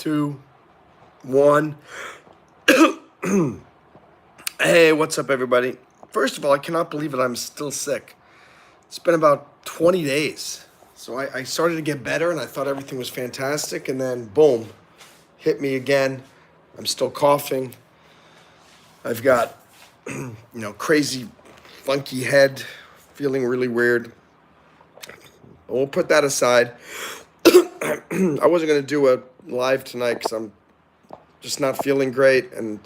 2, 1. Hey, what's up, everybody? First of all, I cannot believe that I'm still sick. It's been about 20 days. So I started to get better, and I thought everything was fantastic, and then boom, hit me again. I'm still coughing. I've got, crazy, funky head, feeling really weird. But we'll put that aside. I wasn't going to do a live tonight because I'm just not feeling great, and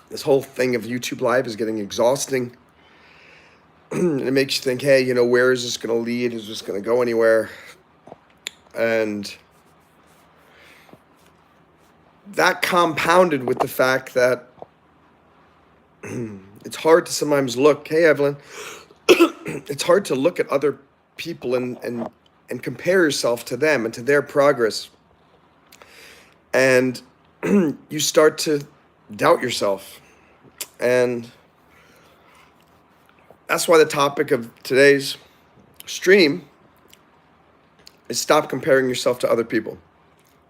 this whole thing of YouTube Live is getting exhausting. And it makes you think, hey, where is this going to lead? Is this going to go anywhere? And that compounded with the fact that it's hard to sometimes look, hey, Evelyn, it's hard to look at other people and compare yourself to them and to their progress. And you start to doubt yourself. And that's why the topic of today's stream is stop comparing yourself to other people.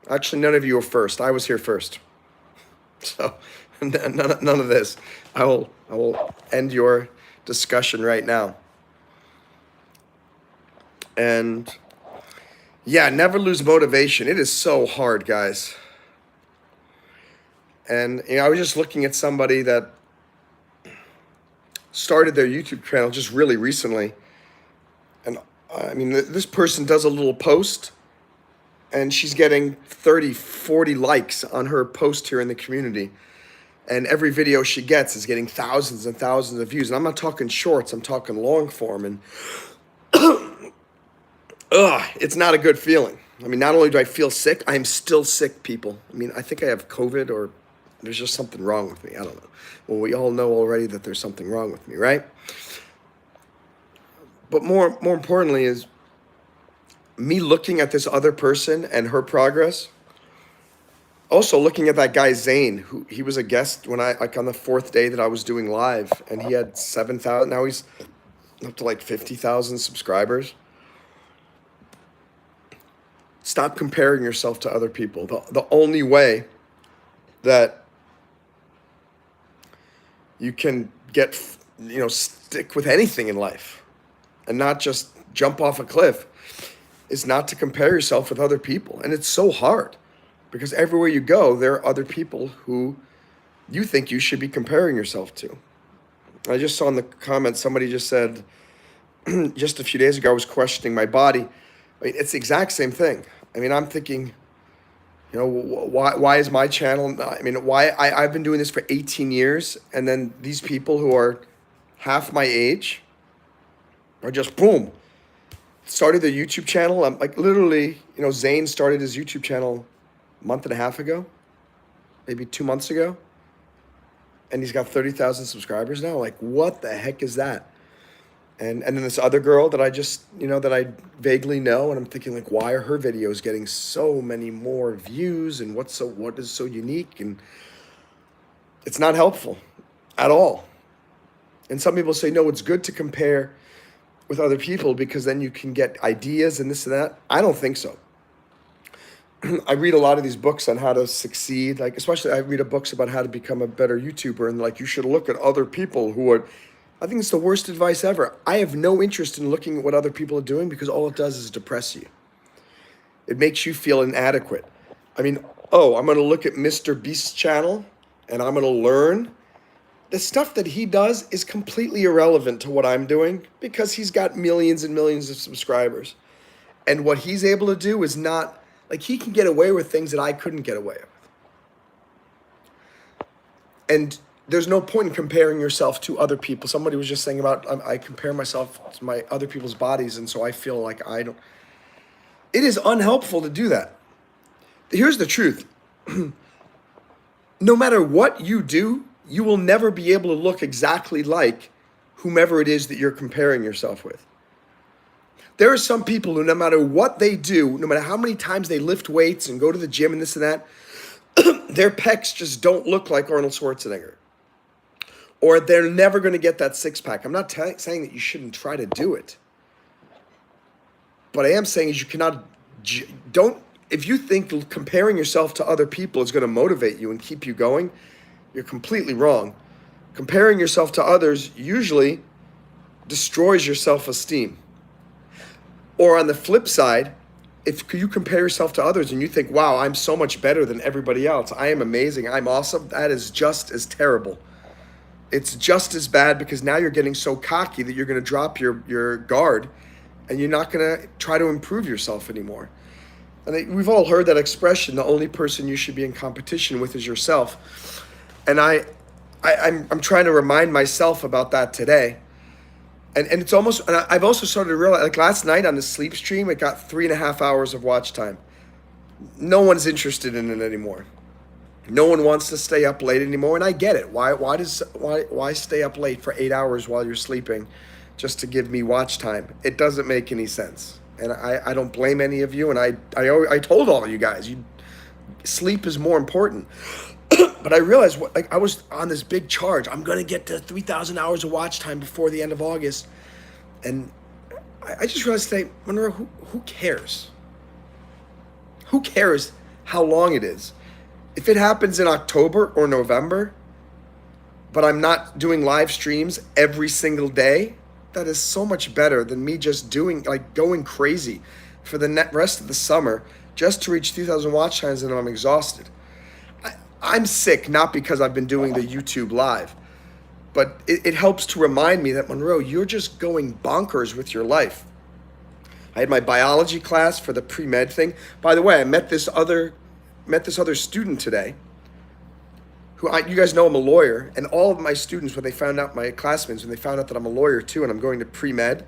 Actually, none of you were first. I was here first. So none of this. I will end your discussion right now. And yeah, never lose motivation. It is so hard, guys. And I was just looking at somebody that started their YouTube channel just really recently. And I mean, this person does a little post, and she's getting 30, 40 likes on her post here in the community. And every video she gets is getting thousands and thousands of views. And I'm not talking shorts, I'm talking long form. And it's not a good feeling. I mean, not only do I feel sick, I'm still sick, people. I mean, I think I have COVID, or there's just something wrong with me. I don't know. Well, we all know already that there's something wrong with me, right? But more importantly is me looking at this other person and her progress. Also looking at that guy Zane, who he was a guest when on the 4th day that I was doing live, and he had 7,000. Now he's up to 50,000 subscribers. Stop comparing yourself to other people. The only way that you can get, stick with anything in life and not just jump off a cliff is not to compare yourself with other people. And it's so hard because everywhere you go, there are other people who you think you should be comparing yourself to. I just saw in the comments, somebody just said, just a few days ago, I was questioning my body. I mean, it's the exact same thing. I mean, I'm thinking, why is my channel, I've been doing this for 18 years, and then these people who are half my age are just, boom, started their YouTube channel. I'm literally, Zane started his YouTube channel a month and a half ago, maybe 2 months ago, and he's got 30,000 subscribers now. What the heck is that? And then this other girl that I just, that I vaguely know, and I'm thinking, why are her videos getting so many more views, and what is so unique? And it's not helpful at all. And some people say, no, it's good to compare with other people because then you can get ideas and this and that. I don't think so. I read a lot of these books on how to succeed, especially I read books about how to become a better YouTuber, and you should look at other people who are. I think it's the worst advice ever. I have no interest in looking at what other people are doing because all it does is depress you. It makes you feel inadequate. I mean, I'm going to look at Mr. Beast's channel and I'm going to learn. The stuff that he does is completely irrelevant to what I'm doing because he's got millions and millions of subscribers. And what he's able to do is not, he can get away with things that I couldn't get away with. And there's no point in comparing yourself to other people. Somebody was just saying about, I compare myself to my other people's bodies, and so I feel like I don't. It is unhelpful to do that. Here's the truth. No matter what you do, you will never be able to look exactly like whomever it is that you're comparing yourself with. There are some people who, no matter what they do, no matter how many times they lift weights and go to the gym and this and that, their pecs just don't look like Arnold Schwarzenegger. Or they're never going to get that six-pack. I'm not saying that you shouldn't try to do it. But I am saying is you cannot, don't if you think comparing yourself to other people is going to motivate you and keep you going, you're completely wrong. Comparing yourself to others usually destroys your self-esteem. Or on the flip side, if you compare yourself to others and you think, wow, I'm so much better than everybody else, I am amazing, I'm awesome, that is just as terrible. It's just as bad, because now you're getting so cocky that you're going to drop your guard and you're not going to try to improve yourself anymore. And we've all heard that expression, the only person you should be in competition with is yourself. And I'm trying to remind myself about that today. And it's almost, and I've also started to realize, like last night on the sleep stream, it got 3.5 hours of watch time. No one's interested in it anymore. No one wants to stay up late anymore, and I get it. Why stay up late for 8 hours while you're sleeping just to give me watch time? It doesn't make any sense. And I don't blame any of you, and I told all of you guys, sleep is more important. But I realized, I was on this big charge. I'm going to get to 3,000 hours of watch time before the end of August. And I just realized today, Monroe, who cares? Who cares how long it is? If it happens in October or November, but I'm not doing live streams every single day, that is so much better than me just going crazy for the rest of the summer just to reach 3,000 watch times, and I'm exhausted. I'm sick, not because I've been doing the YouTube live, but it helps to remind me that, Monroe, you're just going bonkers with your life. I had my biology class for the pre-med thing. By the way, I met this other student today, who you guys know I'm a lawyer, and all of my students, when they found out, my classmates, when they found out that I'm a lawyer too, and I'm going to pre-med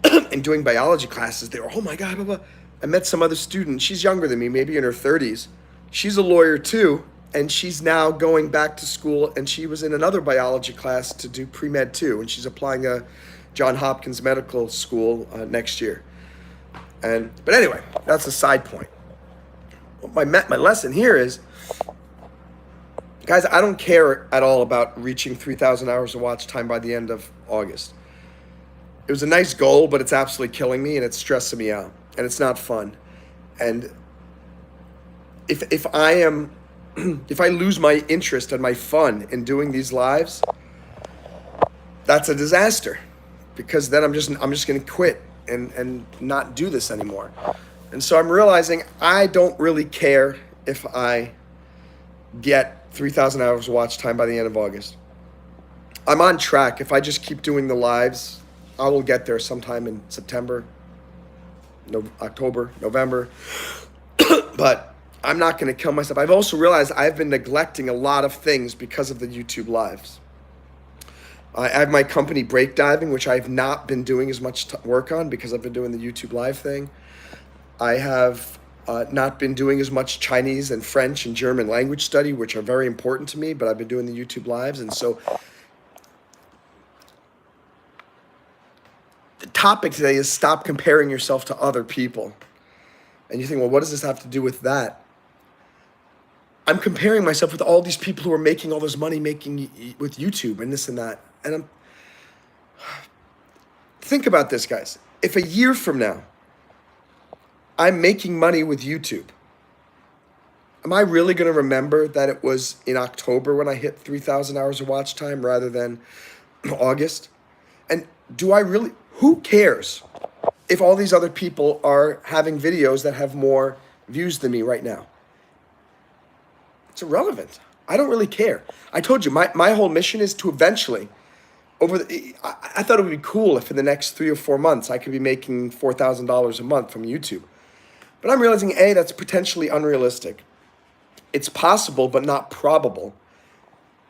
and doing biology classes, they were, oh my God, blah, blah. I met some other student, she's younger than me, maybe in her 30s. She's a lawyer too, and she's now going back to school, and she was in another biology class to do pre-med too, and she's applying to Johns Hopkins Medical School next year. But anyway, that's a side point. My lesson here is, guys, I don't care at all about reaching 3,000 hours of watch time by the end of August. It was a nice goal, but it's absolutely killing me, and it's stressing me out, and it's not fun. And if I lose my interest and my fun in doing these lives, that's a disaster, because then I'm just going to quit and not do this anymore. And so I'm realizing I don't really care if I get 3,000 hours of watch time by the end of August. I'm on track. If I just keep doing the lives, I will get there sometime in September, October, November. But I'm not going to kill myself. I've also realized I've been neglecting a lot of things because of the YouTube lives. I have my company Break Diving, which I've not been doing as much work on because I've been doing the YouTube live thing. I have not been doing as much Chinese and French and German language study, which are very important to me, but I've been doing the YouTube lives. And so the topic today is stop comparing yourself to other people. And you think, well, what does this have to do with that? I'm comparing myself with all these people who are making all this money making with YouTube and this and that. And think about this, guys. If a year from now, I'm making money with YouTube, am I really going to remember that it was in October when I hit 3,000 hours of watch time rather than August? And who cares if all these other people are having videos that have more views than me right now? It's irrelevant. I don't really care. I told you, my whole mission is to eventually, I thought it would be cool if in the next 3 or 4 months I could be making $4,000 a month from YouTube. But I'm realizing, A, that's potentially unrealistic. It's possible, but not probable.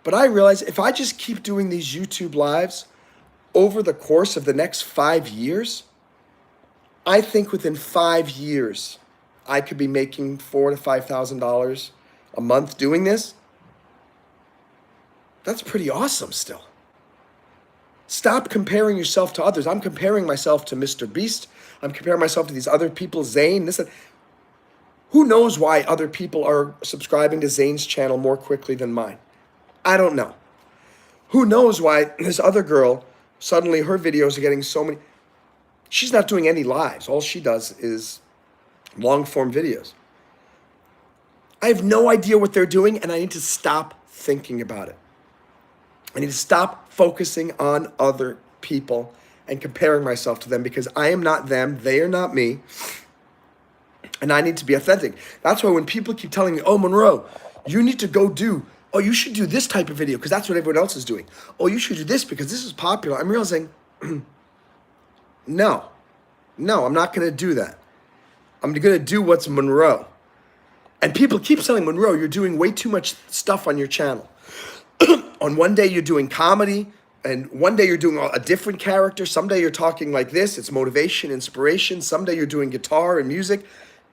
But I realize if I just keep doing these YouTube lives over the course of the next 5 years, I think within 5 years, I could be making $4,000 to $5,000 a month doing this. That's pretty awesome still. Stop comparing yourself to others. I'm comparing myself to Mr. Beast. I'm comparing myself to these other people, Zane, this, that. Who knows why other people are subscribing to Zane's channel more quickly than mine? I don't know. Who knows why this other girl, suddenly her videos are getting so many. She's not doing any lives. All she does is long form videos. I have no idea what they're doing, and I need to stop thinking about it. I need to stop focusing on other people and comparing myself to them, because I am not them, they are not me, and I need to be authentic. That's why when people keep telling me, oh, Monroe, you need to go do, oh, you should do this type of video because that's what everyone else is doing. Oh, you should do this because this is popular. I'm realizing, no, I'm not going to do that. I'm going to do what's Monroe. And people keep telling Monroe, you're doing way too much stuff on your channel. On one day you're doing comedy, and one day you're doing a different character. Someday you're talking like this, it's motivation, inspiration. Someday you're doing guitar and music.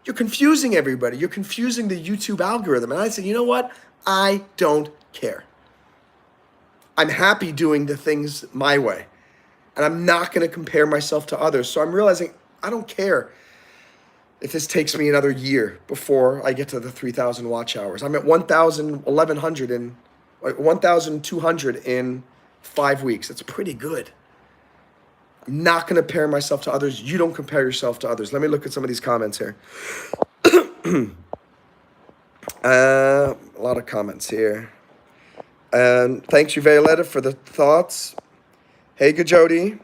You're confusing everybody. You're confusing the YouTube algorithm. And I said, you know what? I don't care. I'm happy doing the things my way. And I'm not going to compare myself to others. So I'm realizing I don't care if this takes me another year before I get to the 3,000 watch hours. I'm at 1,200 in 5 weeks. That's pretty good. I'm not going to compare myself to others. You don't compare yourself to others. Let me look at some of these comments here. A lot of comments here. And thanks, you, Violetta, for the thoughts. Hey, Gajodi.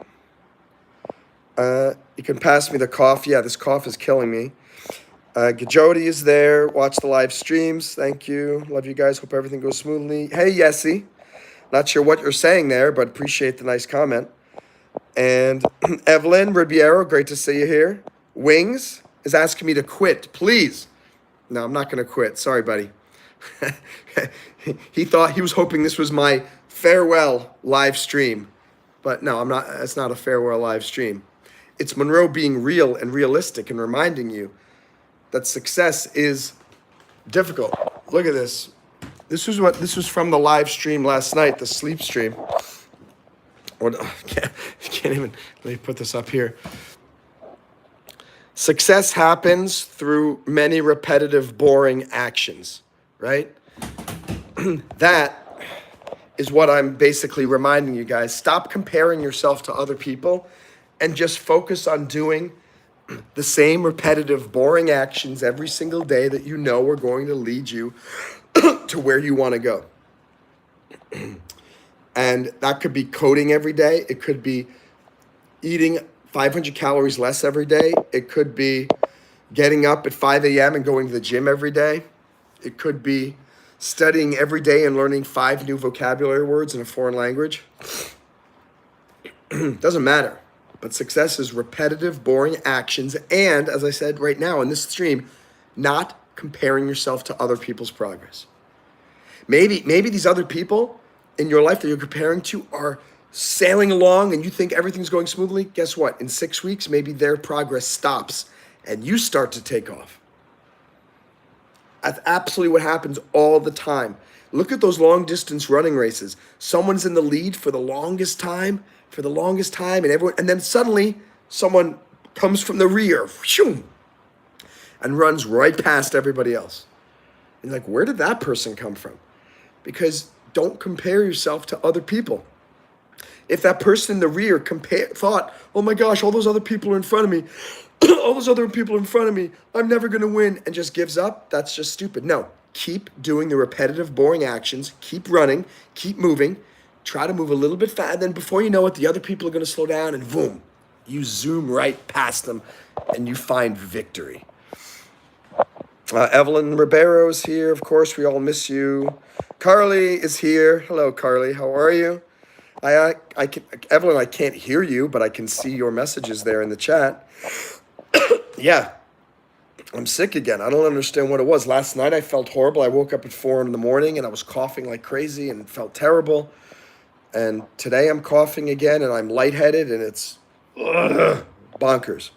You can pass me the cough. Yeah, this cough is killing me. Gajodi is there. Watch the live streams. Thank you. Love you guys. Hope everything goes smoothly. Hey, Yessie. Not sure what you're saying there, but appreciate the nice comment. And Evelyn Ribeiro, great to see you here. Wings is asking me to quit. Please. No, I'm not going to quit. Sorry, buddy. He was hoping this was my farewell live stream. But no, I'm not. It's not a farewell live stream. It's Monroe being real and realistic and reminding you that success is difficult. Look at this. This was from the live stream last night, the sleep stream. Or can't even, let me put this up here. Success happens through many repetitive, boring actions, right? That is what I'm basically reminding you guys. Stop comparing yourself to other people and just focus on doing the same repetitive, boring actions every single day that you know are going to lead you to where you want to go. And that could be coding every day. It could be eating 500 calories less every day. It could be getting up at 5 a.m. and going to the gym every day. It could be studying every day and learning 5 new vocabulary words in a foreign language. Doesn't matter. But success is repetitive, boring actions. And as I said right now in this stream, not comparing yourself to other people's progress. Maybe these other people in your life that you're comparing to are sailing along and you think everything's going smoothly. Guess what? In 6 weeks, maybe their progress stops and you start to take off. That's absolutely what happens all the time. Look at those long distance running races. Someone's in the lead for the longest time, and then suddenly someone comes from the rear and runs right past everybody else. And you're like, where did that person come from? Because don't compare yourself to other people. If that person in the rear thought, oh my gosh, all those other people are in front of me, I'm never going to win, and just gives up, that's just stupid. No, keep doing the repetitive, boring actions, keep running, keep moving, try to move a little bit fast, then before you know it, the other people are going to slow down, and boom, you zoom right past them, and you find victory. Evelyn Ribeiro is here. Of course, we all miss you. Carly is here. Hello, Carly. How are you? Evelyn, I can't hear you, but I can see your messages there in the chat. Yeah, I'm sick again. I don't understand what it was. Last night I felt horrible. I woke up at 4 in the morning and I was coughing like crazy and felt terrible. And today I'm coughing again and I'm lightheaded and it's bonkers.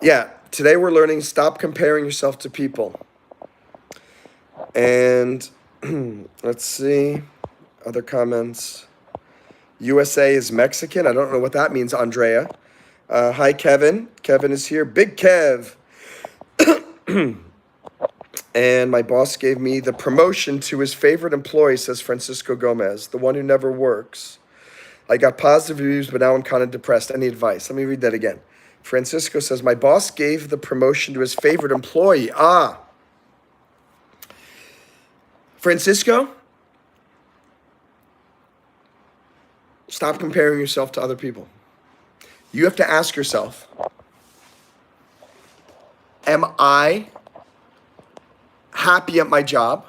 Yeah, today we're learning stop comparing yourself to people. And let's see, other comments. USA is Mexican. I don't know what that means, Andrea. Hi, Kevin. Kevin is here. Big Kev. And my boss gave me the promotion to his favorite employee, says Francisco Gomez, the one who never works. I got positive reviews, but now I'm kind of depressed. Any advice? Let me read that again. Francisco says, my boss gave the promotion to his favorite employee. Francisco, stop comparing yourself to other people. You have to ask yourself, am I happy at my job?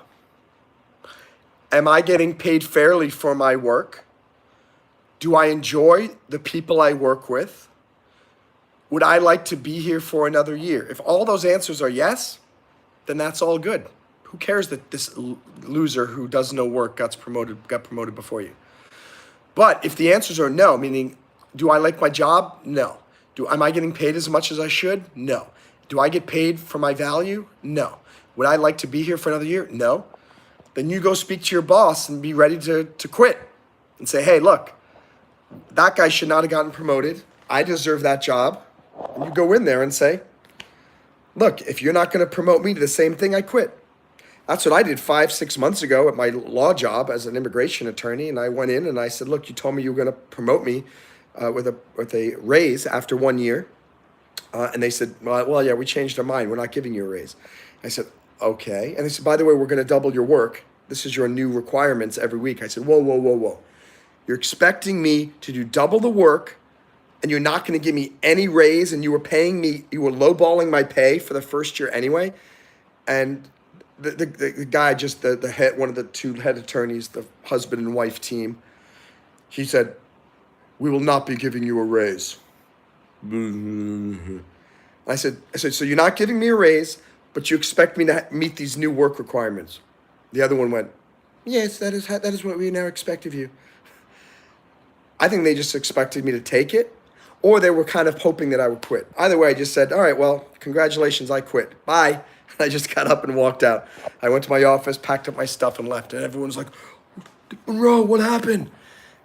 Am I getting paid fairly for my work? Do I enjoy the people I work with? Would I like to be here for another year? If all those answers are yes, then that's all good. Who cares that this loser who does no work got promoted before you? But if the answers are no, meaning, do I like my job? No. Am I getting paid as much as I should? No. Do I get paid for my value? No. Would I like to be here for another year? No. Then you go speak to your boss and be ready to quit and say, hey, look, that guy should not have gotten promoted. I deserve that job. And you go in there and say, look, if you're not going to promote me to the same thing, I quit. That's what I did 5-6 months ago at my law job as an immigration attorney. And I went in and I said, look, you told me you were going to promote me with a raise after 1 year. And they said, well, yeah, we changed our mind. We're not giving you a raise. I said, okay. And they said, by the way, we're going to double your work. This is your new requirements every week. I said, whoa. You're expecting me to do double the work and you're not going to give me any raise, and you were lowballing my pay for the first year anyway. And the guy, just the head, one of the two head attorneys, the husband and wife team, he said, we will not be giving you a raise. I said, so you're not giving me a raise, but you expect me to meet these new work requirements. The other one went, yes, that is what we now expect of you. I think they just expected me to take it, or they were kind of hoping that I would quit. Either way, I just said, all right, well, congratulations, I quit. Bye. I just got up and walked out. I went to my office, packed up my stuff, and left. And everyone's like, Monroe, what happened?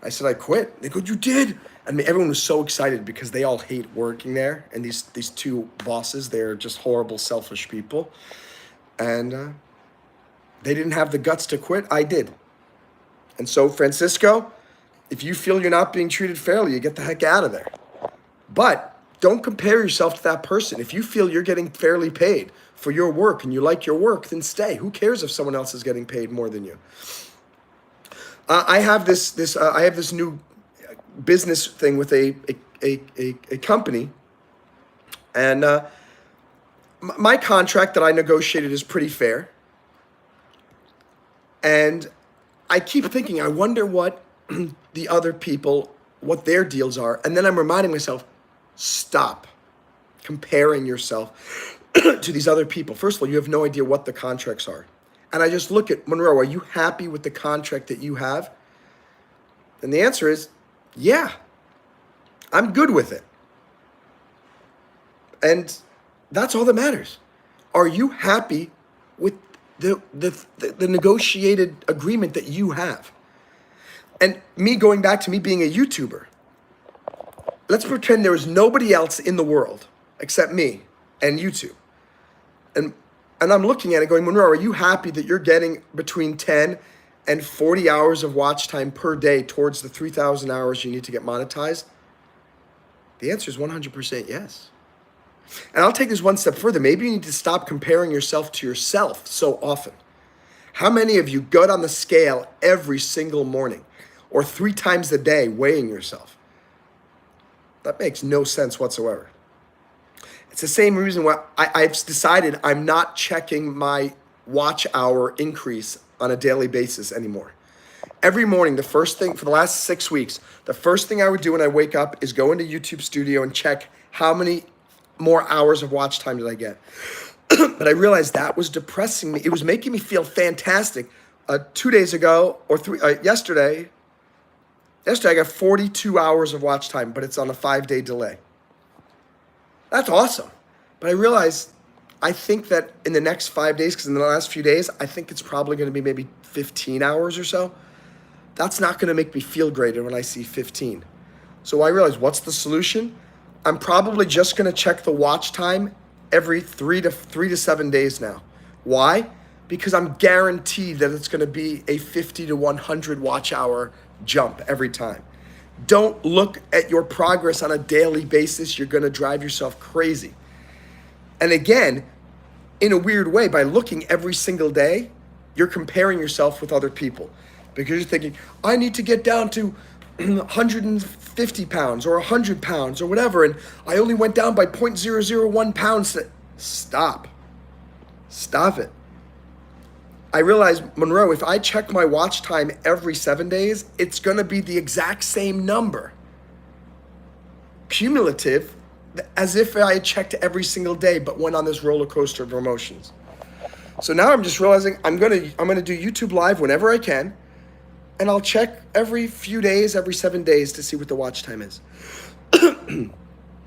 I said, I quit. They go, you did? And everyone was so excited because they all hate working there. And these two bosses, they're just horrible, selfish people. And they didn't have the guts to quit. I did. And so, Francisco, if you feel you're not being treated fairly, you get the heck out of there. But don't compare yourself to that person. If you feel you're getting fairly paid for your work and you like your work, then stay. Who cares if someone else is getting paid more than you? I have this new business thing with a company, and my contract that I negotiated is pretty fair. And I keep thinking, I wonder what the other people, what their deals are. And then I'm reminding myself, stop comparing yourself to these other people. First of all, you have no idea what the contracts are. And I just look at, Monroe, are you happy with the contract that you have? And the answer is, yeah, I'm good with it. And that's all that matters. Are you happy with the negotiated agreement that you have? And me going back to me being a YouTuber, let's pretend there was nobody else in the world except me and YouTube. And I'm looking at it going, Monroe, are you happy that you're getting between 10 and 40 hours of watch time per day towards the 3,000 hours you need to get monetized? The answer is 100% yes. And I'll take this one step further. Maybe you need to stop comparing yourself to yourself so often. How many of you go on the scale every single morning or 3 times a day weighing yourself? That makes no sense whatsoever. It's the same reason why I've decided I'm not checking my watch hour increase on a daily basis anymore. Every morning, the first thing for the last 6 weeks, the first thing I would do when I wake up is go into YouTube Studio and check how many more hours of watch time did I get. But I realized that was depressing me. It was making me feel fantastic. 2 days ago, or yesterday I got 42 hours of watch time, but it's on a 5-day delay. That's awesome. But I realized, I think that in the next 5 days, because in the last few days, I think it's probably going to be maybe 15 hours or so. That's not going to make me feel greater when I see 15. So I realized, what's the solution? I'm probably just going to check the watch time every 3 to 7 days now. Why? Because I'm guaranteed that it's going to be a 50 to 100 watch hour jump every time. Don't look at your progress on a daily basis. You're going to drive yourself crazy. And again, in a weird way, by looking every single day, you're comparing yourself with other people because you're thinking, I need to get down to 150 pounds or 100 pounds or whatever, and I only went down by 0.001 pounds. Stop. Stop it. I realized, Monroe, if I check my watch time every 7 days, it's going to be the exact same number. Cumulative, as if I had checked every single day but went on this roller coaster of emotions. So now I'm just realizing I'm gonna do YouTube Live whenever I can, and I'll check every few days, every 7 days to see what the watch time is.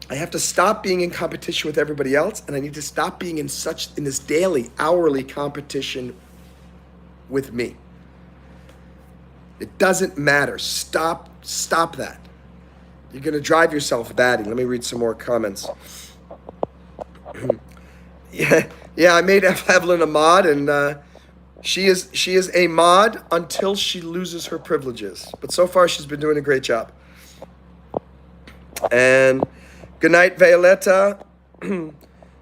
I have to stop being in competition with everybody else, and I need to stop being in this daily, hourly competition with me. It doesn't matter. Stop that. You're gonna drive yourself batty. Let me read some more comments. Yeah, I made Evelyn a mod, and she is a mod until she loses her privileges. But so far, she's been doing a great job. And good night, Violetta.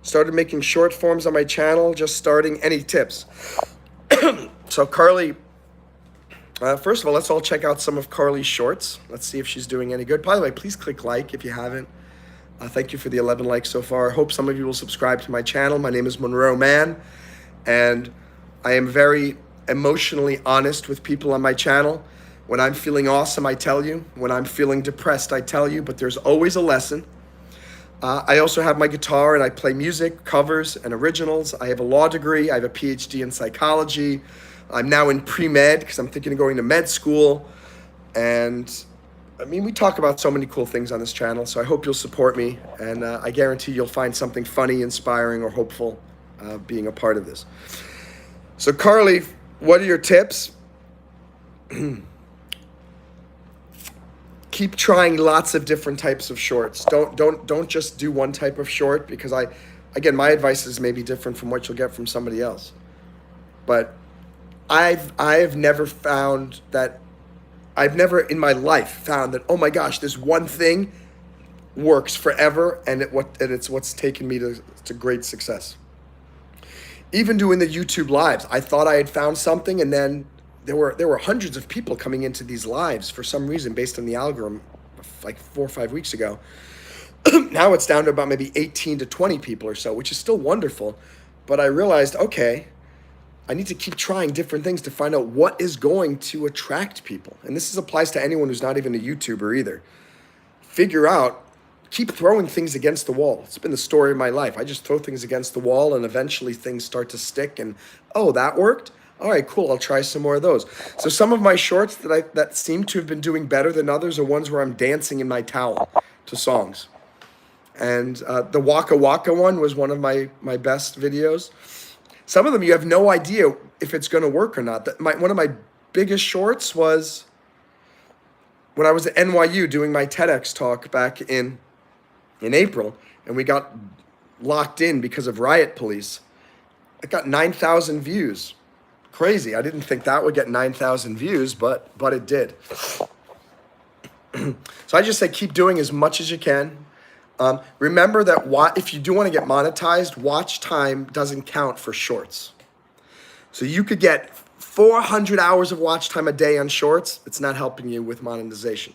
Started making short forms on my channel. Just starting. Any tips? So Carly, first of all, let's all check out some of Carly's shorts. Let's see if she's doing any good. By the way, please click like if you haven't. Thank you for the 11 likes so far. I hope some of you will subscribe to my channel. My name is MonroeMann, and I am very emotionally honest with people on my channel. When I'm feeling awesome, I tell you. When I'm feeling depressed, I tell you, but there's always a lesson. I also have my guitar, and I play music, covers, and originals. I have a law degree. I have a PhD in psychology. I'm now in pre-med because I'm thinking of going to med school. And I mean, we talk about so many cool things on this channel, so I hope you'll support me. And I guarantee you'll find something funny, inspiring, or hopeful being a part of this. So Carly, what are your tips? Keep trying lots of different types of shorts. Don't just do one type of short, because again, my advice is maybe different from what you'll get from somebody else. But I've never found that, I've never in my life found that, oh my gosh, this one thing works forever, and it's what's taken me to great success. Even doing the YouTube lives, I thought I had found something, and then there were hundreds of people coming into these lives for some reason based on the algorithm like 4 or 5 weeks ago. Now it's down to about maybe 18 to 20 people or so, which is still wonderful. But I realized, okay, I need to keep trying different things to find out what is going to attract people. And this applies to anyone who's not even a YouTuber either. Figure out, keep throwing things against the wall. It's been the story of my life. I just throw things against the wall, and eventually things start to stick, and oh, that worked? All right, cool, I'll try some more of those. So some of my shorts that seem to have been doing better than others are ones where I'm dancing in my towel to songs. And the Waka Waka one was one of my best videos. Some of them you have no idea if it's going to work or not. One of my biggest shorts was when I was at NYU doing my TEDx talk back in April, and we got locked in because of riot police. It got 9,000 views. Crazy. I didn't think that would get 9,000 views, but it did. So I just say keep doing as much as you can. Remember that if you do want to get monetized, watch time doesn't count for shorts. So you could get 400 hours of watch time a day on shorts. It's not helping you with monetization.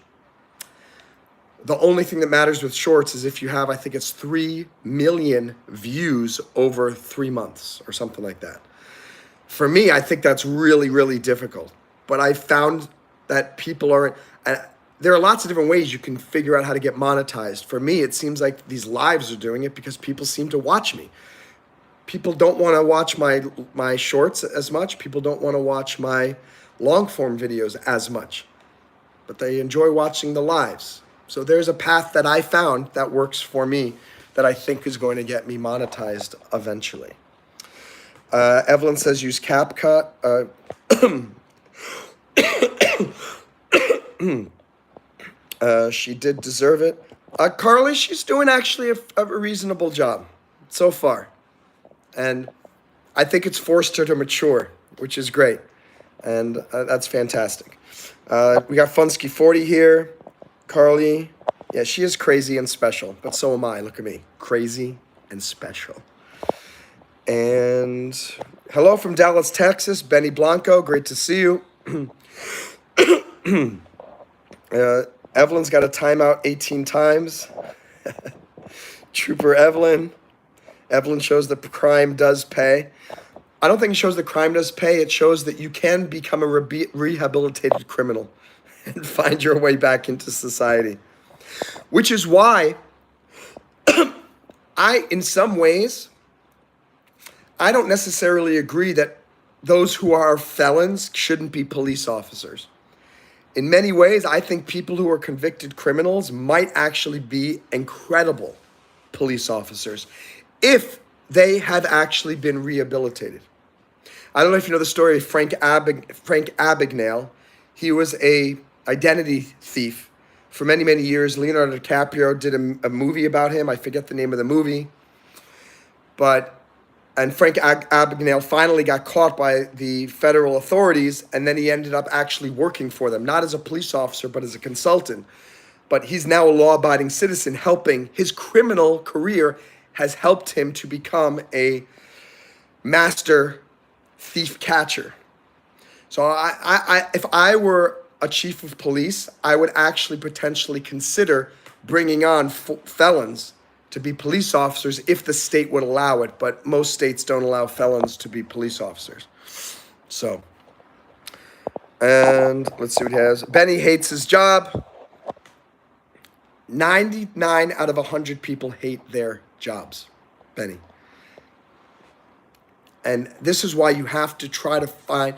The only thing that matters with shorts is if you have, I think it's 3 million views over 3 months or something like that. For me, I think that's really, really difficult. But I found that people are, there are lots of different ways you can figure out how to get monetized. For me, it seems like these lives are doing it because people seem to watch me. People don't want to watch my shorts as much. People don't want to watch my long form videos as much. But they enjoy watching the lives. So there's a path that I found that works for me that I think is going to get me monetized eventually. Evelyn says use CapCut. She did deserve it. Carly, she's doing actually a reasonable job so far. And I think it's forced her to mature, which is great. And that's fantastic. We got Funsky40 here. Carly, yeah, she is crazy and special, but so am I. Look at me, crazy and special. And hello from Dallas, Texas, Benny Blanco. Great to see you. Evelyn's got a timeout 18 times. Trooper Evelyn. Evelyn shows that crime does pay. I don't think it shows that crime does pay. It shows that you can become a rehabilitated criminal and find your way back into society. Which is why in some ways, I don't necessarily agree that those who are felons shouldn't be police officers. In many ways, I think people who are convicted criminals might actually be incredible police officers if they have actually been rehabilitated. I don't know if you know the story of Frank Abagnale. He was a identity thief for many, many years. Leonardo DiCaprio did a movie about him. I forget the name of the movie. And Frank Abagnale finally got caught by the federal authorities, and then he ended up actually working for them, not as a police officer, but as a consultant. But he's now a law-abiding citizen, helping. His criminal career has helped him to become a master thief catcher. So if I were a chief of police, I would actually potentially consider bringing on felons to be police officers if the state would allow it, but most states don't allow felons to be police officers. So, and let's see what he has. Benny hates his job. 99 out of 100 people hate their jobs, Benny. And this is why you have to try to find,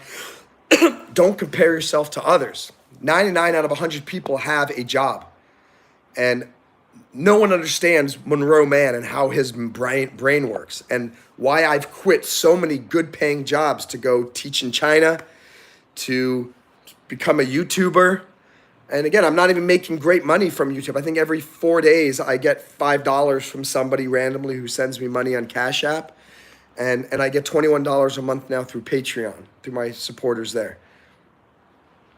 don't compare yourself to others. 99 out of 100 people have a job. And no one understands MonroeMann and how his brain works and why I've quit so many good paying jobs to go teach in China, to become a YouTuber. And again, I'm not even making great money from YouTube. I think every 4 days I get $5 from somebody randomly who sends me money on CashApp. And I get $21 a month now through Patreon, through my supporters there.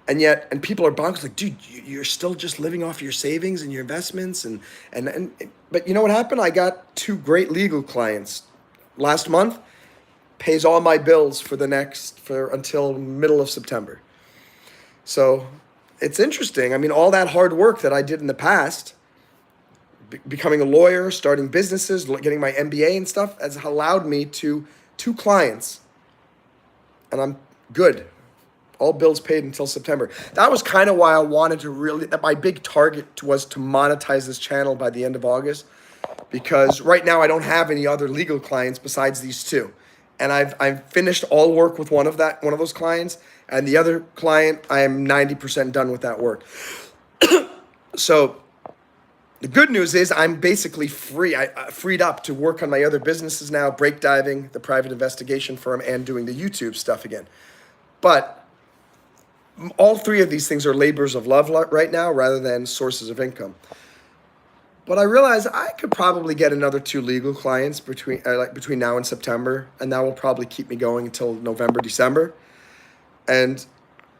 And people are bonkers like, dude, you're still just living off your savings and your investments. But you know what happened? I got 2 great legal clients last month, pays all my bills for until middle of September. So it's interesting. I mean, all that hard work that I did in the past, becoming a lawyer, starting businesses, getting my MBA and stuff, has allowed me to 2 clients. And I'm good. All bills paid until September. That was kind of why I wanted to my big target was to monetize this channel by the end of August, because right now I don't have any other legal clients besides these 2. And I've finished all work with one of those clients, and the other client, I am 90% done with that work. So the good news is I'm basically free. I freed up to work on my other businesses now, break diving, the private investigation firm, and doing the YouTube stuff again. But all 3 of these things are labors of love right now rather than sources of income. But I realized I could probably get another 2 legal clients between now and September, and that will probably keep me going until November, December. And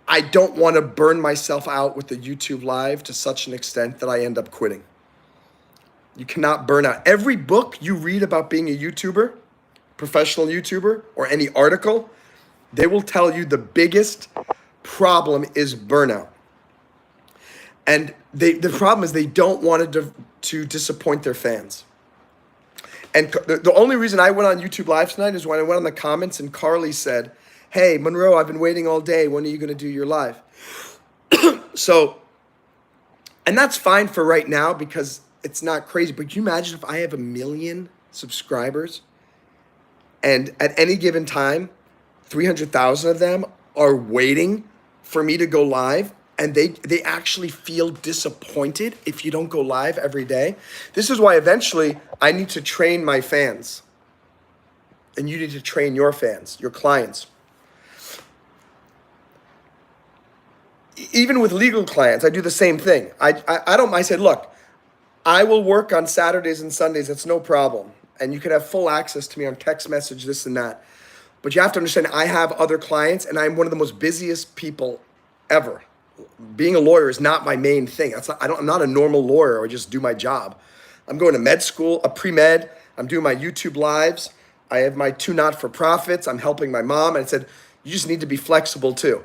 I don't want to burn myself out with the YouTube Live to such an extent that I end up quitting. You cannot burn out. Every book you read about being a YouTuber, professional YouTuber, or any article, they will tell you the biggest problem is burnout. And the problem is they don't want to disappoint their fans. And the only reason I went on YouTube Live tonight is when I went on the comments and Carly said, "Hey, Monroe, I've been waiting all day. When are you going to do your live?" So, and that's fine for right now because it's not crazy. But can you imagine if I have 1 million subscribers and at any given time, 300,000 of them are waiting for me to go live, and they actually feel disappointed if you don't go live every day? This is why eventually I need to train my fans, and you need to train your fans, your clients. Even with legal clients, I do the same thing. I said, look, I will work on Saturdays and Sundays. It's no problem. And you can have full access to me on text message, this and that. But you have to understand, I have other clients, and I'm one of the most busiest people ever. being a lawyer is not my main thing. I'm not a normal lawyer or just do my job. I'm going to med school, a pre-med. I'm doing my YouTube lives. I have my 2 not-for-profits. I'm helping my mom. And I said, you just need to be flexible too.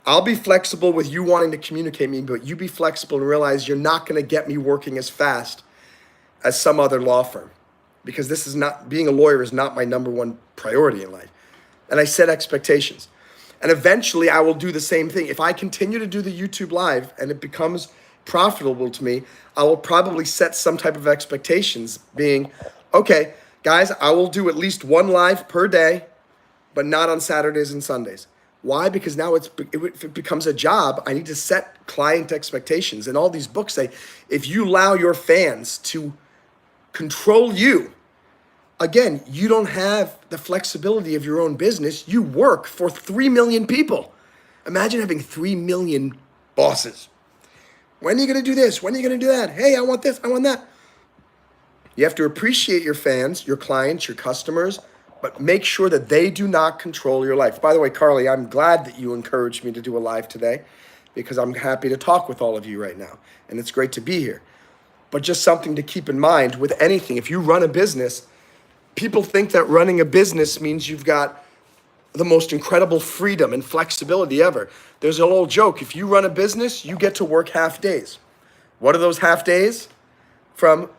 I'll be flexible with you wanting to communicate me, but you be flexible and realize you're not going to get me working as fast as some other law firm, because this is not, being a lawyer is not my number one priority in life. And I set expectations. And eventually I will do the same thing. If I continue to do the YouTube live and it becomes profitable to me, I will probably set some type of expectations being, okay, guys, I will do at least 1 live per day, but not on Saturdays and Sundays. Why? Because now if it becomes a job, I need to set client expectations. And all these books say, if you allow your fans to control you, again, you don't have the flexibility of your own business. You work for 3 million people. Imagine having 3 million bosses. When are you going to do this? When are you going to do that? Hey, I want this, I want that. You have to appreciate your fans, your clients, your customers, but make sure that they do not control your life. By the way, Carly, I'm glad that you encouraged me to do a live today, because I'm happy to talk with all of you right now. And it's great to be here. But just something to keep in mind with anything. If you run a business, people think that running a business means you've got the most incredible freedom and flexibility ever. There's an old joke. If you run a business, you get to work half days. What are those half days? From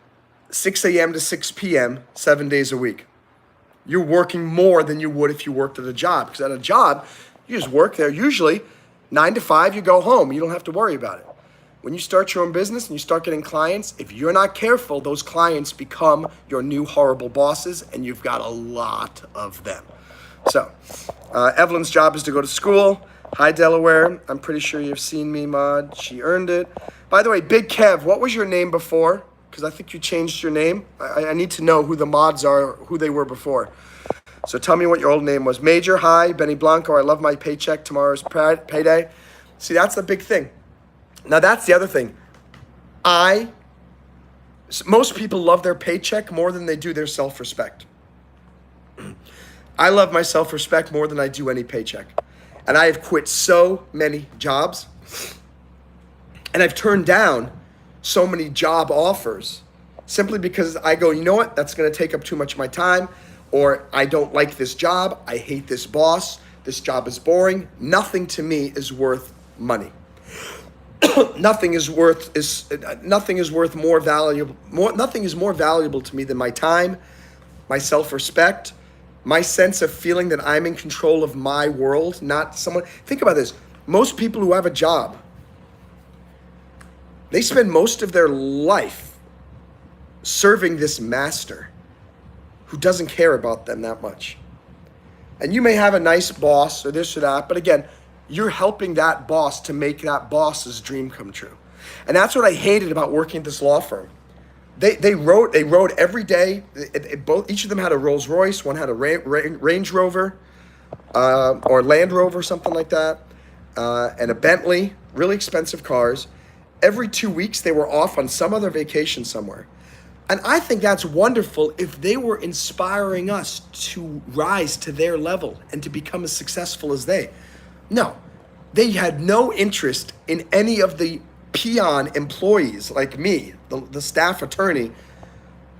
6 a.m. to 6 p.m., 7 days a week. You're working more than you would if you worked at a job. Because at a job, you just work there. Usually 9 to 5, you go home. You don't have to worry about it. When you start your own business and you start getting clients, if you're not careful, those clients become your new horrible bosses, and you've got a lot of them. So, Evelyn's job is to go to school. Hi, Delaware. I'm pretty sure you've seen me, Mod. She earned it. By the way, Big Kev, what was your name before? Because I think you changed your name. I need to know who the mods are, who they were before. So tell me what your old name was. Major, hi. Benny Blanco, I love my paycheck. Tomorrow's payday. See, that's the big thing. Now, that's the other thing. Most people love their paycheck more than they do their self-respect. I love my self-respect more than I do any paycheck. And I have quit so many jobs. And I've turned down so many job offers simply because I go, you know what? That's going to take up too much of my time. Or I don't like this job. I hate this boss. This job is boring. Nothing to me is worth money. Nothing is more valuable to me than my time, my self-respect, my sense of feeling that I'm in control of my world, not someone. Think about this. Most people who have a job, they spend most of their life serving this master who doesn't care about them that much. And you may have a nice boss or this or that, but again, you're helping that boss to make that boss's dream come true. And that's what I hated about working at this law firm. They wrote every day. Each of them had a Rolls Royce. One had a Range Rover or Land Rover, something like that, and a Bentley, really expensive cars. Every 2 weeks, they were off on some other vacation somewhere. And I think that's wonderful if they were inspiring us to rise to their level and to become as successful as they. No, they had no interest in any of the peon employees like me, the staff attorney,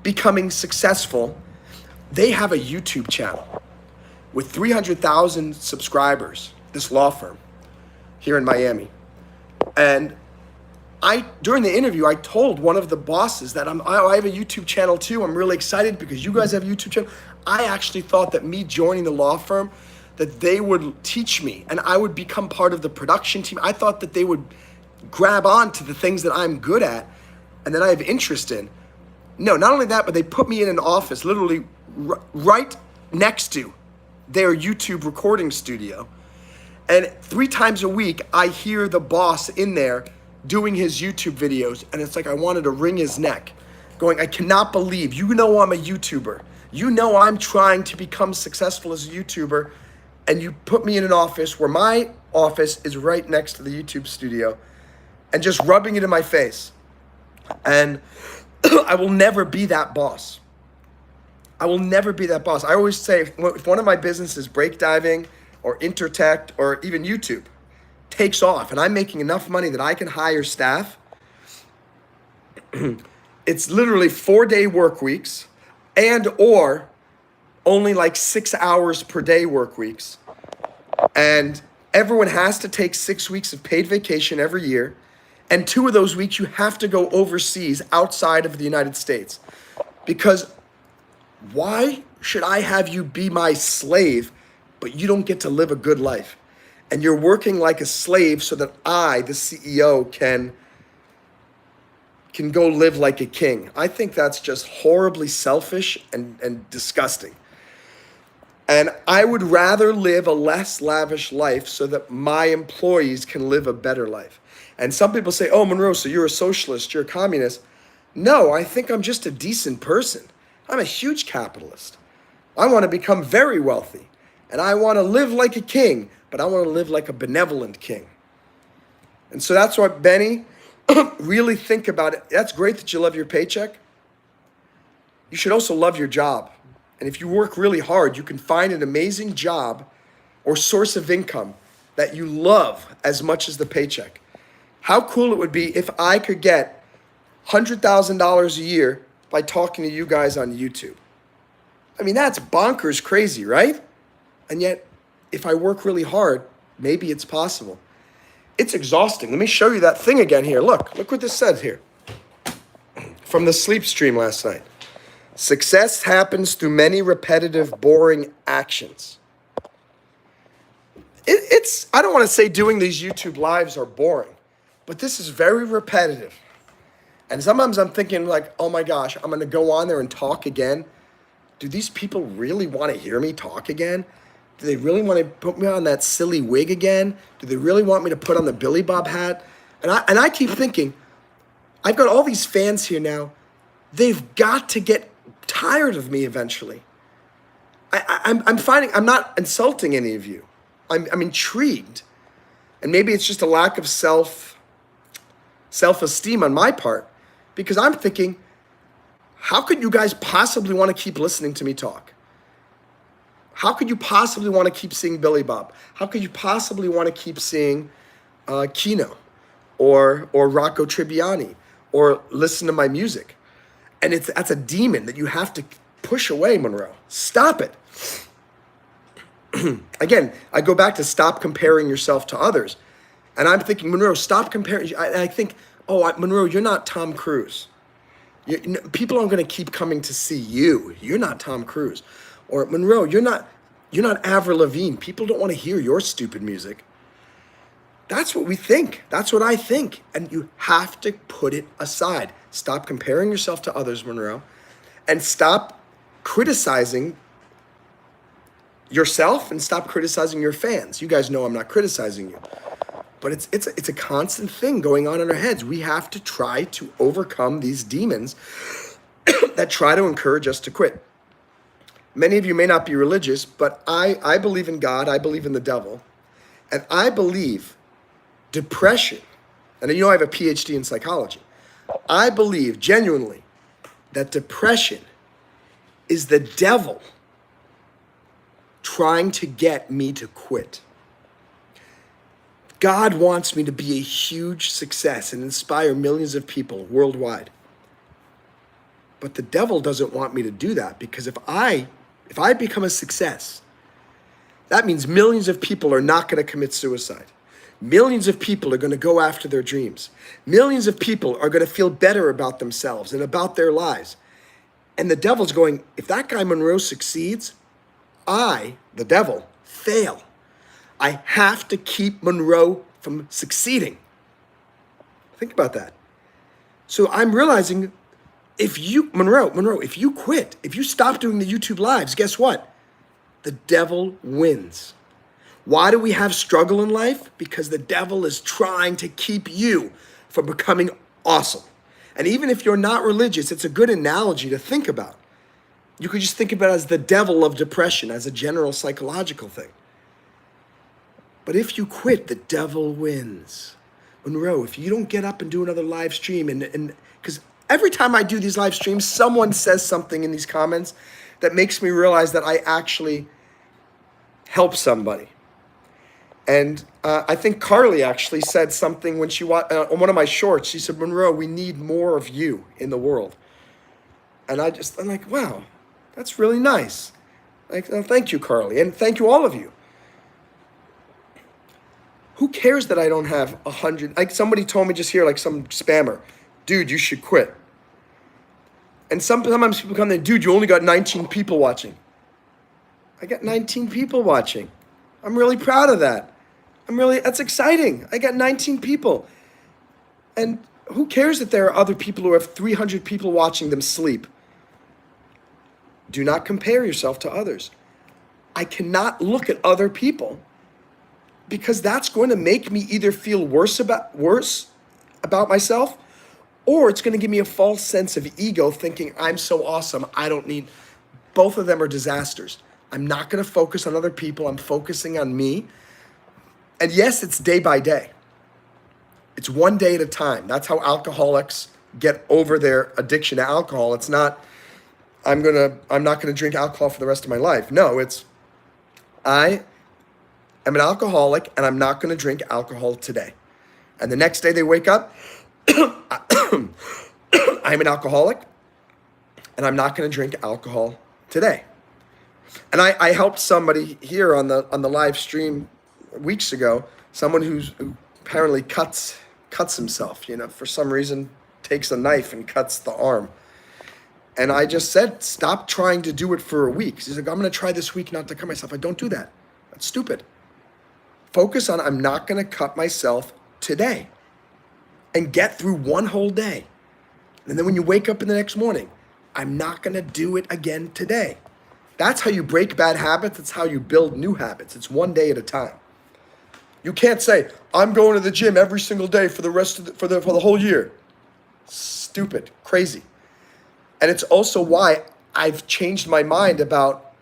becoming successful. They have a YouTube channel with 300,000 subscribers, this law firm here in Miami. And during the interview, I told one of the bosses that I have a YouTube channel too. I'm really excited because you guys have a YouTube channel. I actually thought that me joining the law firm, that they would teach me and I would become part of the production team. I thought that they would grab on to the things that I'm good at and that I have interest in. No, not only that, but they put me in an office literally right next to their YouTube recording studio. And 3 times a week, I hear the boss in there doing his YouTube videos, and it's like I wanted to wring his neck, going, I cannot believe, you know I'm a YouTuber. You know I'm trying to become successful as a YouTuber, and you put me in an office where my office is right next to the YouTube studio, and just rubbing it in my face. And I will never be that boss. I will never be that boss. I always say, if one of my businesses, break diving or Intertech or even YouTube, takes off and I'm making enough money that I can hire staff, it's literally 4-day work weeks and or only like 6 hours per day work weeks. And everyone has to take 6 weeks of paid vacation every year. And 2 of those weeks you have to go overseas outside of the United States. Because why should I have you be my slave, but you don't get to live a good life? And you're working like a slave so that I, the CEO, can go live like a king. I think that's just horribly selfish and disgusting. And I would rather live a less lavish life so that my employees can live a better life. And some people say, oh, Monroe, so you're a socialist, you're a communist. No, I think I'm just a decent person. I'm a huge capitalist. I want to become very wealthy. And I want to live like a king, but I want to live like a benevolent king. And so that's why, Benny, really think about it. That's great that you love your paycheck. You should also love your job. And if you work really hard, you can find an amazing job or source of income that you love as much as the paycheck. How cool it would be if I could get $100,000 a year by talking to you guys on YouTube. I mean, that's bonkers crazy, right? And yet, if I work really hard, maybe it's possible. It's exhausting. Let me show you that thing again here. Look what this says here. From the sleep stream last night. Success happens through many repetitive, boring actions. I don't want to say doing these YouTube lives are boring, but this is very repetitive. And sometimes I'm thinking like, oh my gosh, I'm going to go on there and talk again. Do these people really want to hear me talk again? Do they really want to put me on that silly wig again? Do they really want me to put on the Billy Bob hat? And I keep thinking, I've got all these fans here now. They've got to get tired of me eventually. I'm finding, I'm not insulting any of you. I'm intrigued. And maybe it's just a lack of self-esteem on my part, because I'm thinking, how could you guys possibly want to keep listening to me talk? How could you possibly want to keep seeing Billy Bob? How could you possibly want to keep seeing Kino or Rocco Tribbiani or listen to my music? And that's a demon that you have to push away, Monroe. Stop it. Again, I go back to stop comparing yourself to others. And I'm thinking, Monroe, stop comparing. I think, Monroe, you're not Tom Cruise. People aren't going to keep coming to see you. You're not Tom Cruise. Or Monroe, you're not Avril Lavigne. People don't want to hear your stupid music. That's what we think. That's what I think. And you have to put it aside. Stop comparing yourself to others, Monroe, and stop criticizing yourself and stop criticizing your fans. You guys know I'm not criticizing you. But it's a constant thing going on in our heads. We have to try to overcome these demons that try to encourage us to quit. Many of you may not be religious, but I believe in God. I believe in the devil. And I believe depression, and you know I have a PhD in psychology. I believe genuinely that depression is the devil trying to get me to quit. God wants me to be a huge success and inspire millions of people worldwide. But the devil doesn't want me to do that, because if I become a success, that means millions of people are not going to commit suicide. Millions of people are going to go after their dreams. Millions of people are going to feel better about themselves and about their lives. And the devil's going, if that guy Monroe succeeds, I, the devil, fail. I have to keep Monroe from succeeding. Think about that. So I'm realizing Monroe, if you quit, if you stop doing the YouTube lives, guess what? The devil wins. Why do we have struggle in life? Because the devil is trying to keep you from becoming awesome. And even if you're not religious, it's a good analogy to think about. You could just think about it as the devil of depression, as a general psychological thing. But if you quit, the devil wins. Monroe, if you don't get up and do another live stream, and because every time I do these live streams, someone says something in these comments that makes me realize that I actually help somebody. And I think Carly actually said something when she on one of my shorts. She said, Monroe, we need more of you in the world. And I'm like, wow, that's really nice. Like, thank you, Carly. And thank you, all of you. Who cares that I don't have 100? Like somebody told me just here, like some spammer, dude, you should quit. And sometimes people come there, dude, you only got 19 people watching. I got 19 people watching. I'm really proud of that. That's exciting. I got 19 people. And who cares that there are other people who have 300 people watching them sleep? Do not compare yourself to others. I cannot look at other people because that's going to make me either feel worse about myself, or it's going to give me a false sense of ego thinking I'm so awesome. I don't need, both of them are disasters. I'm not going to focus on other people. I'm focusing on me. And yes, it's day by day. It's one day at a time. That's how alcoholics get over their addiction to alcohol. It's not, I'm not gonna drink alcohol for the rest of my life. No, it's, I am an alcoholic and I'm not gonna drink alcohol today. And the next day they wake up, I'm an alcoholic and I'm not gonna drink alcohol today. And I helped somebody here on the live stream weeks ago, someone who apparently cuts himself, for some reason takes a knife and cuts the arm. And I just said, stop trying to do it for a week. He's like, I'm going to try this week not to cut myself. I don't do that. That's stupid. Focus on, I'm not going to cut myself today, and get through one whole day. And then when you wake up in the next morning, I'm not going to do it again today. That's how you break bad habits. That's how you build new habits. It's one day at a time. You can't say, I'm going to the gym every single day for the rest of for the whole year. Stupid, crazy. And it's also why I've changed my mind about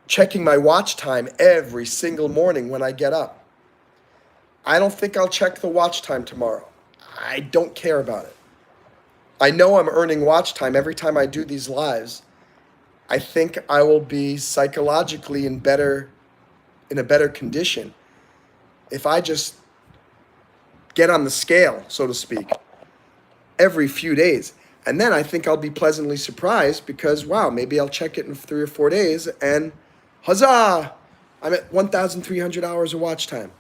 checking my watch time every single morning when I get up. I don't think I'll check the watch time tomorrow. I don't care about it. I know I'm earning watch time every time I do these lives. I think I will be psychologically in a better condition if I just get on the scale, so to speak, every few days. And then I think I'll be pleasantly surprised because, wow, maybe I'll check it in 3 or 4 days and huzzah, I'm at 1,300 hours of watch time.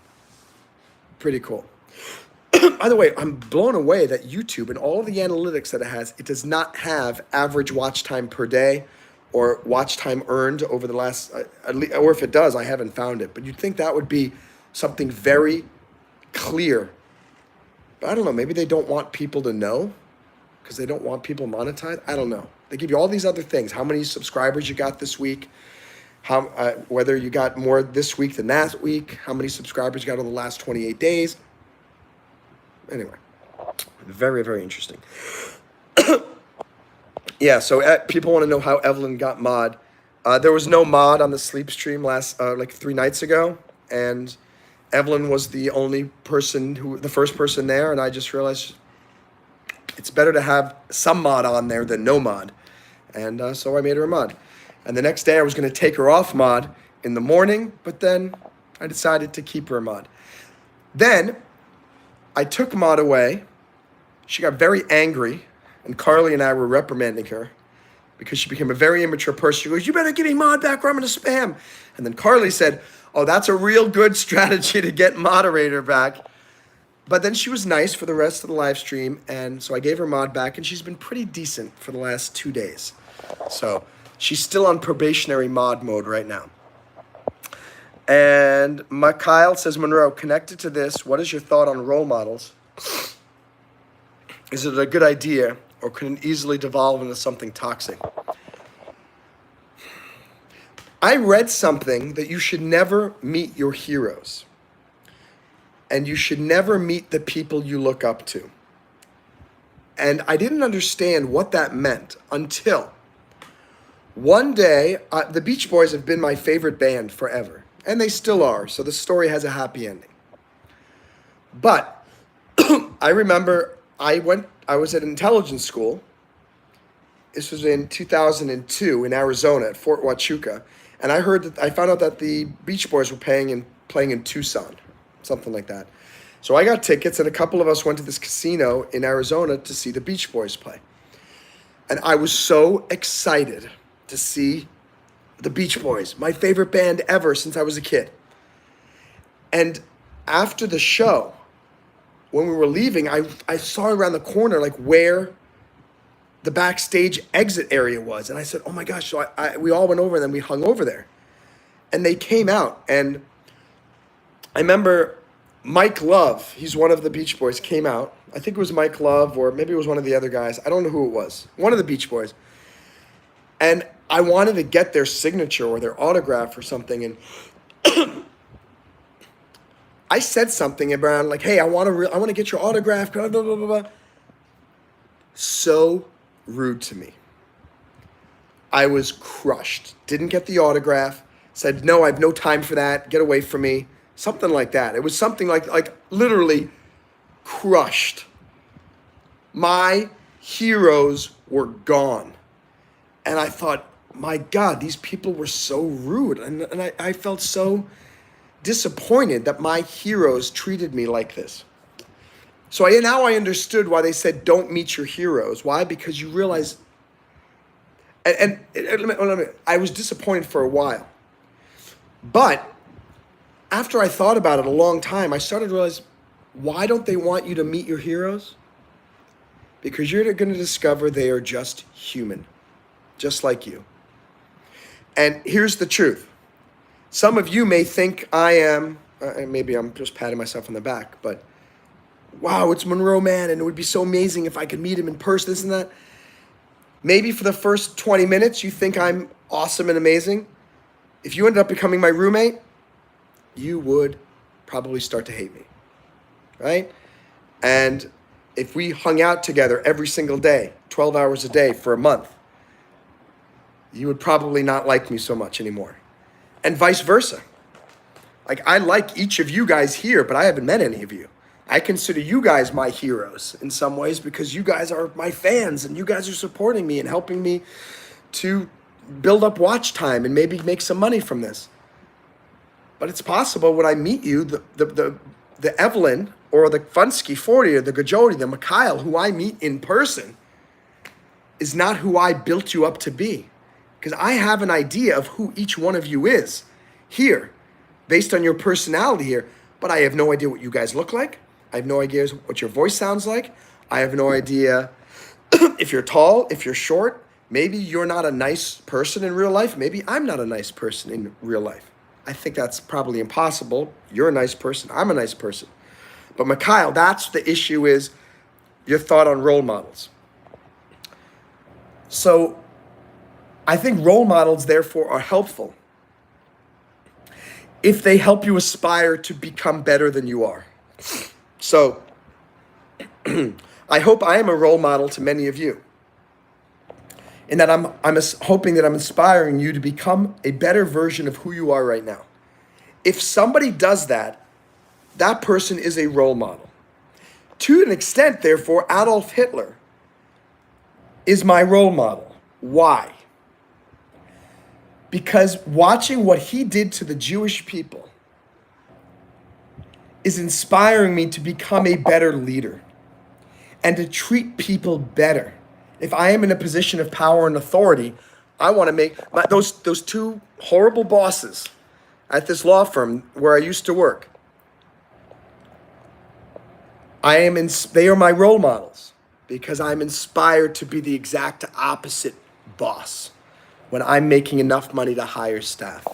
Pretty cool. By the way, I'm blown away that YouTube and all of the analytics that it has, it does not have average watch time per day or watch time earned over the last, or if it does, I haven't found it. But you'd think that would be something very clear. But I don't know, maybe they don't want people to know because they don't want people monetized. I don't know. They give you all these other things. How many subscribers you got this week, whether you got more this week than last week, how many subscribers you got over the last 28 days. Anyway, very, very interesting. Yeah, so people want to know how Evelyn got mod. There was no mod on the sleep stream last, like 3 nights ago, and Evelyn was the first person there, and I just realized it's better to have some mod on there than no mod. And so I made her a mod. And the next day I was going to take her off mod in the morning, but then I decided to keep her a mod. Then I took mod away. She got very angry, and Carly and I were reprimanding her because she became a very immature person. She goes, you better give me mod back or I'm going to spam. And then Carly said, oh, that's a real good strategy to get moderator back. But then she was nice for the rest of the live stream, and so I gave her mod back, and she's been pretty decent for the last 2 days. So she's still on probationary mod mode right now. And Kyle says, Monroe, connected to this, what is your thought on role models? Is it a good idea, or can it easily devolve into something toxic? I read something that you should never meet your heroes. And you should never meet the people you look up to. And I didn't understand what that meant until one day, the Beach Boys have been my favorite band forever. And they still are, so the story has a happy ending. But I remember I was at intelligence school. This was in 2002 in Arizona at Fort Huachuca. And I found out that the Beach Boys were playing playing in Tucson, something like that. So I got tickets, and a couple of us went to this casino in Arizona to see the Beach Boys play. And I was so excited to see the Beach Boys, my favorite band ever since I was a kid. And after the show, when we were leaving, I saw around the corner like where the backstage exit area was. And I said, oh my gosh. So we all went over and then we hung over there. And they came out. And I remember Mike Love, he's one of the Beach Boys, came out. I think it was Mike Love, or maybe it was one of the other guys. I don't know who it was. One of the Beach Boys. And I wanted to get their signature or their autograph or something. And I said something around like, hey, I want to get your autograph. Blah, blah, blah, blah. So rude to me. I was crushed. Didn't get the autograph. Said, no, I have no time for that. Get away from me. Something like that. It was something like literally crushed. My heroes were gone. And I thought, my God, these people were so rude. And I felt so disappointed that my heroes treated me like this. So now I understood why they said don't meet your heroes. Why? Because you realize, I was disappointed for a while. But after I thought about it a long time, I started to realize, why don't they want you to meet your heroes? Because you're going to discover they are just human, just like you. And here's the truth. Some of you may think I am, and maybe I'm just patting myself on the back, but wow, it's MonroeMann, and it would be so amazing if I could meet him in person, this and that. Maybe for the first 20 minutes, you think I'm awesome and amazing. If you ended up becoming my roommate, you would probably start to hate me, right? And if we hung out together every single day, 12 hours a day for a month, you would probably not like me so much anymore. And vice versa. Like, I like each of you guys here, but I haven't met any of you. I consider you guys my heroes in some ways because you guys are my fans and you guys are supporting me and helping me to build up watch time and maybe make some money from this. But it's possible when I meet you, the Evelyn or the Funsky 40 or the Gajoti, the Mikhail, who I meet in person, is not who I built you up to be. Because I have an idea of who each one of you is here, based on your personality here. But I have no idea what you guys look like. I have no idea what your voice sounds like. I have no idea if you're tall, if you're short. Maybe you're not a nice person in real life. Maybe I'm not a nice person in real life. I think that's probably impossible. You're a nice person. I'm a nice person. But Mikhail, that's the issue, is your thought on role models. So I think role models, therefore, are helpful if they help you aspire to become better than you are. So I hope I am a role model to many of you, in that I'm hoping that I'm inspiring you to become a better version of who you are right now. If somebody does that, that person is a role model. To an extent, therefore, Adolf Hitler is my role model. Why? Because watching what he did to the Jewish people is inspiring me to become a better leader and to treat people better. If I am in a position of power and authority, I want to make those two horrible bosses at this law firm where I used to work. They are my role models because I'm inspired to be the exact opposite boss when I'm making enough money to hire staff.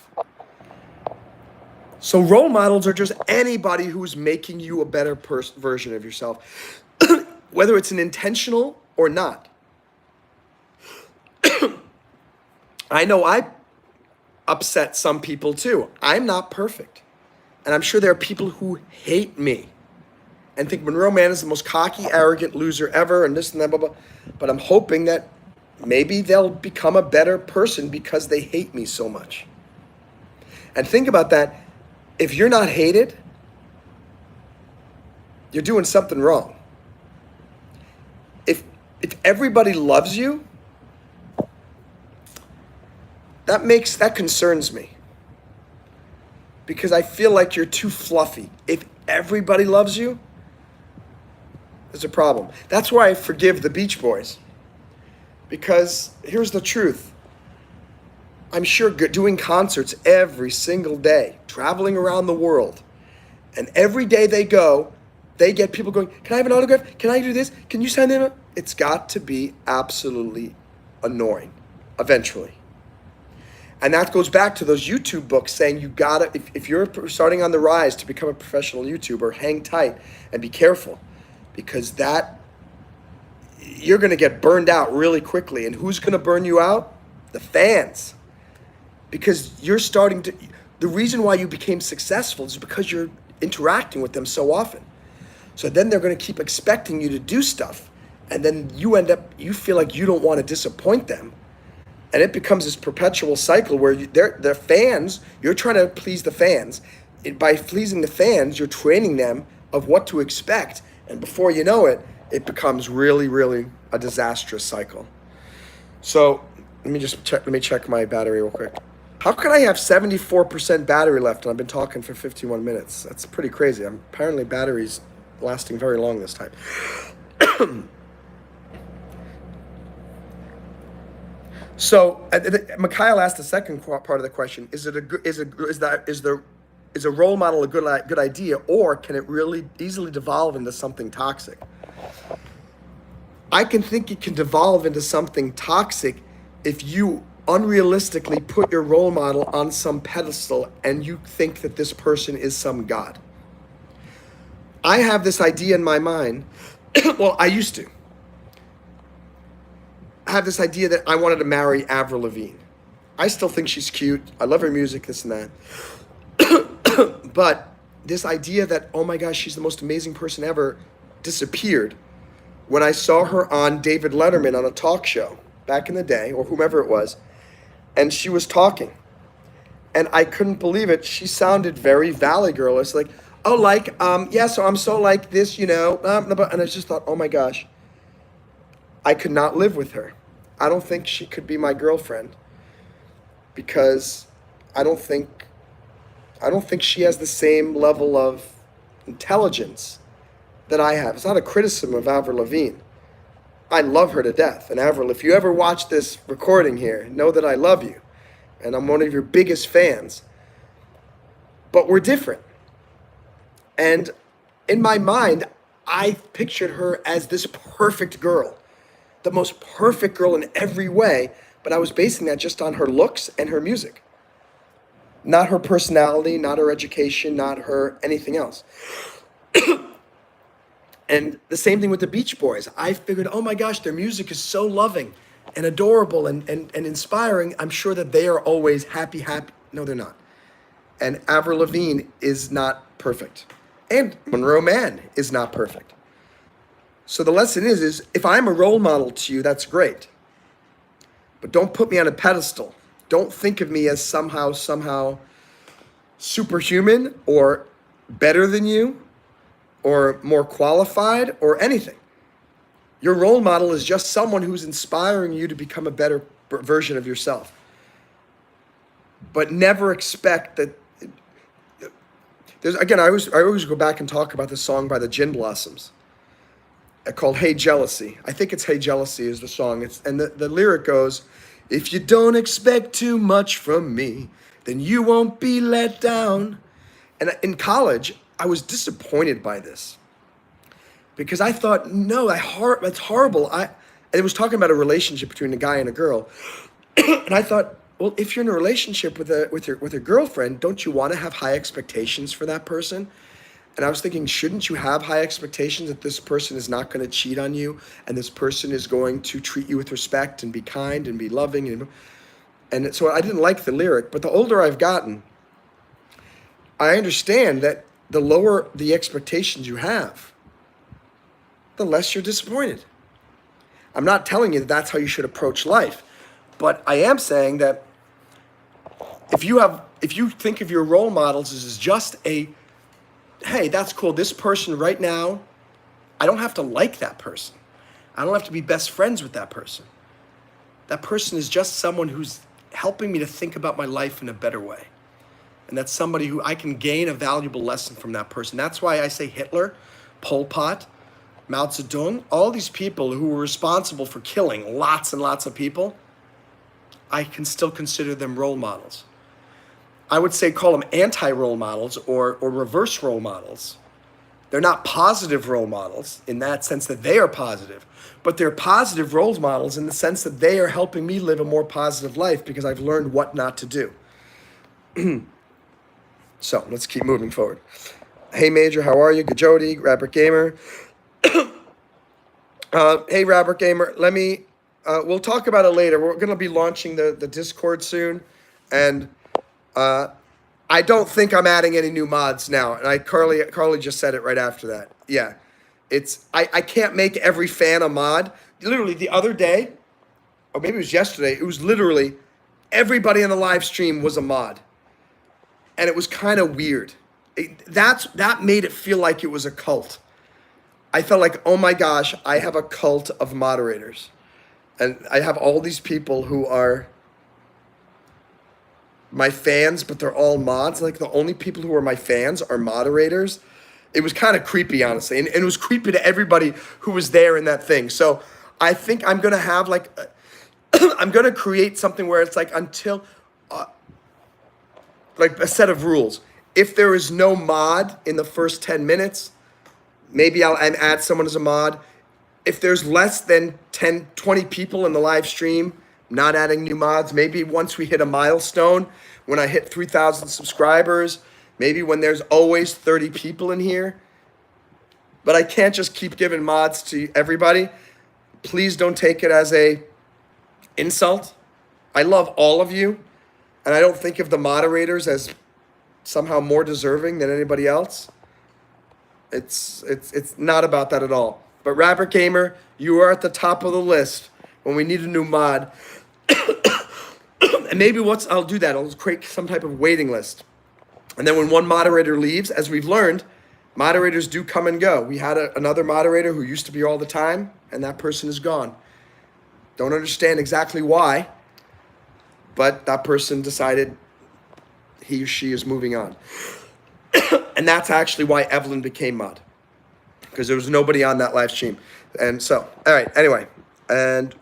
So role models are just anybody who's making you a better version of yourself, whether it's an intentional or not. I know I upset some people too. I'm not perfect. And I'm sure there are people who hate me and think MonroeMann is the most cocky, arrogant loser ever and this and that, blah, blah. But I'm hoping that maybe they'll become a better person because they hate me so much. And think about that. If you're not hated, you're doing something wrong. If everybody loves you, that concerns me. because I feel like you're too fluffy. If everybody loves you, there's a problem. That's why I forgive the Beach Boys. Because here's the truth. I'm sure doing concerts every single day, traveling around the world, and every day they go, they get people going, can I have an autograph? Can I do this? Can you sign them? It's got to be absolutely annoying eventually. And that goes back to those YouTube books saying you gotta, if you're starting on the rise to become a professional YouTuber, hang tight and be careful, because you're gonna get burned out really quickly. And who's gonna burn you out? The fans. Because the reason why you became successful is because you're interacting with them so often. So then they're gonna keep expecting you to do stuff. And then you feel like you don't wanna disappoint them. And it becomes this perpetual cycle where they're fans, you're trying to please the fans. By pleasing the fans, you're training them of what to expect. And before you know it, it becomes really, really a disastrous cycle. So let me check my battery real quick. How can I have 74% battery left and I've been talking for 51 minutes? That's pretty crazy. Apparently battery's lasting very long this time. So, Mikhail asked the second part of the question: is a role model a good idea, or can it really easily devolve into something toxic? I can think it can devolve into something toxic if you unrealistically put your role model on some pedestal and you think that this person is some god. I have this idea in my mind. Well, I used to have this idea that I wanted to marry Avril Lavigne. I still think she's cute. I love her music, this and that. But this idea that, oh my gosh, she's the most amazing person ever, disappeared when I saw her on David Letterman on a talk show back in the day, or whomever it was, and she was talking. And I couldn't believe it. She sounded very Valley Girl-ish, like, yeah, so I'm so like this, and I just thought, oh my gosh, I could not live with her. I don't think she could be my girlfriend, because I don't think she has the same level of intelligence that I have. It's not a criticism of Avril Lavigne. I love her to death. And Avril, if you ever watch this recording here, know that I love you. And I'm one of your biggest fans. But we're different. And in my mind, I pictured her as this perfect girl. The most perfect girl in every way, but I was basing that just on her looks and her music. Not her personality, not her education, not her anything else. And the same thing with the Beach Boys. I figured, oh my gosh, their music is so loving and adorable and inspiring. I'm sure that they are always happy. No, they're not. And Avril Lavigne is not perfect. And MonroeMann is not perfect. So the lesson is if I'm a role model to you, that's great. But don't put me on a pedestal. Don't think of me as somehow superhuman or better than you or more qualified or anything. Your role model is just someone who's inspiring you to become a better version of yourself. But never expect that. I always go back and talk about the song by the Gin Blossoms called Hey Jealousy. I think it's Hey Jealousy is the song. And the lyric goes, if you don't expect too much from me, then you won't be let down. And in college, I was disappointed by this because I thought, no, that's horrible. And it was talking about a relationship between a guy and a girl. And I thought, well, if you're in a relationship with your girlfriend, don't you want to have high expectations for that person? And I was thinking, shouldn't you have high expectations that this person is not going to cheat on you and this person is going to treat you with respect and be kind and be loving? And so I didn't like the lyric. But the older I've gotten, I understand that the lower the expectations you have, the less you're disappointed. I'm not telling you that that's how you should approach life. But I am saying that if you think of your role models as just hey, that's cool. This person right now, I don't have to like that person. I don't have to be best friends with that person. That person is just someone who's helping me to think about my life in a better way. and that's somebody who I can gain a valuable lesson from that person. That's why I say Hitler, Pol Pot, Mao Zedong, all these people who were responsible for killing lots and lots of people, I can still consider them role models. I would say call them anti-role models or reverse role models. They're not positive role models in that sense that they are positive, but they're positive role models in the sense that they are helping me live a more positive life because I've learned what not to do. So let's keep moving forward. Hey Major, how are you? Good Jody, Robert Gamer. Hey Robert Gamer, we'll talk about it later. We're gonna be launching the Discord soon, and I don't think I'm adding any new mods now. And Carly just said it right after that. Yeah, I can't make every fan a mod. Literally the other day, or maybe it was yesterday, it was literally everybody on the live stream was a mod. And it was kind of weird. That made it feel like it was a cult. I felt like, oh my gosh, I have a cult of moderators. And I have all these people who are my fans, but they're all mods. Like the only people who are my fans are moderators. It was kind of creepy, honestly. And it was creepy to everybody who was there in that thing. So I think I'm going to have like, I'm going to create something where it's like until, like a set of rules. If there is no mod in the first 10 minutes, maybe I'll add someone as a mod. If there's less than 10, 20 people in the live stream, not adding new mods. Maybe once we hit a milestone, when I hit 3,000 subscribers, maybe when there's always 30 people in here. But I can't just keep giving mods to everybody. Please don't take it as a insult. I love all of you, and I don't think of the moderators as somehow more deserving than anybody else. It's not about that at all. But Rapper Gamer, you are at the top of the list when we need a new mod. And maybe I'll do that. I'll create some type of waiting list. And then when one moderator leaves, as we've learned, moderators do come and go. We had another moderator who used to be all the time, and that person is gone. Don't understand exactly why, but that person decided he or she is moving on. And that's actually why Evelyn became mod, because there was nobody on that live stream. And so, all right, anyway. And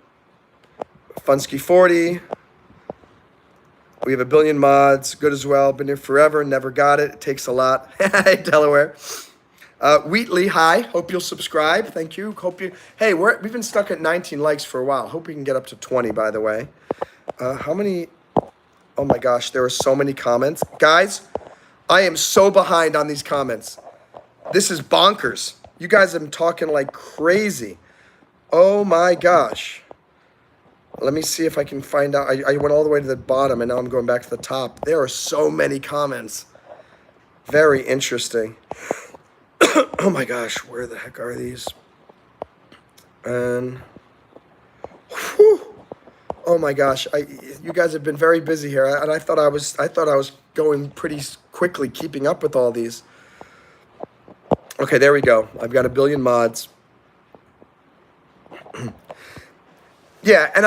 Funsky 40. We have 1 billion mods. Good as well. Been here forever. Never got it. It takes a lot. Hey, Delaware. Wheatley, hi. Hope you'll subscribe. Thank you. Hey, we've been stuck at 19 likes for a while. Hope we can get up to 20, by the way. How many? Oh my gosh, there are so many comments. Guys, I am so behind on these comments. This is bonkers. You guys have been talking like crazy. Oh my gosh. Let me see if I can find out. I went all the way to the bottom and now I'm going back to the top. There are so many comments. Very interesting. Oh my gosh, where the heck are these? And whew, oh my gosh, you guys have been very busy here, and I thought I was going pretty quickly, keeping up with all these. Okay, there we go. I've got 1 billion mods. Yeah, and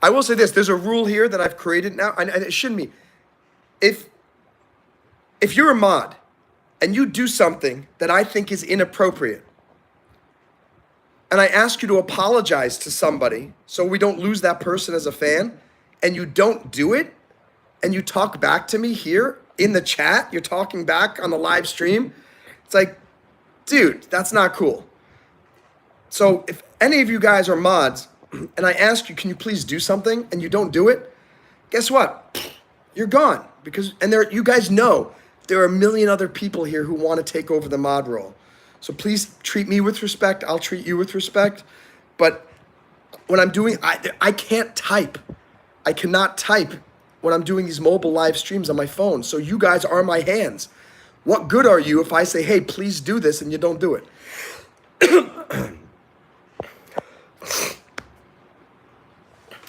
I will say this, there's a rule here that I've created now, and it shouldn't be. If you're a mod and you do something that I think is inappropriate, and I ask you to apologize to somebody so we don't lose that person as a fan, and you don't do it, and you talk back to me here in the chat, you're talking back on the live stream, it's like, dude, that's not cool. So if any of you guys are mods and I ask you, can you please do something, and you don't do it, guess what? You're gone. You guys know there are 1 million other people here who want to take over the mod role. So please treat me with respect. I'll treat you with respect. But when I'm doing, I can't type. I cannot type when I'm doing these mobile live streams on my phone. So you guys are my hands. What good are you if I say, hey, please do this, and you don't do it?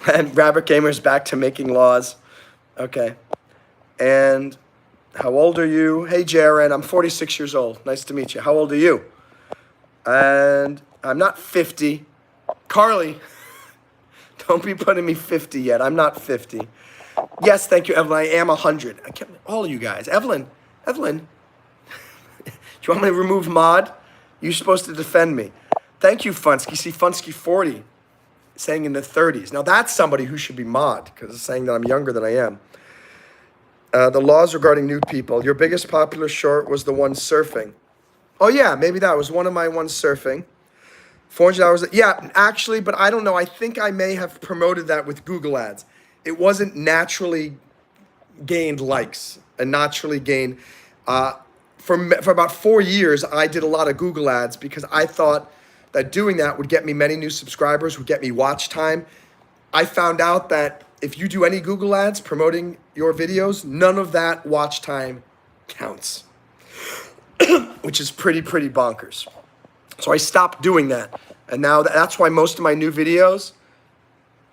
And Rabbit Gamer's back to making laws. Okay. And how old are you? Hey, Jaren, I'm 46 years old. Nice to meet you. How old are you? And I'm not 50. Carly, don't be putting me 50 yet. I'm not 50. Yes, thank you, Evelyn. I am 100. I can't, all of you guys. Evelyn, do you want me to remove mod? You're supposed to defend me. Thank you, Funsky. See, Funsky 40, saying in the 30s. Now that's somebody who should be mod, because it's saying that I'm younger than I am. The laws regarding nude people. Your biggest popular short was the one surfing. Oh yeah, maybe that was one of my ones surfing. 400 hours. Yeah, actually, but I don't know. I think I may have promoted that with Google Ads. It wasn't naturally gained likes and naturally gained. For about 4 years, I did a lot of Google Ads because I thought that doing that would get me many new subscribers, would get me watch time. I found out that if you do any Google Ads promoting your videos, none of that watch time counts, which is pretty bonkers. So I stopped doing that. And now that's why most of my new videos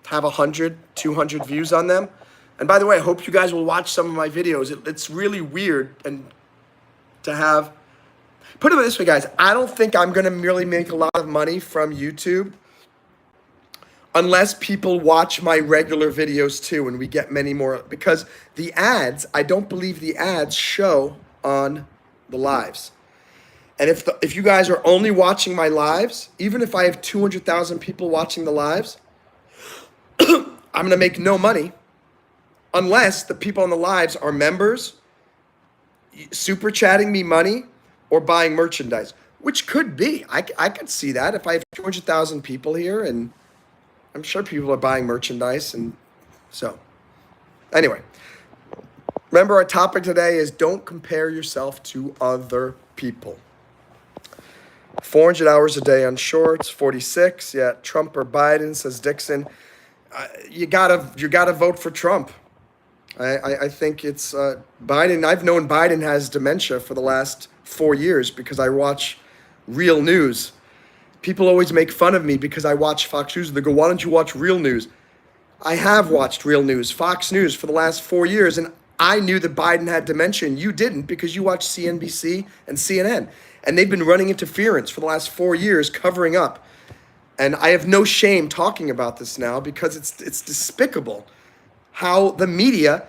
have 100, 200 views on them. And by the way, I hope you guys will watch some of my videos. It's really weird and to have, put it this way, guys, I don't think I'm going to really make a lot of money from YouTube unless people watch my regular videos too and we get many more, because the ads, I don't believe the ads show on the lives. And if you guys are only watching my lives, even if I have 200,000 people watching the lives, I'm going to make no money unless the people on the lives are members, super chatting me money, or buying merchandise, which could be. I could see that if I have 200,000 people here, and I'm sure people are buying merchandise. And so anyway, remember our topic today is don't compare yourself to other people. 400 hours a day on shorts, 46. Yeah, Trump or Biden, says Dixon. You gotta vote for Trump. I think it's Biden. I've known Biden has dementia for the last 4 years because I watch real news. People always make fun of me because I watch Fox News. They go, why don't you watch real news? I have watched real news, Fox News, for the last 4 years, and I knew that Biden had dementia, and you didn't because you watched CNBC and CNN. And they've been running interference for the last 4 years, covering up. And I have no shame talking about this now because it's despicable how the media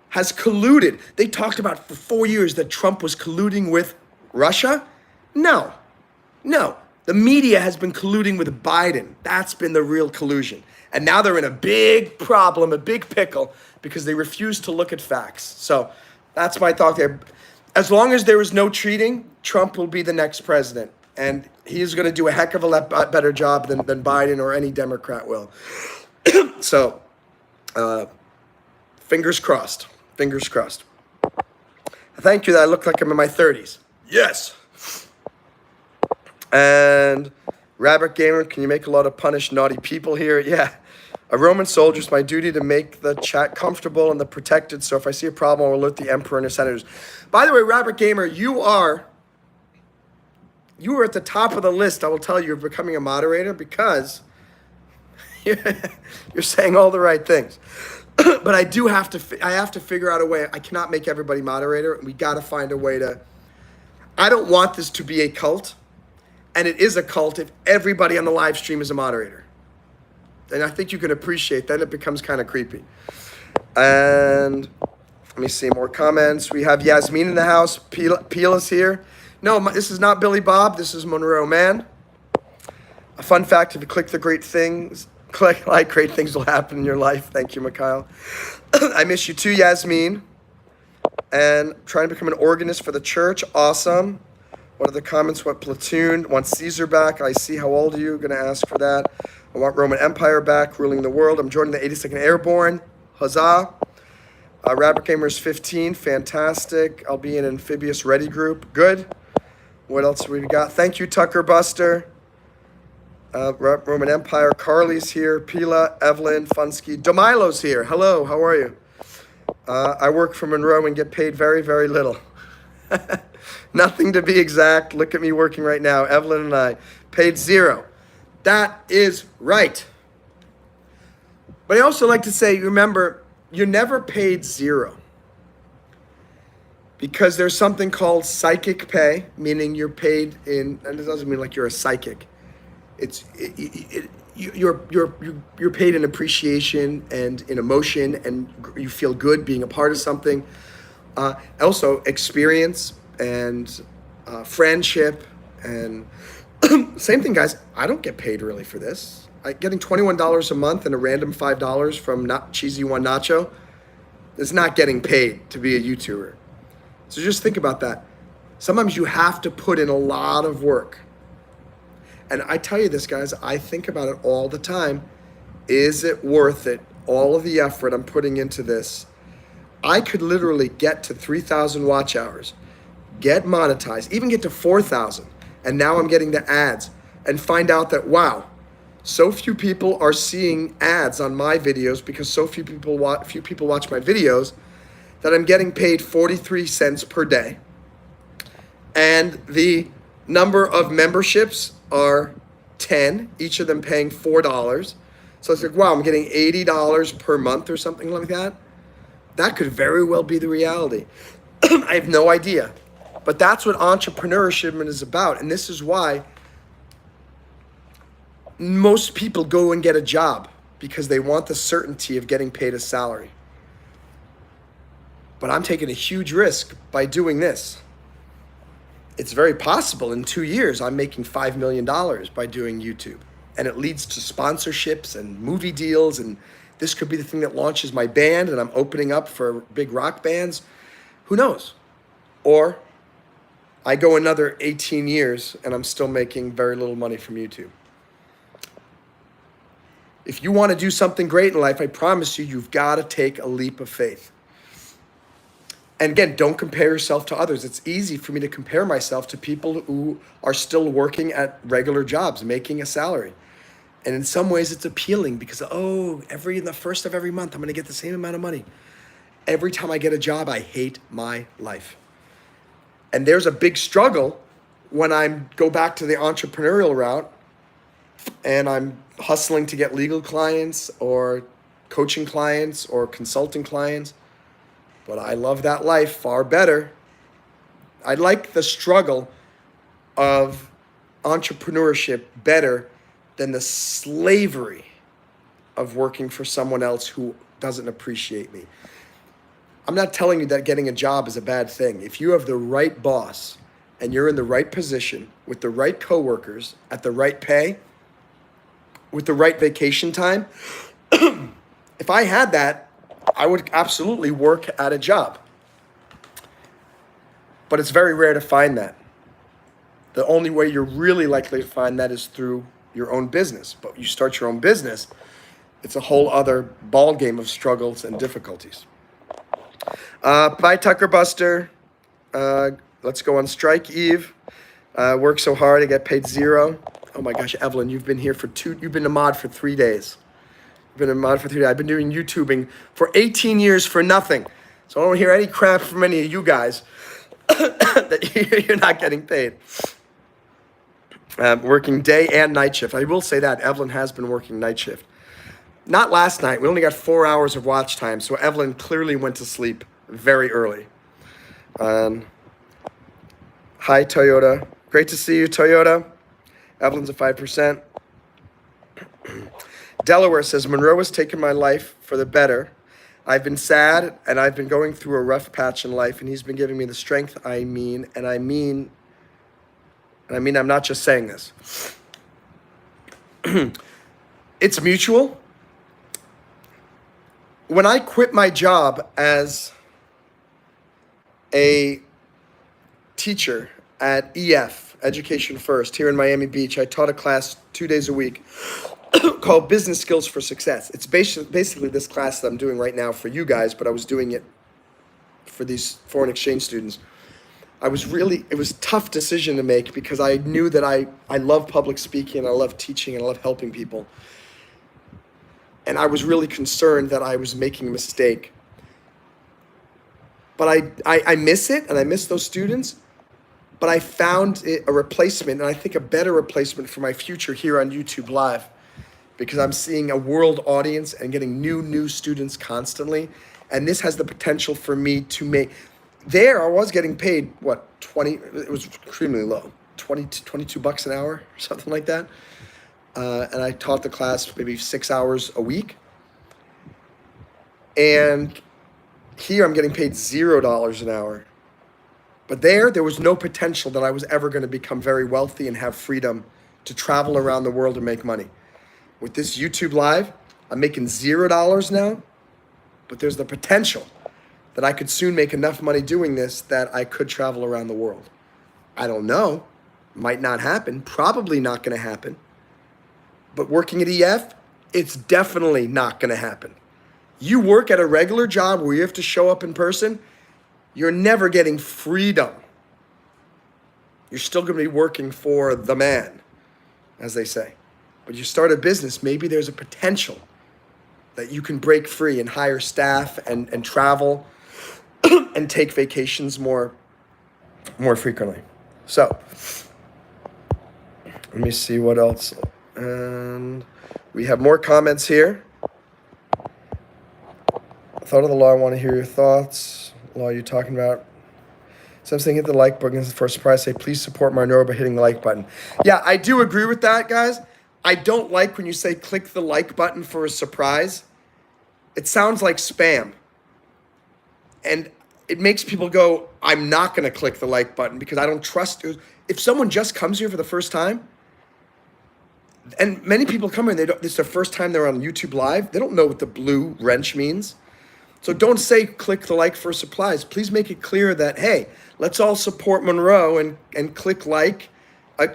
has colluded. They talked about for 4 years that Trump was colluding with Russia. No. The media has been colluding with Biden. That's been the real collusion. And now they're in a big problem, a big pickle, because they refuse to look at facts. So that's my thought there. As long as there is no treating, Trump will be the next president. And he's going to do a heck of a lot better job than Biden or any Democrat will. So, fingers crossed. Fingers crossed. Thank you that I look like I'm in my 30s. Yes. And Rabbit Gamer, can you make a lot of punished naughty people here? Yeah. A Roman soldier, it's my duty to make the chat comfortable and the protected. So if I see a problem, I'll alert the emperor and his senators. By the way, Rabbit Gamer, you are at the top of the list. I will tell you, you're becoming a moderator because you're saying all the right things. But I have to figure out a way. I cannot make everybody moderator. We got to find a way to. I don't want this to be a cult, and it is a cult if everybody on the live stream is a moderator. And I think you can appreciate that. It becomes kind of creepy. And let me see more comments. We have Yasmin in the house. Peel is here. No, this is not Billy Bob. This is MonroeMann. A fun fact, if you click the great things, great things will happen in your life. Thank you, Mikhail. I miss you too, Yasmin. And trying to become an organist for the church. Awesome. What are the comments? What platoon? Want Caesar back? I see. How old are you? Going to ask for that. I want RoMann Empire back, ruling the world. I'm joining the 82nd Airborne. Huzzah. Rabbit Gamer's 15. Fantastic. I'll be in amphibious ready group. Good. What else have we got? Thank you, Tucker Buster. RoMann Empire. Carly's here. Pila, Evelyn, Funsky. Domilo's here. Hello. How are you? I work for Monroe and get paid very, very little. Nothing to be exact. Look at me working right now. Evelyn and I paid zero. That is right. But I also like to say, remember, you're never paid zero. Because there's something called psychic pay, meaning you're paid in, and it doesn't mean like you're a psychic. you're paid in appreciation and in emotion, and you feel good being a part of something. Also, experience and friendship, and same thing, guys. I don't get paid really for this. Getting $21 a month and a random $5 from not cheesy one nacho is not getting paid to be a YouTuber. So just think about that. Sometimes you have to put in a lot of work. And I tell you this, guys, I think about it all the time. Is it worth it? All of the effort I'm putting into this. I could literally get to 3,000 watch hours, get monetized, even get to 4,000. And now I'm getting the ads and find out that, wow, so few people are seeing ads on my videos because so few people watch my videos, that I'm getting paid 43 cents per day. And the number of memberships are 10, each of them paying $4. So it's like, wow, I'm getting $80 per month or something like that. That could very well be the reality. I have no idea. But that's what entrepreneurship is about. And this is why most people go and get a job, because they want the certainty of getting paid a salary. But I'm taking a huge risk by doing this. It's very possible in 2 years I'm making $5 million by doing YouTube. And it leads to sponsorships and movie deals, and this could be the thing that launches my band, and I'm opening up for big rock bands. Who knows? Or I go another 18 years and I'm still making very little money from YouTube. If you want to do something great in life, I promise you, you've got to take a leap of faith. And again, don't compare yourself to others. It's easy for me to compare myself to people who are still working at regular jobs, making a salary. And in some ways it's appealing because, in the first of every month, I'm going to get the same amount of money. Every time I get a job, I hate my life. And there's a big struggle when I go back to the entrepreneurial route and I'm hustling to get legal clients or coaching clients or consulting clients. But I love that life far better. I like the struggle of entrepreneurship better than the slavery of working for someone else who doesn't appreciate me. I'm not telling you that getting a job is a bad thing. If you have the right boss and you're in the right position with the right coworkers at the right pay, with the right vacation time, if I had that, I would absolutely work at a job. But it's very rare to find that. The only way you're really likely to find that is through your own business. But you start your own business, it's a whole other ball game of struggles and difficulties. Bye, Tucker Buster. Let's go on strike, Eve. Work so hard, I get paid $0. Oh my gosh, Evelyn, you've been a mod for 3 days. You've been a mod for 3 days. I've been doing YouTubing for 18 years for nothing. So I don't hear any crap from any of you guys that you're not getting paid. Working day and night shift. I will say that Evelyn has been working night shift. Not last night. We only got 4 hours of watch time, so Evelyn clearly went to sleep very early. Hi, Toyota. Great to see you, Toyota. Evelyn's a 5%. Delaware says, Monroe has taken my life for the better. I've been sad, and I've been going through a rough patch in life, and he's been giving me the strength I'm not just saying this. It's mutual. When I quit my job as a teacher at EF, Education First, here in Miami Beach, I taught a class 2 days a week called Business Skills for Success. It's basically this class that I'm doing right now for you guys, but I was doing it for these foreign exchange students. It was a tough decision to make because I knew that I love public speaking, I love teaching, and I love helping people. And I was really concerned that I was making a mistake. But I miss it, and I miss those students. But I found a replacement, and I think a better replacement for my future here on YouTube Live, because I'm seeing a world audience and getting new students constantly. And this has the potential for me to make... There, I was getting paid, it was extremely low, $22 an hour or something like that. and I taught the class maybe 6 hours a week. And here I'm getting paid $0 an hour. But there was no potential that I was ever going to become very wealthy and have freedom to travel around the world and make money. With this YouTube Live, I'm making $0 now, but there's the potential that I could soon make enough money doing this that I could travel around the world. I don't know. Might not happen. Probably not going to happen. But working at EF, it's definitely not going to happen. You work at a regular job where you have to show up in person, you're never getting freedom. You're still going to be working for the man, as they say. But you start a business, maybe there's a potential that you can break free and hire staff and travel and take vacations more frequently. So, let me see what else. And we have more comments here. Thought of the law, I want to hear your thoughts. Law you're talking about. So I'm saying hit the like button for a surprise. Say, please support Monroe by hitting the like button. Yeah, I do agree with that, guys. I don't like when you say click the like button for a surprise. It sounds like spam. And it makes people go, I'm not going to click the like button because I don't trust you. If someone just comes here for the first time, and many people come in, this is their first time they're on YouTube Live, they don't know what the blue wrench means. So don't say click the like for supplies. Please make it clear that, hey, let's all support Monroe and click like.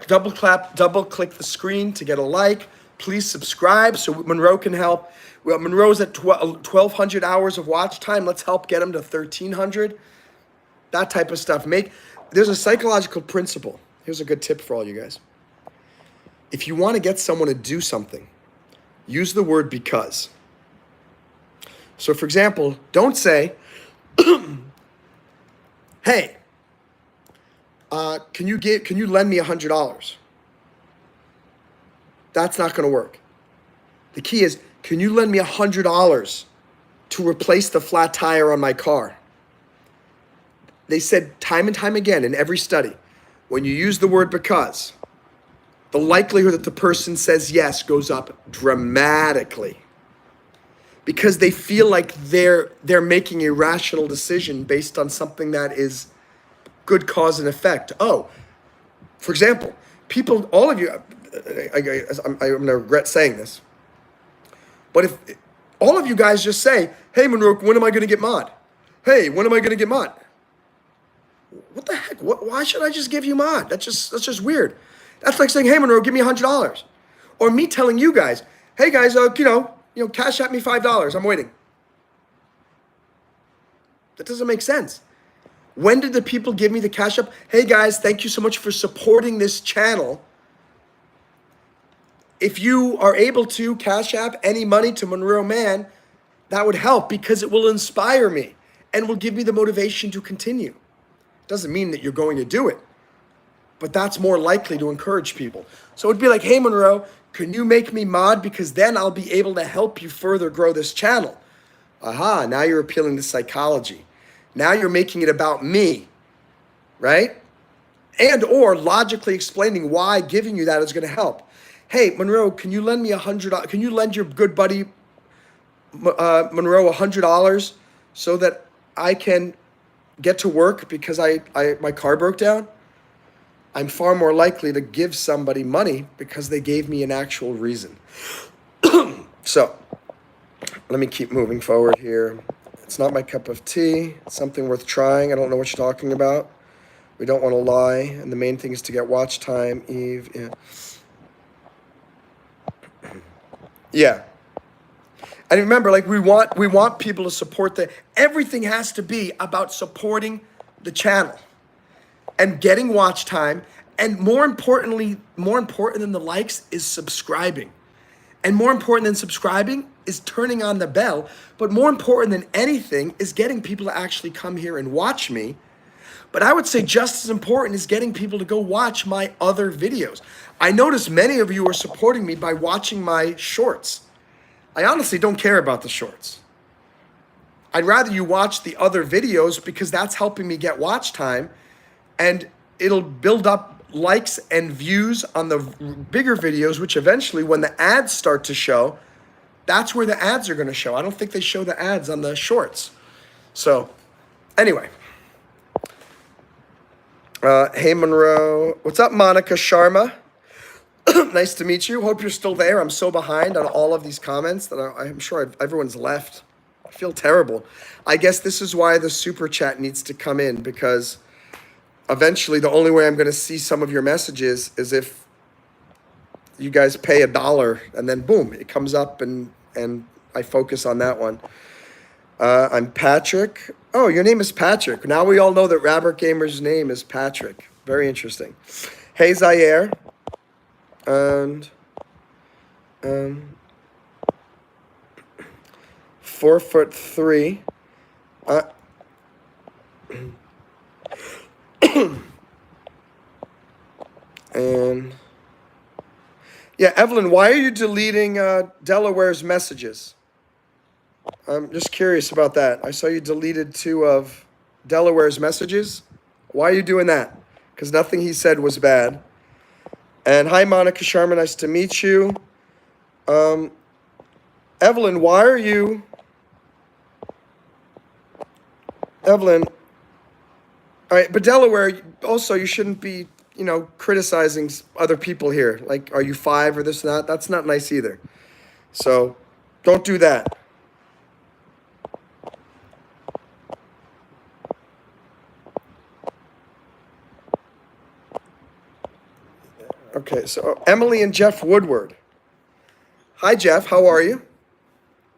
Double click the screen to get a like. Please subscribe so Monroe can help. Well, Monroe's at 1,200 hours of watch time. Let's help get him to 1,300. That type of stuff. There's a psychological principle. Here's a good tip for all you guys. If you want to get someone to do something, use the word because. So, for example, don't say, hey, can you lend me $100? That's not going to work. The key is, can you lend me $100 to replace the flat tire on my car? They said time and time again in every study, when you use the word because, the likelihood that the person says yes goes up dramatically. Because they feel like they're making a rational decision based on something that is good cause and effect. Oh, for example, all of you, I'm going to regret saying this, but if all of you guys just say, hey, Monroe, when am I going to get mod? Hey, when am I going to get mod? What the heck? Why should I just give you mod? That's just weird. That's like saying, hey, Monroe, give me $100. Or me telling you guys, hey, guys, cash at me $5. I'm waiting. That doesn't make sense. When did the people give me the cash up? Hey, guys, thank you so much for supporting this channel. If you are able to cash app any money to MonroeMann, that would help because it will inspire me and will give me the motivation to continue. Doesn't mean that you're going to do it, but that's more likely to encourage people. So it'd be like, hey, Monroe, can you make me mod? Because then I'll be able to help you further grow this channel. Aha, now you're appealing to psychology. Now you're making it about me, right? And or logically explaining why giving you that is going to help. Hey, Monroe, can you lend me $100? Can you lend your good buddy Monroe $100 so that I can get to work because my car broke down? I'm far more likely to give somebody money because they gave me an actual reason. So, let me keep moving forward here. It's not my cup of tea. It's something worth trying. I don't know what you're talking about. We don't want to lie. And the main thing is to get watch time, Eve. Yeah. Yeah. And remember, like we want people to support everything has to be about supporting the channel and getting watch time. And more important than the likes is subscribing. And more important than subscribing is turning on the bell. But more important than anything is getting people to actually come here and watch me. But I would say just as important is getting people to go watch my other videos. I notice many of you are supporting me by watching my shorts. I honestly don't care about the shorts. I'd rather you watch the other videos because that's helping me get watch time and it'll build up likes and views on the bigger videos, which eventually when the ads start to show, that's where the ads are going to show. I don't think they show the ads on the shorts. So anyway, hey Monroe, what's up Monica Sharma? Nice to meet you. Hope you're still there. I'm so behind on all of these comments that I'm sure everyone's left. I feel terrible. I guess this is why the super chat needs to come in, because eventually the only way I'm going to see some of your messages is if you guys pay $1 and then boom, it comes up and I focus on that one. I'm Patrick. Oh, your name is Patrick. Now we all know that Robert Gamer's name is Patrick. Very interesting. Hey Zaire. And 4'3". And yeah, Evelyn, why are you deleting Delaware's messages? I'm just curious about that. I saw you deleted 2 of Delaware's messages. Why are you doing that? Because nothing he said was bad. And hi, Monica Sharma. Nice to meet you. Evelyn, why are you... Evelyn, all right, but Delaware, also, you shouldn't be, criticizing other people here. Like, are you 5 or this and that? That's not nice either. So, don't do that. Okay, so Emily and Jeff Woodward. Hi, Jeff. How are you?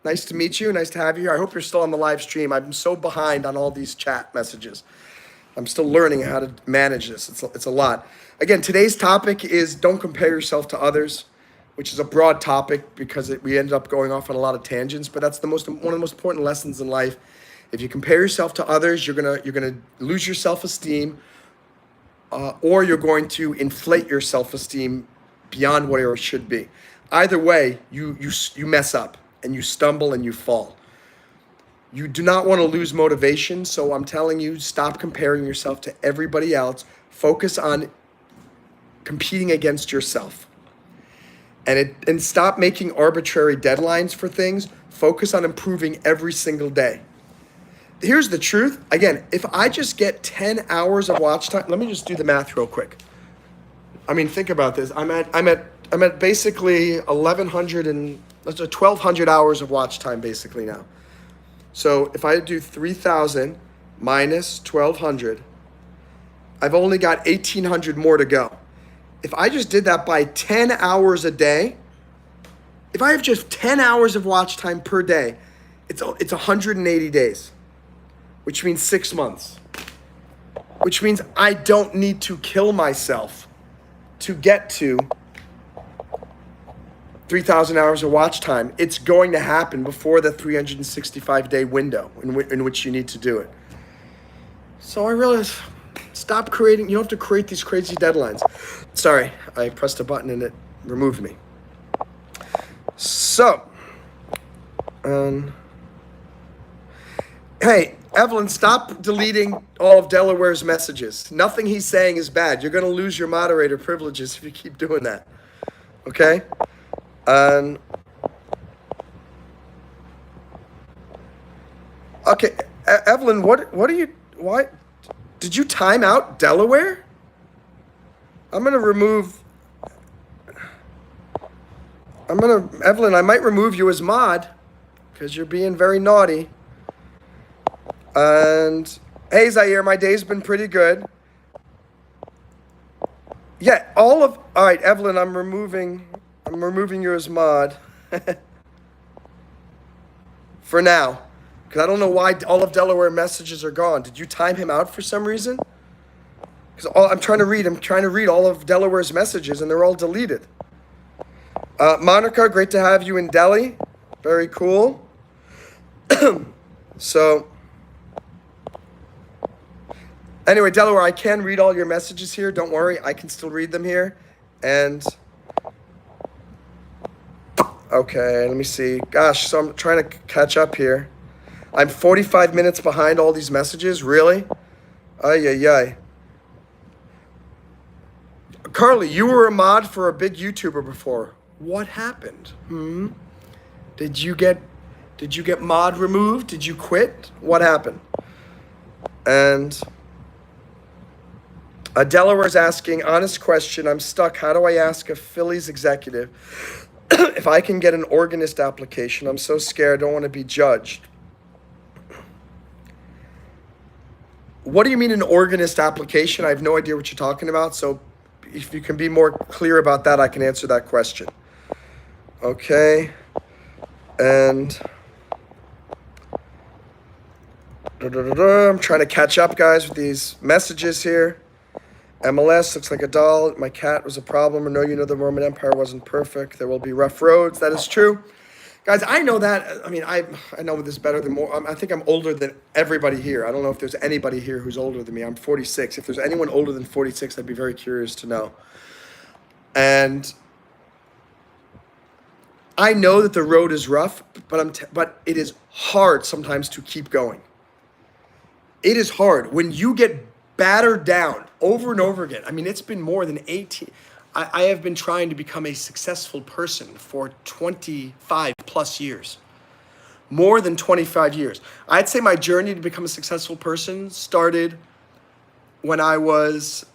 Nice to meet you. Nice to have you here. I hope you're still on the live stream. I'm so behind on all these chat messages. I'm still learning how to manage this. It's a lot. Again, today's topic is don't compare yourself to others, which is a broad topic because we ended up going off on a lot of tangents. But that's one of the most important lessons in life. If you compare yourself to others, you're gonna lose your self-esteem. Or you're going to inflate your self-esteem beyond whatever it should be. Either way, you mess up and you stumble and you fall. You do not want to lose motivation, so I'm telling you, stop comparing yourself to everybody else. Focus on competing against yourself. And stop making arbitrary deadlines for things. Focus on improving every single day. Here's the truth. Again, if I just get 10 hours of watch time, let me just do the math real quick. I mean, think about this. I'm at basically 1,200 hours of watch time basically now. So if I do 3,000 minus 1,200, I've only got 1,800 more to go. If I just did that by 10 hours a day, if I have just 10 hours of watch time per day, it's 180 days. Which means 6 months. Which means I don't need to kill myself to get to 3,000 hours of watch time. It's going to happen before the 365-day window in which you need to do it. So I realized, stop creating, you don't have to create these crazy deadlines. Sorry, I pressed a button and it removed me. So, hey, Evelyn, stop deleting all of Delaware's messages. Nothing he's saying is bad. You're going to lose your moderator privileges if you keep doing that. Okay? Okay, Evelyn, why did you time out Delaware? Evelyn, I might remove you as mod because you're being very naughty. And hey, Zaire, my day's been pretty good. Yeah, all right, Evelyn, I'm removing you as mod for now, because I don't know why all of Delaware messages are gone. Did you time him out for some reason? Because I'm trying to read all of Delaware's messages, and they're all deleted. Monica, great to have you in Delhi. Very cool. So. Anyway, Delaware, I can read all your messages here. Don't worry, I can still read them here. And, okay, let me see. Gosh, so I'm trying to catch up here. I'm 45 minutes behind all these messages, really? Ay, ay, ay. Carly, you were a mod for a big YouTuber before. What happened? Did you get mod removed? Did you quit? What happened? And Delaware's asking, honest question, I'm stuck. How do I ask a Phillies executive if I can get an organist application? I'm so scared. I don't want to be judged. What do you mean an organist application? I have no idea what you're talking about. So if you can be more clear about that, I can answer that question. Okay. And I'm trying to catch up, guys, with these messages here. MLS looks like a doll. My cat was a problem. I know you know the RoMann Empire wasn't perfect. There will be rough roads. That is true. Guys, I know that. I mean, I know this better than more. I think I'm older than everybody here. I don't know if there's anybody here who's older than me. I'm 46. If there's anyone older than 46, I'd be very curious to know. And I know that the road is rough, but it is hard sometimes to keep going. It is hard when you get battered down over and over again. I mean, it's been more than 18. I have been trying to become a successful person for 25 plus years. More than 25 years. I'd say my journey to become a successful person started when I was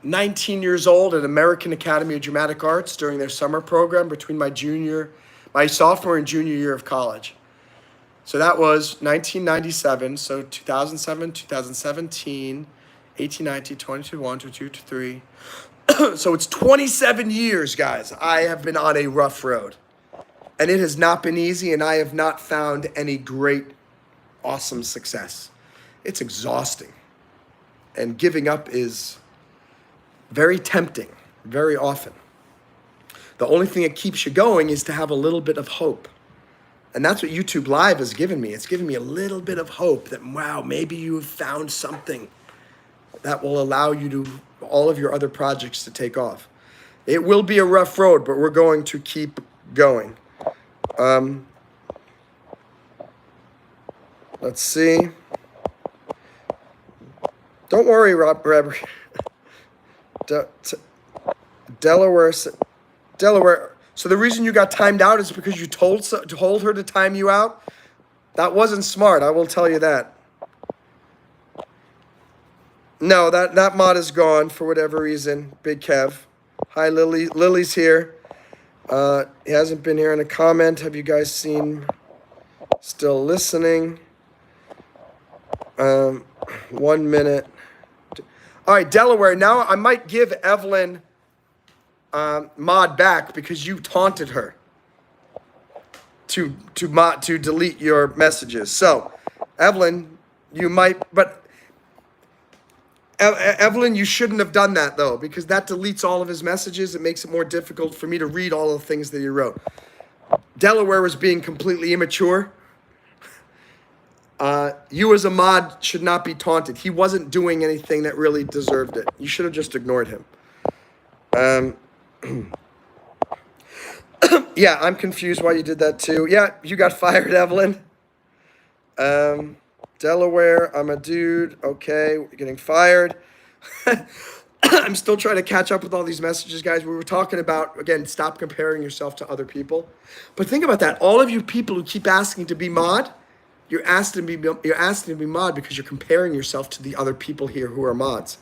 19 years old at American Academy of Dramatic Arts during their summer program between my sophomore and junior year of college. So that was 1997, so 2007, 2017, 18, 19, 20, 21, 22, 23. So it's 27 years, guys. I have been on a rough road. And it has not been easy, and I have not found any great, awesome success. It's exhausting. And giving up is very tempting, very often. The only thing that keeps you going is to have a little bit of hope. And that's what YouTube Live has given me. It's given me a little bit of hope that, wow, maybe you have found something that will allow you to, all of your other projects to take off. It will be a rough road, but we're going to keep going. Let's see. Don't worry, Rob. Delaware. So the reason you got timed out is because you told her to time you out? That wasn't smart, I will tell you that. No, that mod is gone for whatever reason. Big Kev. Hi, Lily. Lily's here. He hasn't been here in a comment. Have you guys seen? Still listening. 1 minute. All right, Delaware. Now I might give Evelyn mod back because you taunted her to delete your messages. So, Evelyn, you might, but Evelyn, you shouldn't have done that though, because that deletes all of his messages. It makes it more difficult for me to read all of the things that he wrote. Delaware was being completely immature. You as a mod should not be taunted. He wasn't doing anything that really deserved it. You should have just ignored him. Yeah, I'm confused why you did that too. Yeah, you got fired, Evelyn. Delaware, I'm a dude. Okay, you're getting fired. I'm still trying to catch up with all these messages, guys. We were talking about, again, stop comparing yourself to other people. But think about that. All of you people who keep asking to be mod, you're asking to be mod because you're comparing yourself to the other people here who are mods.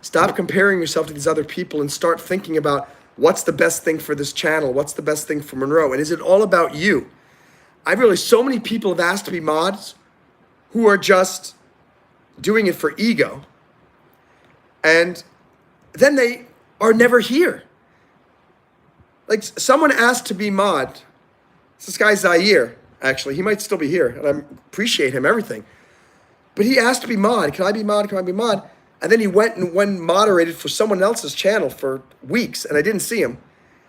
Stop comparing yourself to these other people and start thinking about what's the best thing for this channel? What's the best thing for Monroe? And is it all about you? I realize so many people have asked to be mods who are just doing it for ego. And then they are never here. Like someone asked to be mod. This guy Zaire, actually. He might still be here. And I appreciate him, everything. But he asked to be mod. Can I be mod? Can I be mod? And then he went moderated for someone else's channel for weeks, and I didn't see him.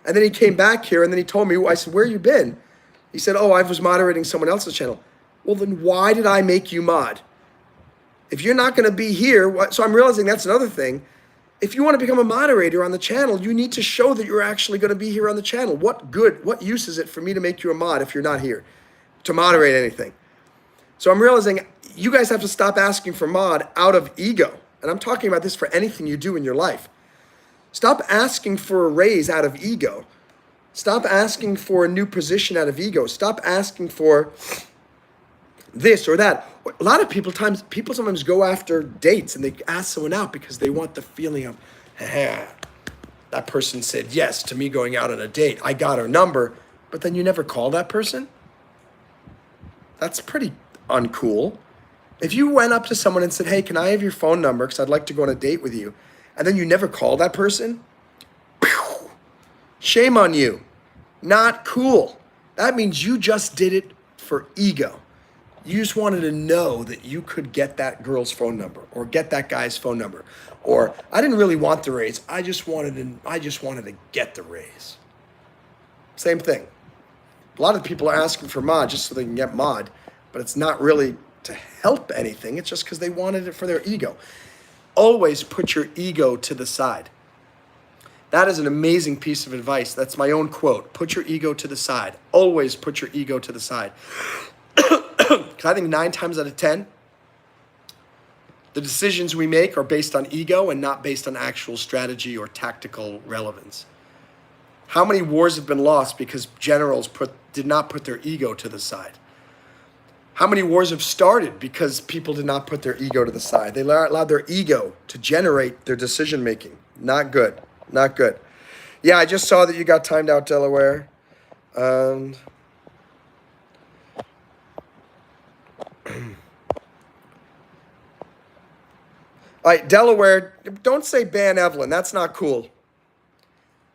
And then he came back here, and then he told me, I said, where you been? He said, oh, I was moderating someone else's channel. Well, then why did I make you mod? If you're not going to be here, so I'm realizing that's another thing. If you want to become a moderator on the channel, you need to show that you're actually going to be here on the channel. What use is it for me to make you a mod if you're not here to moderate anything? So I'm realizing you guys have to stop asking for mod out of ego. And I'm talking about this for anything you do in your life. Stop asking for a raise out of ego. Stop asking for a new position out of ego. Stop asking for this or that. A lot of people sometimes go after dates and they ask someone out because they want the feeling of, that person said yes to me going out on a date. I got her number, but then you never call that person? That's pretty uncool. If you went up to someone and said, hey, can I have your phone number because I'd like to go on a date with you, and then you never call that person, shame on you. Not cool. That means you just did it for ego. You just wanted to know that you could get that girl's phone number or get that guy's phone number. Or I didn't really want the raise. I just wanted to get the raise. Same thing. A lot of people are asking for mod just so they can get mod, but it's not really to help anything. It's just because they wanted it for their ego. Always put your ego to the side. That is an amazing piece of advice. That's my own quote. Put your ego to the side. Always put your ego to the side. Because I think 9 times out of 10, the decisions we make are based on ego and not based on actual strategy or tactical relevance. How many wars have been lost because generals did not put their ego to the side? How many wars have started because people did not put their ego to the side? They allowed their ego to generate their decision making. Not good. Not good. Yeah, I just saw that you got timed out, Delaware. All right, Delaware, don't say ban Evelyn. That's not cool.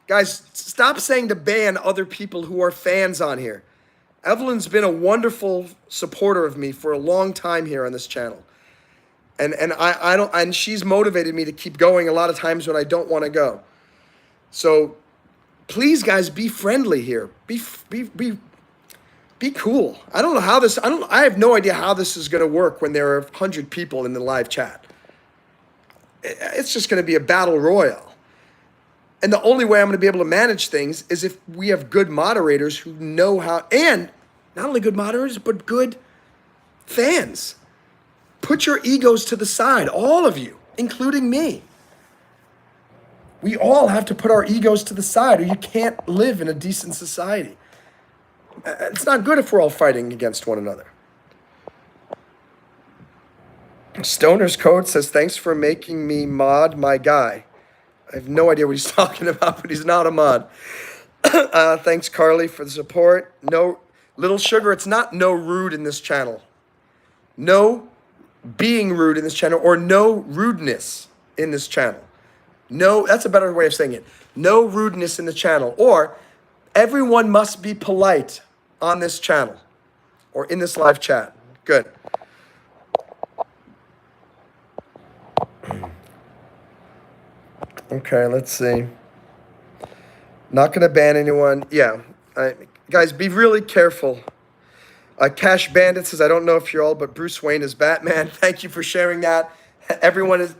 Guys, stop saying to ban other people who are fans on here. Evelyn's been a wonderful supporter of me for a long time here on this channel. And she's motivated me to keep going a lot of times when I don't want to go. So please, guys, be friendly here. Be cool. I have no idea how this is going to work when there are 100 people in the live chat. It's just going to be a battle royal. And the only way I'm going to be able to manage things is if we have good moderators who know how, and not only good moderators, but good fans. Put your egos to the side, all of you, including me. We all have to put our egos to the side or you can't live in a decent society. It's not good if we're all fighting against one another. Stoner's Code says, thanks for making me mod my guy. I have no idea what he's talking about, but he's not a mod. Thanks, Carly, for the support. No, Little Sugar, it's not no rude in this channel. No being rude in this channel or no rudeness in this channel. No, that's a better way of saying it. No rudeness in the channel. Or everyone must be polite on this channel or in this live chat. Good. Okay, let's see. Not going to ban anyone. Yeah. Guys, be really careful. Cash Bandit says, I don't know if you're all, but Bruce Wayne is Batman. Thank you for sharing that. Everyone is...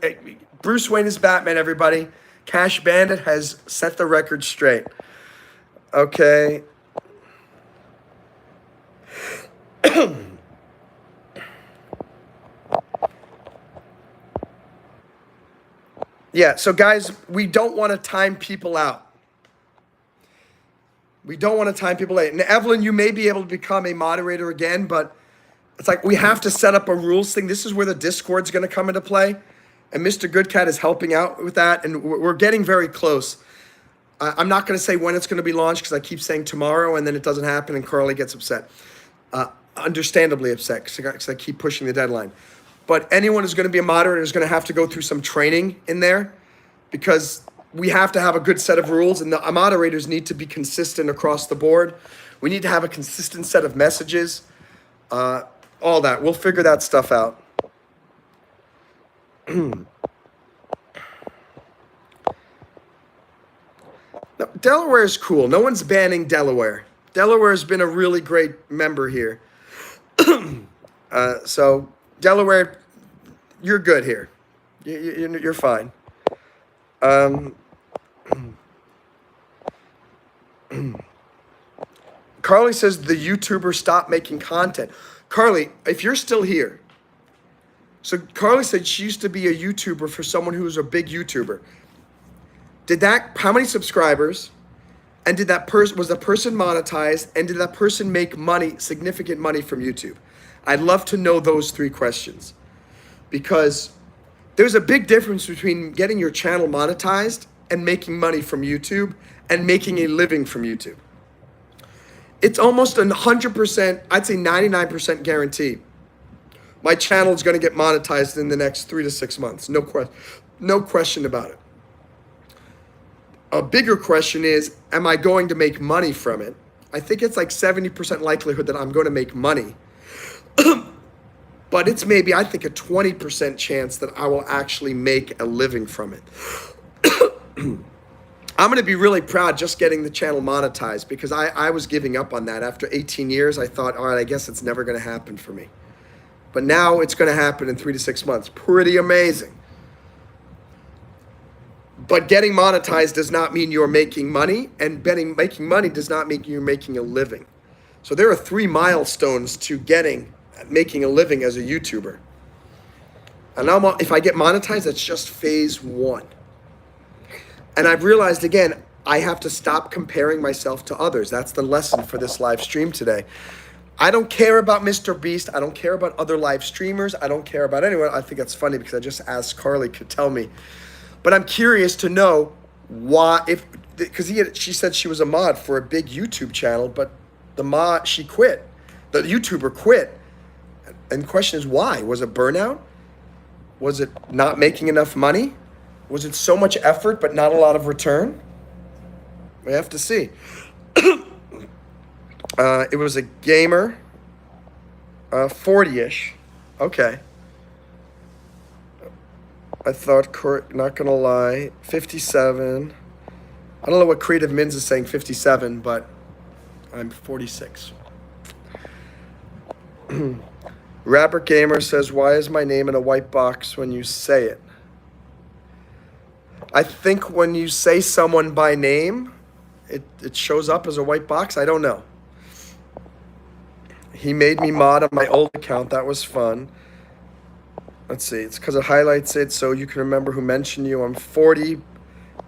Bruce Wayne is Batman, everybody. Cash Bandit has set the record straight. Okay. Yeah, so guys, we don't want to time people out. We don't want to time people out. And Evelyn, you may be able to become a moderator again, but it's like we have to set up a rules thing. This is where the Discord's going to come into play. And Mr. Goodcat is helping out with that, and we're getting very close. I'm not going to say when it's going to be launched because I keep saying tomorrow, and then it doesn't happen, and Carly gets upset. Understandably upset because I keep pushing the deadline. But anyone who's going to be a moderator is going to have to go through some training in there because we have to have a good set of rules, and the moderators need to be consistent across the board. We need to have a consistent set of messages, all that. We'll figure that stuff out. No, Delaware is cool. No one's banning Delaware. Delaware has been a really great member here. So Delaware, you're good here. You're fine. Carly says the YouTuber stopped making content. Carly, if you're still here, So Carly said she used to be a YouTuber for someone who was a big YouTuber. How many subscribers? And was the person monetized? And did that person make money, significant money from YouTube? I'd love to know those 3 questions, because there's a big difference between getting your channel monetized and making money from YouTube and making a living from YouTube. It's almost 100%, I'd say 99% guarantee. My channel is going to get monetized in the next 3 to 6 months. No question about it. A bigger question is, am I going to make money from it? I think it's like 70% likelihood that I'm going to make money. But it's maybe, I think, a 20% chance that I will actually make a living from it. I'm going to be really proud just getting the channel monetized, because I was giving up on that. After 18 years, I thought, all right, I guess it's never going to happen for me. But now it's going to happen in 3 to 6 months. Pretty amazing. But getting monetized does not mean you're making money, and making money does not mean you're making a living. So there are 3 milestones to making a living as a YouTuber. And if I get monetized, that's just phase 1. And I've realized, again, I have to stop comparing myself to others. That's the lesson for this live stream today. I don't care about Mr. Beast. I don't care about other live streamers. I don't care about anyone. I think that's funny because I just asked Carly to tell me. But I'm curious to know why, because she said she was a mod for a big YouTube channel, but she quit. The YouTuber quit. And the question is why? Was it burnout? Was it not making enough money? Was it so much effort but not a lot of return? We have to see. It was a gamer, 40-ish. Okay. I thought, not gonna lie, 57. I don't know what Creative Mins is saying, 57, but I'm 46. Rapper Gamer says, why is my name in a white box when you say it? I think when you say someone by name, it shows up as a white box. I don't know. He made me mod on my old account. That was fun. Let's see. It's because it highlights it so you can remember who mentioned you. I'm 40.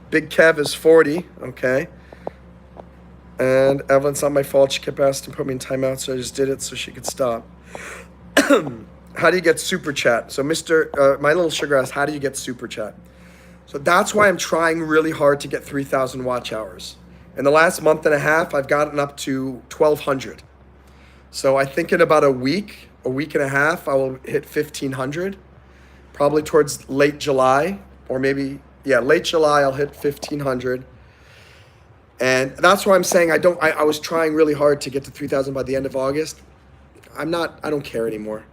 Big Kev is 40. Okay. And Evelyn, it's not my fault. She kept asking to put me in timeout, so I just did it so she could stop. How do you get super chat? So my little sugar asked, how do you get super chat? So that's why I'm trying really hard to get 3,000 watch hours. In the last month and a half, I've gotten up to 1,200. So I think in about a week and a half, I will hit 1,500. Probably towards late July, or maybe, late July, I'll hit 1,500. And that's why I'm saying I was trying really hard to get to 3,000 by the end of August. I don't care anymore.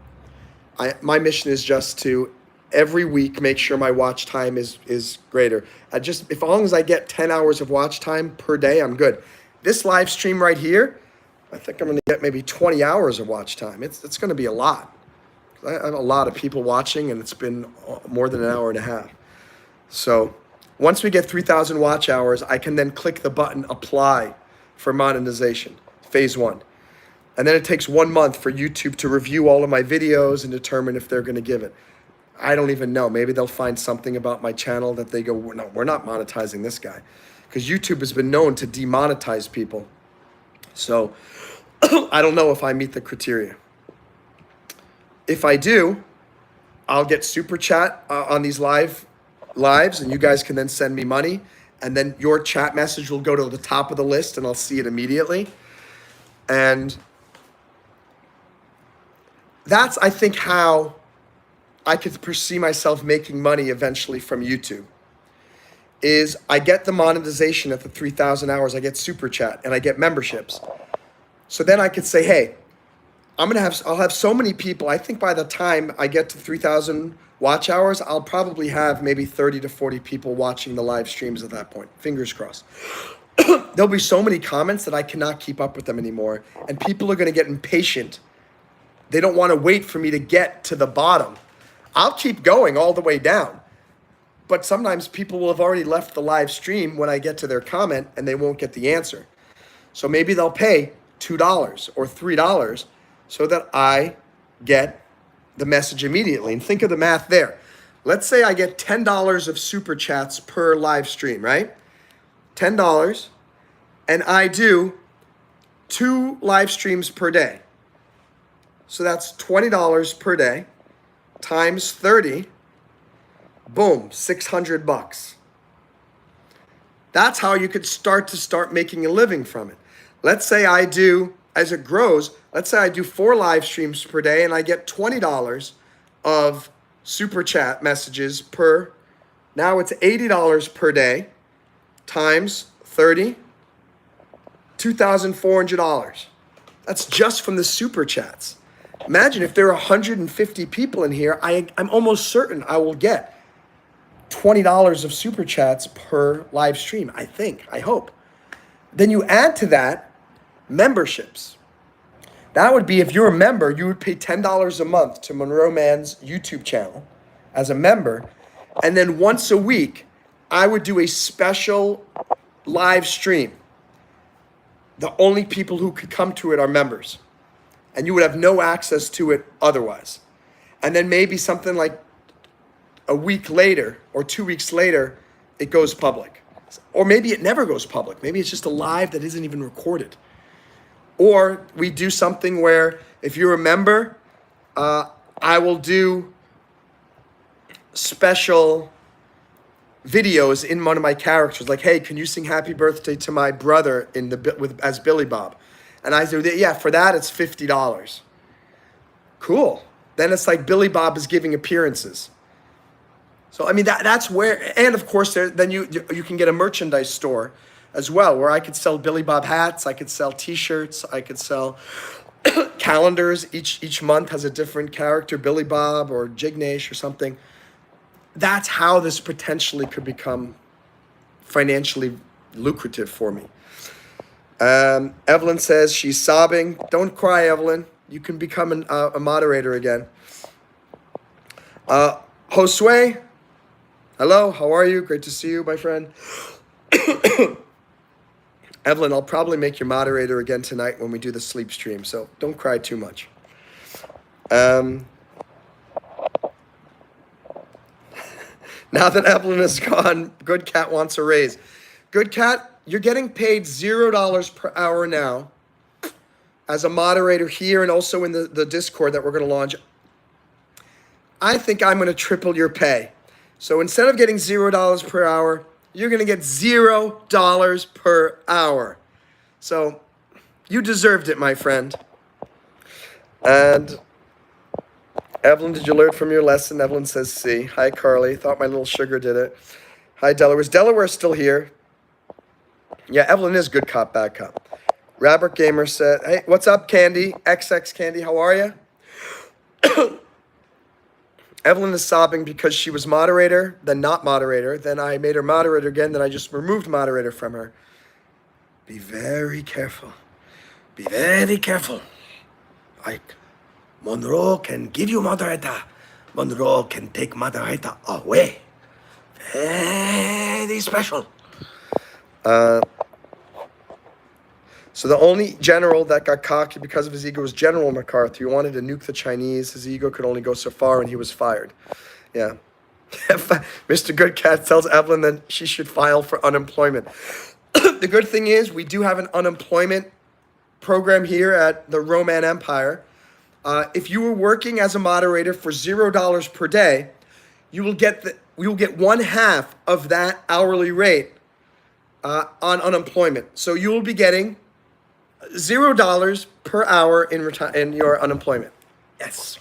My mission is just to every week make sure my watch time is greater. As long as I get 10 hours of watch time per day, I'm good. This live stream right here, I think I'm going to get maybe 20 hours of watch time. It's going to be a lot. I have a lot of people watching, and it's been more than an hour and a half. So once we get 3,000 watch hours, I can then click the button apply for monetization, phase 1. And then it takes 1 month for YouTube to review all of my videos and determine if they're going to give it. I don't even know. Maybe they'll find something about my channel that they go, no, we're not monetizing this guy. Because YouTube has been known to demonetize people. So I don't know if I meet the criteria. If I do, I'll get super chat on these lives, and you guys can then send me money. And then your chat message will go to the top of the list, and I'll see it immediately. And that's, I think, how I could perceive myself making money eventually from YouTube. Is I get the monetization at the 3,000 hours, I get super chat, and I get memberships. So then I could say, hey, I'll have so many people. I think by the time I get to 3,000 watch hours, I'll probably have maybe 30 to 40 people watching the live streams at that point. Fingers crossed. There'll be so many comments that I cannot keep up with them anymore. And people are going to get impatient. They don't want to wait for me to get to the bottom. I'll keep going all the way down. But sometimes people will have already left the live stream when I get to their comment and they won't get the answer. So maybe they'll pay $2 or $3 so that I get the message immediately. And think of the math there. Let's say I get $10 of super chats per live stream, right? $10, and I do 2 live streams per day. So that's $20 per day times 30. Boom, $600. That's how you could start making a living from it. Let's say I do, as it grows, let's say I do 4 live streams per day and I get $20 of super chat messages per, now it's $80 per day times 30, $2,400. That's just from the super chats. Imagine if there are 150 people in here, I'm almost certain I will get $20 of super chats per live stream, I hope. Then you add to that memberships. That would be, if you're a member, you would pay $10 a month to MonroeMann's YouTube channel as a member. And then once a week, I would do a special live stream. The only people who could come to it are members. And you would have no access to it otherwise. And then maybe something like a week later or 2 weeks later, it goes public. Or maybe it never goes public. Maybe it's just a live that isn't even recorded. Or we do something where if you're a member, I will do special videos in one of my characters. Like, hey, can you sing happy birthday to my brother as Billy Bob? And I do that. Yeah, for that, it's $50. Cool. Then it's like Billy Bob is giving appearances. So, I mean, that's where, and of course, then you can get a merchandise store as well, where I could sell Billy Bob hats, I could sell t-shirts, I could sell calendars. Each month has a different character, Billy Bob or Jignash or something. That's how this potentially could become financially lucrative for me. Evelyn says she's sobbing. Don't cry, Evelyn. You can become a moderator again. Josue, hello, how are you? Great to see you, my friend. Evelyn, I'll probably make you moderator again tonight when we do the sleep stream, so don't cry too much. Now that Evelyn is gone, Good Cat wants a raise. Good Cat, you're getting paid $0 per hour now as a moderator here and also in the Discord that we're going to launch. I think I'm going to triple your pay. So instead of getting $0 per hour, you're going to get $0 per hour. So you deserved it, my friend. And Evelyn, did you learn from your lesson? Evelyn says C. Hi, Carly. Thought my little sugar did it. Hi, Delaware. Is Delaware still here? Yeah, Evelyn is good cop, bad cop. Robert Gamer said, hey, what's up, Candy? XX Candy, how are you? Evelyn is sobbing because she was moderator, then not moderator. Then I made her moderator again, then I just removed moderator from her. Be very careful. Be very careful. Like, Monroe can give you moderator. Monroe can take moderator away. Very special. So the only general that got cocky because of his ego was General MacArthur. He wanted to nuke the Chinese. His ego could only go so far, and he was fired. Yeah. Mr. Good Cat tells Evelyn that she should file for unemployment. The good thing is we do have an unemployment program here at the RoMann Empire. If you were working as a moderator for $0 per day, you will get 1/2 of that hourly rate on unemployment. So you will be getting $0 per hour in your unemployment. Yes.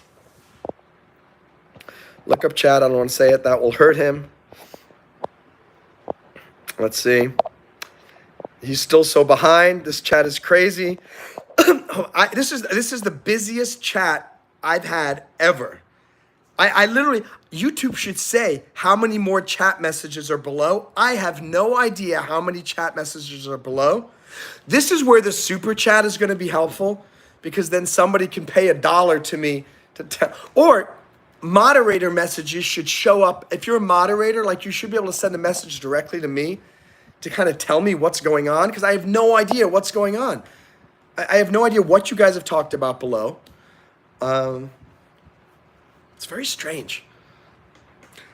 Look up chat. I don't want to say it. That will hurt him. Let's see. He's still so behind. This chat is crazy. This is the busiest chat I've had ever. I literally, YouTube should say how many more chat messages are below. I have no idea how many chat messages are below. This is where the super chat is going to be helpful, because then somebody can pay $1 to me to tell, or moderator messages should show up. If you're a moderator, like, you should be able to send a message directly to me to kind of tell me what's going on, because I have no idea what's going on. I have no idea what you guys have talked about below. It's very strange.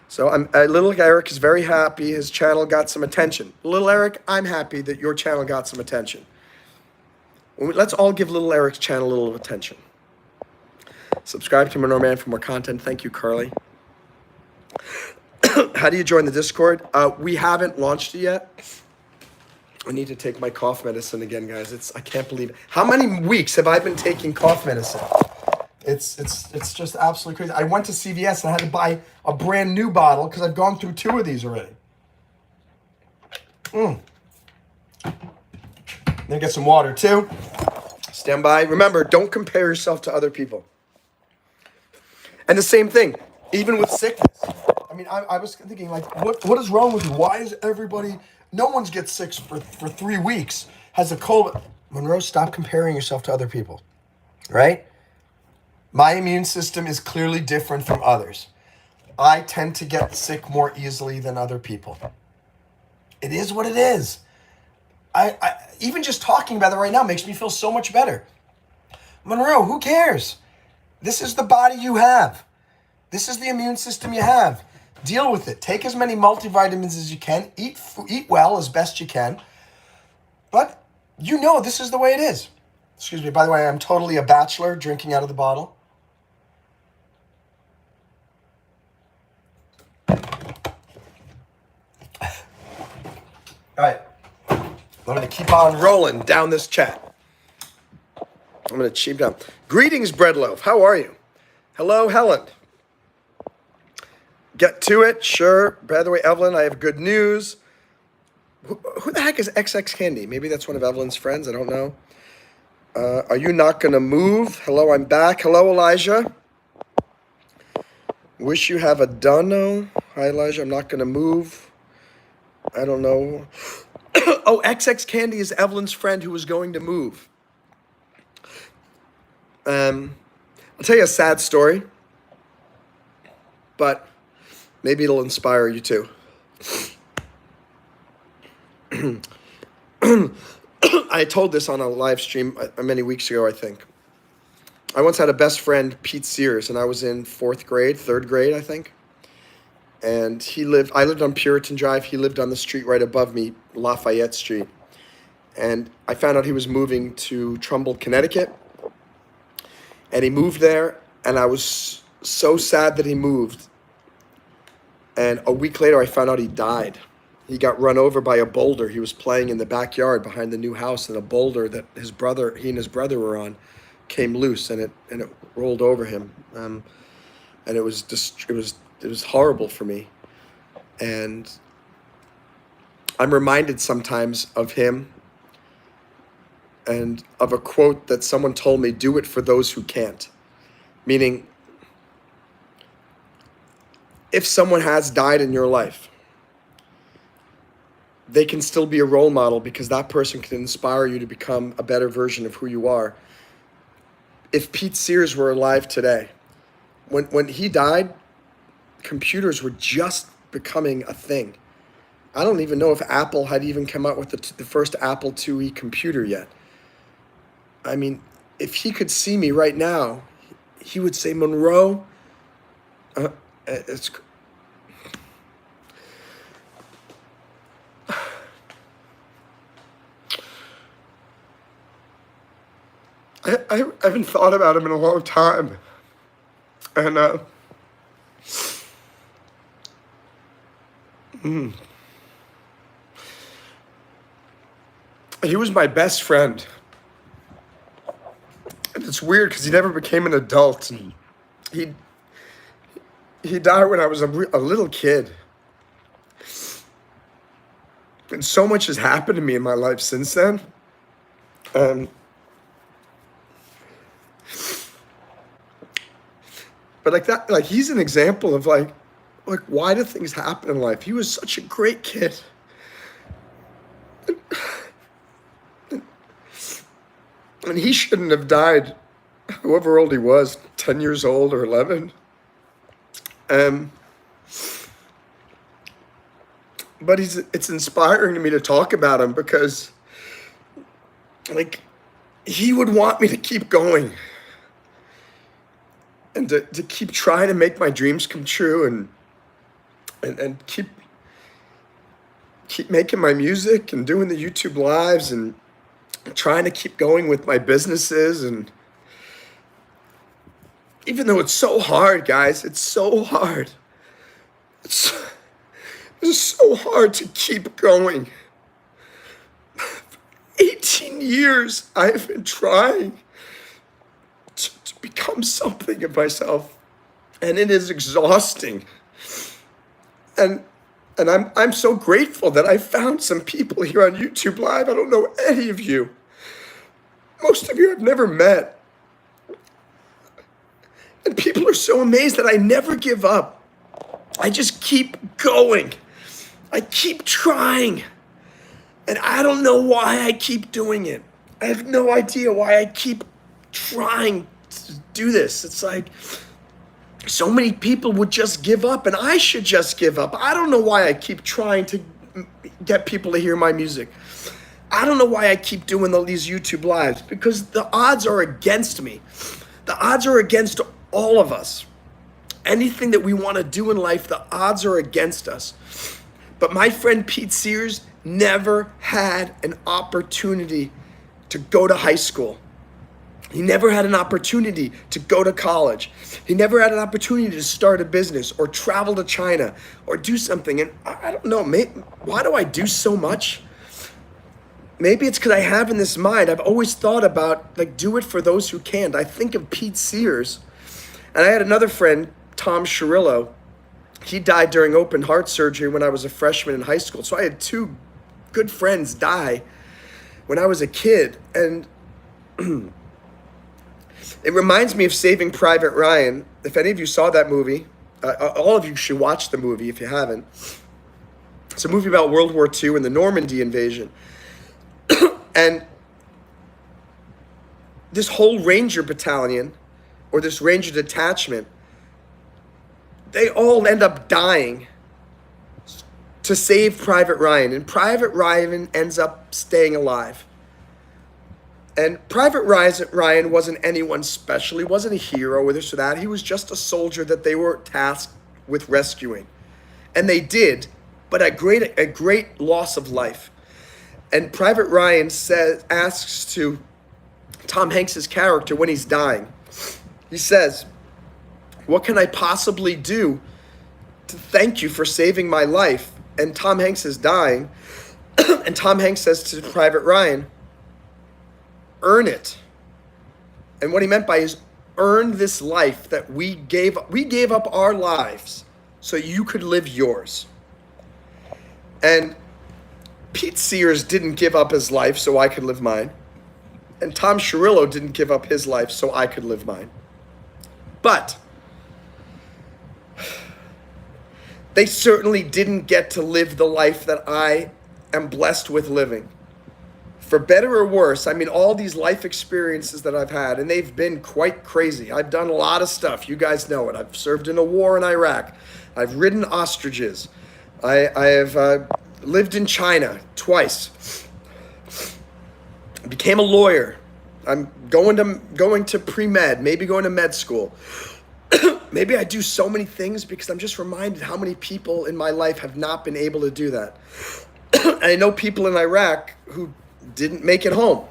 So little Eric is very happy his channel got some attention. Little Eric, I'm happy that your channel got some attention. Let's all give little Eric's channel a little attention. Subscribe to MonroeMann for more content. Thank you, Carly. How do you join the Discord? We haven't launched it yet. I need to take my cough medicine again, guys. I can't believe it. How many weeks have I been taking cough medicine? It's just absolutely crazy. I went to CVS and I had to buy a brand new bottle because I've gone through 2 of these already. Then get some water too. Stand by. Remember, don't compare yourself to other people. And the same thing, even with sickness. I mean, I was thinking, like, what is wrong with you? Why is everybody, no one gets sick for 3 weeks, has a cold. Monroe, stop comparing yourself to other people, right? My immune system is clearly different from others. I tend to get sick more easily than other people. It is what it is. I even just talking about it right now makes me feel so much better. Monroe, who cares? This is the body you have. This is the immune system you have. Deal with it. Take as many multivitamins as you can. Eat well as best you can. But you know this is the way it is. Excuse me. By the way, I'm totally a bachelor drinking out of the bottle. All right. I'm going to keep on rolling down this chat. I'm going to cheap down. Greetings, Breadloaf. How are you? Hello, Helen. Get to it, sure. By the way, Evelyn, I have good news. Who the heck is XX Candy? Maybe that's one of Evelyn's friends. I don't know. Are you not going to move? Hello, I'm back. Hello, Elijah. Wish you have a dono. Hi, Elijah. I'm not going to move. I don't know. Oh, XX Candy is Evelyn's friend who was going to move. I'll tell you a sad story, but maybe it'll inspire you too. I told this on a live stream many weeks ago, I think. I once had a best friend, Pete Sears, and I was in 3rd grade, I think. And I lived on Puritan Drive. He lived on the street right above me, Lafayette Street. And I found out he was moving to Trumbull, Connecticut. And he moved there, and I was so sad that he moved. And a week later, I found out he died. He got run over by a boulder. He was playing in the backyard behind the new house, and a boulder that he and his brother were on came loose, and it rolled over him. And it was horrible for me. And I'm reminded sometimes of him and of a quote that someone told me, do it for those who can't. Meaning, if someone has died in your life, they can still be a role model because that person can inspire you to become a better version of who you are. If Pete Sears were alive today, when he died, computers were just becoming a thing. I don't even know if Apple had even come out with the first Apple IIe computer yet. I mean, if he could see me right now, he would say, Monroe, it's... I haven't thought about him in a long time. And, he was my best friend. And it's weird because he never became an adult. And he died when I was a little kid. And so much has happened to me in my life since then. But he's an example of why do things happen in life? He was such a great kid. And he shouldn't have died, however old he was, 10 years old or 11. But it's inspiring to me to talk about him because, he would want me to keep going. and to keep trying to make my dreams come true, and keep making my music and doing the YouTube lives and trying to keep going with my businesses. And even though it's so hard, guys, it's so hard. It's so hard to keep going. 18 years I've been trying to become something of myself, and it is exhausting. And I'm so grateful that I found some people here on YouTube Live. I don't know any of you. Most of you I've never met. And people are so amazed that I never give up. I just keep going. I keep trying. And I don't know why I keep doing it. I have no idea why I keep trying to do this. It's like so many people would just give up, and I should just give up. I don't know why I keep trying to get people to hear my music. I don't know why I keep doing these YouTube lives, because the odds are against me. The odds are against all of us. Anything that we want to do in life, the odds are against us. But my friend Pete Sears never had an opportunity to go to high school. He never had an opportunity to go to college. He never had an opportunity to start a business or travel to China or do something. And I don't know, why do I do so much? Maybe it's because I have in this mind, I've always thought about, like, do it for those who can't. I think of Pete Sears. And I had another friend, Tom Shirillo. He died during open heart surgery when I was a freshman in high school. So I had two good friends die when I was a kid. And it reminds me of Saving Private Ryan. If any of you saw that movie, all of you should watch the movie if you haven't. It's a movie about World War II and the Normandy invasion. And this whole Ranger battalion, or this Ranger detachment, they all end up dying to save Private Ryan. And Private Ryan ends up staying alive. And Private Ryan wasn't anyone special. He wasn't a hero or this or that. He was just a soldier that they were tasked with rescuing. And they did, but a great loss of life. And Private Ryan asks to Tom Hanks' character when he's dying. He says, "What can I possibly do to thank you for saving my life?" And Tom Hanks is dying. And Tom Hanks says to Private Ryan, "Earn it." And what he meant by is, earn this life that we gave up our lives so you could live yours. And Pete Sears didn't give up his life so I could live mine. And Tom Shirillo didn't give up his life so I could live mine. But they certainly didn't get to live the life that I am blessed with living. For better or worse, I mean, all these life experiences that I've had, and they've been quite crazy. I've done a lot of stuff. You guys know it. I've served in a war in Iraq. I've ridden ostriches. I have lived in China twice. I became a lawyer. I'm going to pre-med, maybe going to med school. Maybe I do so many things because I'm just reminded how many people in my life have not been able to do that. And I know people in Iraq who didn't make it home.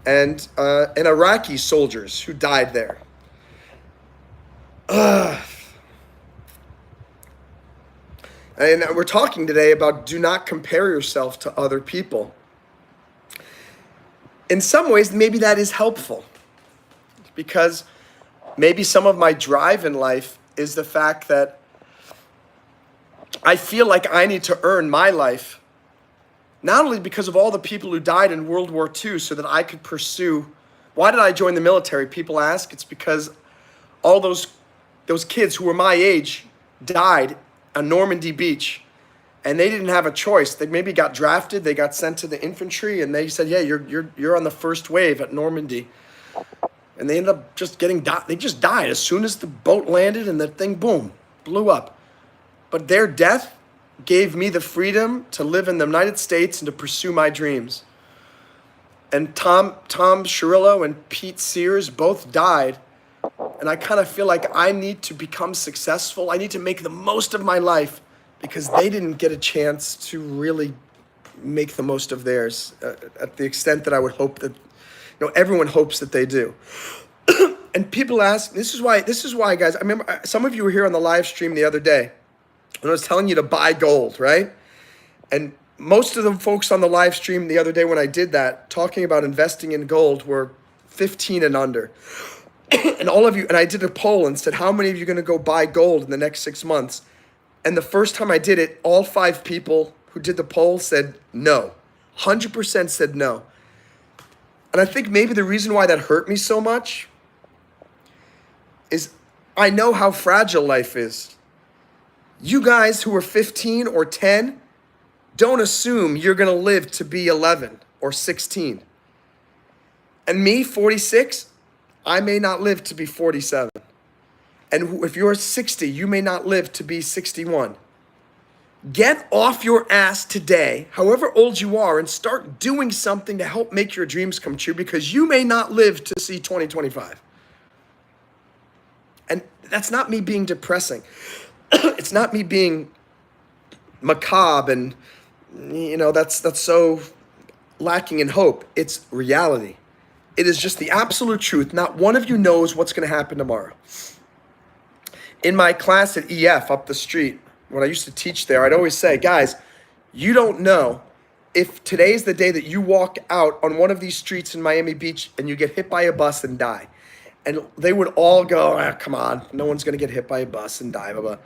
And Iraqi soldiers who died there. And we're talking today about do not compare yourself to other people. In some ways, maybe that is helpful, because maybe some of my drive in life is the fact that I feel like I need to earn my life, not only because of all the people who died in World War II so that I could pursue. Why did I join the military? People ask. It's because all those kids who were my age died on Normandy Beach, and they didn't have a choice. They maybe got drafted, they got sent to the infantry, and they said, "Yeah, you're on the first wave at Normandy." And they ended up just they just died as soon as the boat landed, and the thing, boom, blew up. But their death gave me the freedom to live in the United States and to pursue my dreams. And Tom Shirillo and Pete Sears both died, And I kind of feel like I need to become successful. I need to make the most of my life because they didn't get a chance to really make the most of theirs at the extent that I would hope that, everyone hopes that they do. And people ask, this is why, guys, I remember some of you were here on the live stream the other day when I was telling you to buy gold, right? And most of the folks on the live stream the other day when I did that, talking about investing in gold, were 15 and under. And all of you, and I did a poll and said, how many of you are going to go buy gold in the next 6 months? And the first time I did it, all 5 people who did the poll said no. 100% said no. And I think maybe the reason why that hurt me so much is I know how fragile life is. You guys who are 15 or 10, don't assume you're going to live to be 11 or 16. And me, 46, I may not live to be 47. And if you're 60, you may not live to be 61. Get off your ass today, however old you are, and start doing something to help make your dreams come true, because you may not live to see 2025. And that's not me being depressing. It's not me being macabre and, that's so lacking in hope. It's reality. It is just the absolute truth. Not one of you knows what's going to happen tomorrow. In my class at EF up the street, when I used to teach there, I'd always say, guys, you don't know if today's the day that you walk out on one of these streets in Miami Beach and you get hit by a bus and die. And they would all go, come on, no one's going to get hit by a bus and die, blah, blah.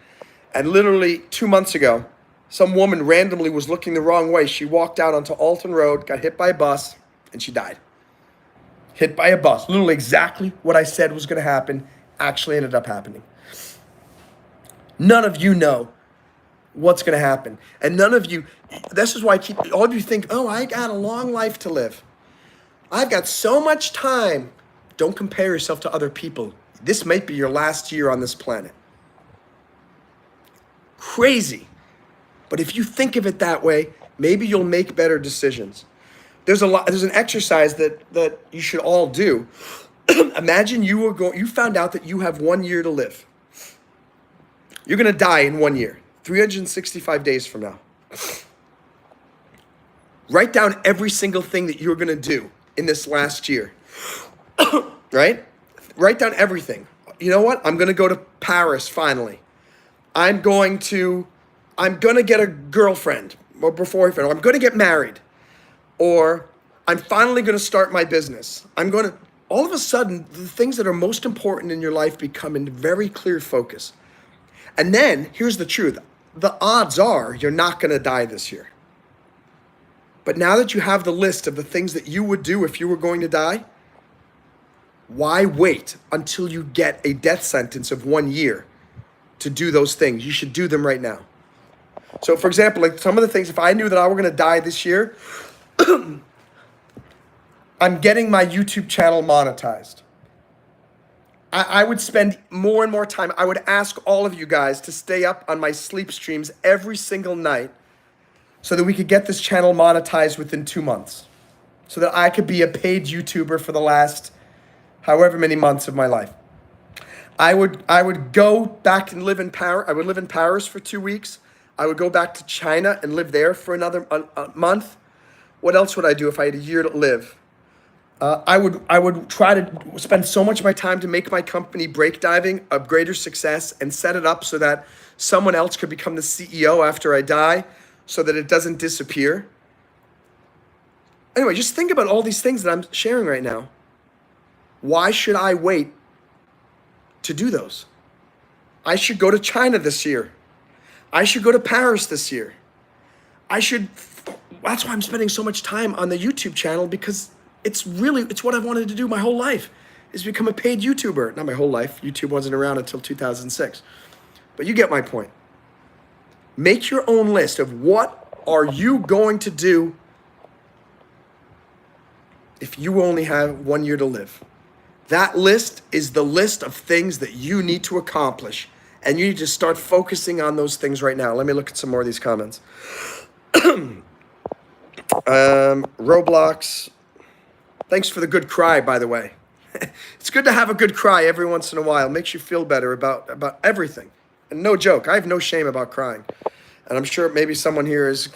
And literally 2 months ago, some woman randomly was looking the wrong way. She walked out onto Alton Road, got hit by a bus, and she died. Hit by a bus. Literally exactly what I said was going to happen actually ended up happening. None of you know what's going to happen. And none of you, this is why all of you think, oh, I got a long life to live. I've got so much time. Don't compare yourself to other people. This might be your last year on this planet. Crazy. But if you think of it that way, maybe you'll make better decisions. There's an exercise that you should all do. Imagine you found out that you have 1 year to live. You're going to die in 1 year, 365 days from now. Write down every single thing that you're going to do in this last year. Right? Write down everything. You know what? I'm going to go to Paris finally. I'm going to get a girlfriend or boyfriend, or I'm going to get married, or I'm finally going to start my business. All of a sudden, the things that are most important in your life become in very clear focus. And then, here's the truth. The odds are you're not going to die this year. But now that you have the list of the things that you would do if you were going to die, why wait until you get a death sentence of 1 year to do those things? You should do them right now. So, for example, like some of the things, if I knew that I were going to die this year, I'm getting my YouTube channel monetized. I would spend more and more time. I would ask all of you guys to stay up on my sleep streams every single night so that we could get this channel monetized within 2 months, so that I could be a paid YouTuber for the last however many months of my life. I would go back and live in Paris. I would live in Paris for 2 weeks. I would go back to China and live there for another month. What else would I do if I had a year to live? I would try to spend so much of my time to make my company break diving a greater success and set it up so that someone else could become the CEO after I die, so that it doesn't disappear. Anyway, just think about all these things that I'm sharing right now. Why should I wait to do those? I should go to China this year. I should go to Paris this year. That's why I'm spending so much time on the YouTube channel, because it's what I've wanted to do my whole life, is become a paid YouTuber. Not my whole life. YouTube wasn't around until 2006. But you get my point. Make your own list of what are you going to do if you only have 1 year to live. That list is the list of things that you need to accomplish. And you need to start focusing on those things right now. Let me look at some more of these comments. Roblox. Thanks for the good cry, by the way. It's good to have a good cry every once in a while. It makes you feel better about everything. And no joke, I have no shame about crying. And I'm sure maybe someone here is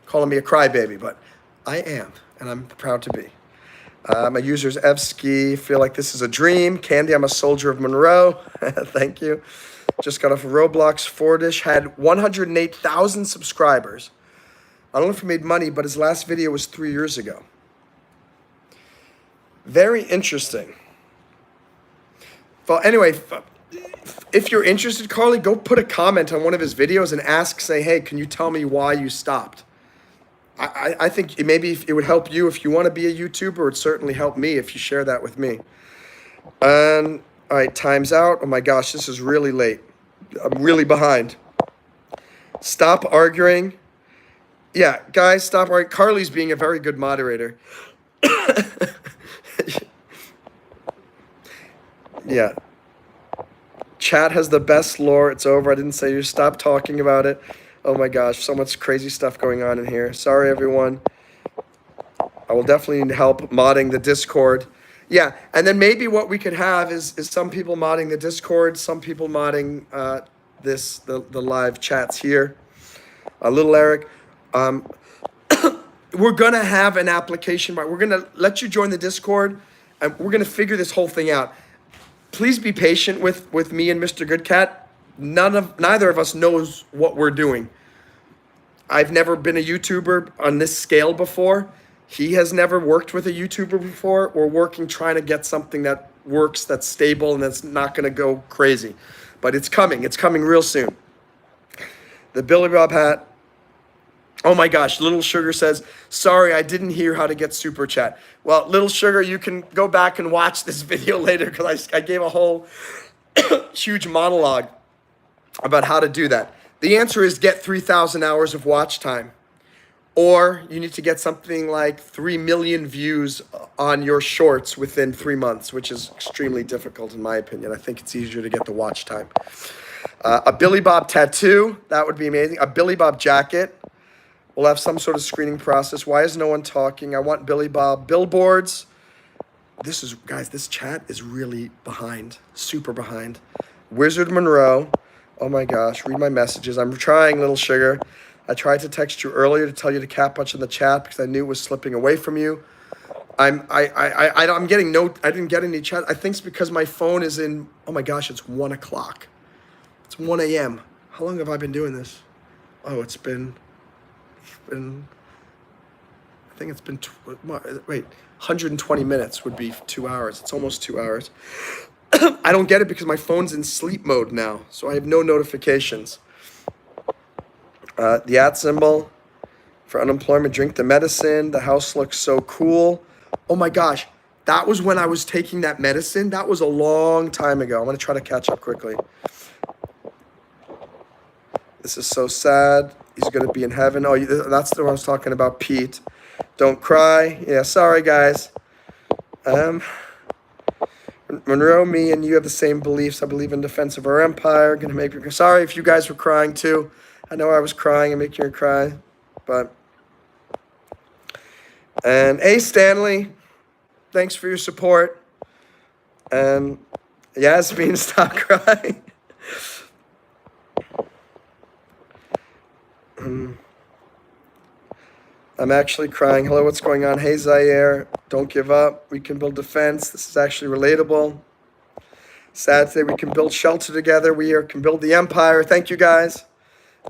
calling me a crybaby, but I am, and I'm proud to be. My user's Evsky. Feel like this is a dream. Candy, I'm a soldier of Monroe. Thank you. Just got off of Roblox. Fordish had 108,000 subscribers. I don't know if he made money, but his last video was 3 years ago. Very interesting. Well, anyway, if you're interested, Carly, go put a comment on one of his videos and ask, say, hey, can you tell me why you stopped? I think maybe it would help you if you want to be a YouTuber. It would certainly help me if you share that with me. And, all right, time's out. Oh, my gosh, this is really late. I'm really behind. Stop arguing. Yeah, guys, stop arguing. Carly's being a very good moderator. Yeah. Chat has the best lore. It's over. I didn't say you. Stop talking about it. Oh my gosh, so much crazy stuff going on in here. Sorry, everyone. I will definitely need help modding the Discord. Yeah, and then maybe what we could have is some people modding the Discord, some people modding the live chats here. Little Eric. We're going to have an application. We're going to let you join the Discord, and we're going to figure this whole thing out. Please be patient with me and Mr. Goodcat. Neither of us knows what we're doing. I've never been a YouTuber on this scale before. He has never worked with a YouTuber before. We're working, trying to get something that works, that's stable, and that's not going to go crazy. But it's coming. It's coming real soon. The Billy Bob hat. Oh my gosh, Little Sugar says, sorry, I didn't hear how to get Super Chat. Well, Little Sugar, you can go back and watch this video later because I gave a whole huge monologue about how to do that. The answer is get 3,000 hours of watch time. Or you need to get something like 3 million views on your shorts within 3 months, which is extremely difficult in my opinion. I think it's easier to get the watch time. A Billy Bob tattoo, that would be amazing. A Billy Bob jacket. We'll have some sort of screening process. Why is no one talking? I want Billy Bob billboards. Guys, this chat is really behind, super behind. Wizard Monroe. Oh my gosh, read my messages. I'm trying, Little Sugar. I tried to text you earlier to tell you to cat punch in the chat because I knew it was slipping away from you. I'm getting I didn't get any chat. I think it's because my phone is in, oh my gosh, it's 1 o'clock. It's 1 a.m. How long have I been doing this? Oh, I think it's been, 120 minutes would be 2 hours. It's almost 2 hours. I don't get it because my phone's in sleep mode now, so I have no notifications. The @ symbol for unemployment, drink the medicine. The house looks so cool. Oh my gosh, that was when I was taking that medicine. That was a long time ago. I'm going to try to catch up quickly. This is so sad. He's going to be in heaven. Oh, that's the one I was talking about, Pete. Don't cry. Yeah, sorry, guys. Monroe, me, and you have the same beliefs. I believe in defense of our empire. Going to make you sorry if you guys were crying too. I know I was crying and making you cry, but. And hey, Stanley, thanks for your support. And Yasmin, stop crying. I'm actually crying. Hello, what's going on? Hey, Zaire, don't give up. We can build defense. This is actually relatable. Sad today, we can build shelter together. We can build the empire. Thank you, guys.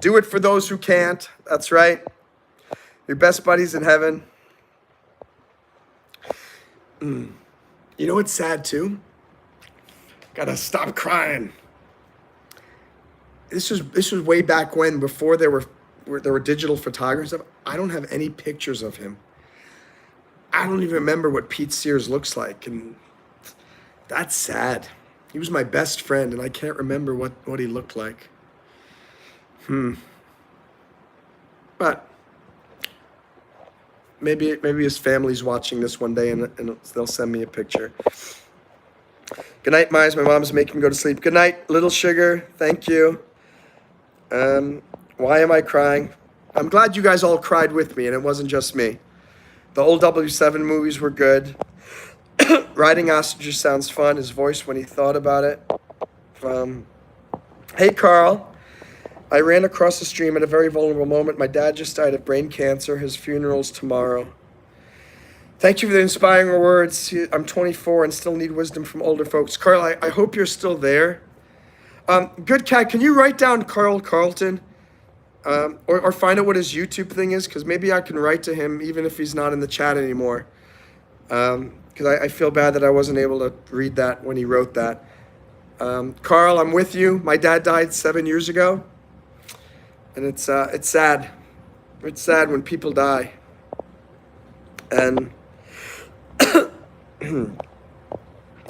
Do it for those who can't. That's right. Your best buddies in heaven. You know what's sad, too? Gotta stop crying. This was way back when, before there were digital photographers. I don't have any pictures of him. I don't even remember what Pete Sears looks like, and that's sad. He was my best friend, and I can't remember what he looked like. But maybe his family's watching this one day, and they'll send me a picture. Good night, Mize. My mom's making me go to sleep. Good night, Little Sugar. Thank you. Why am I crying? I'm glad you guys all cried with me, and it wasn't just me. The old W7 movies were good. Riding ostriches sounds fun. His voice when he thought about it. Hey, Carl. I ran across the stream at a very vulnerable moment. My dad just died of brain cancer. His funeral's tomorrow. Thank you for the inspiring words. I'm 24 and still need wisdom from older folks. Carl, I hope you're still there. Good Cat, can you write down Carl Carlton? Or find out what his YouTube thing is, because maybe I can write to him even if he's not in the chat anymore. Because I feel bad that I wasn't able to read that when he wrote that. Carl, I'm with you. My dad died 7 years ago. And it's sad. It's sad when people die. And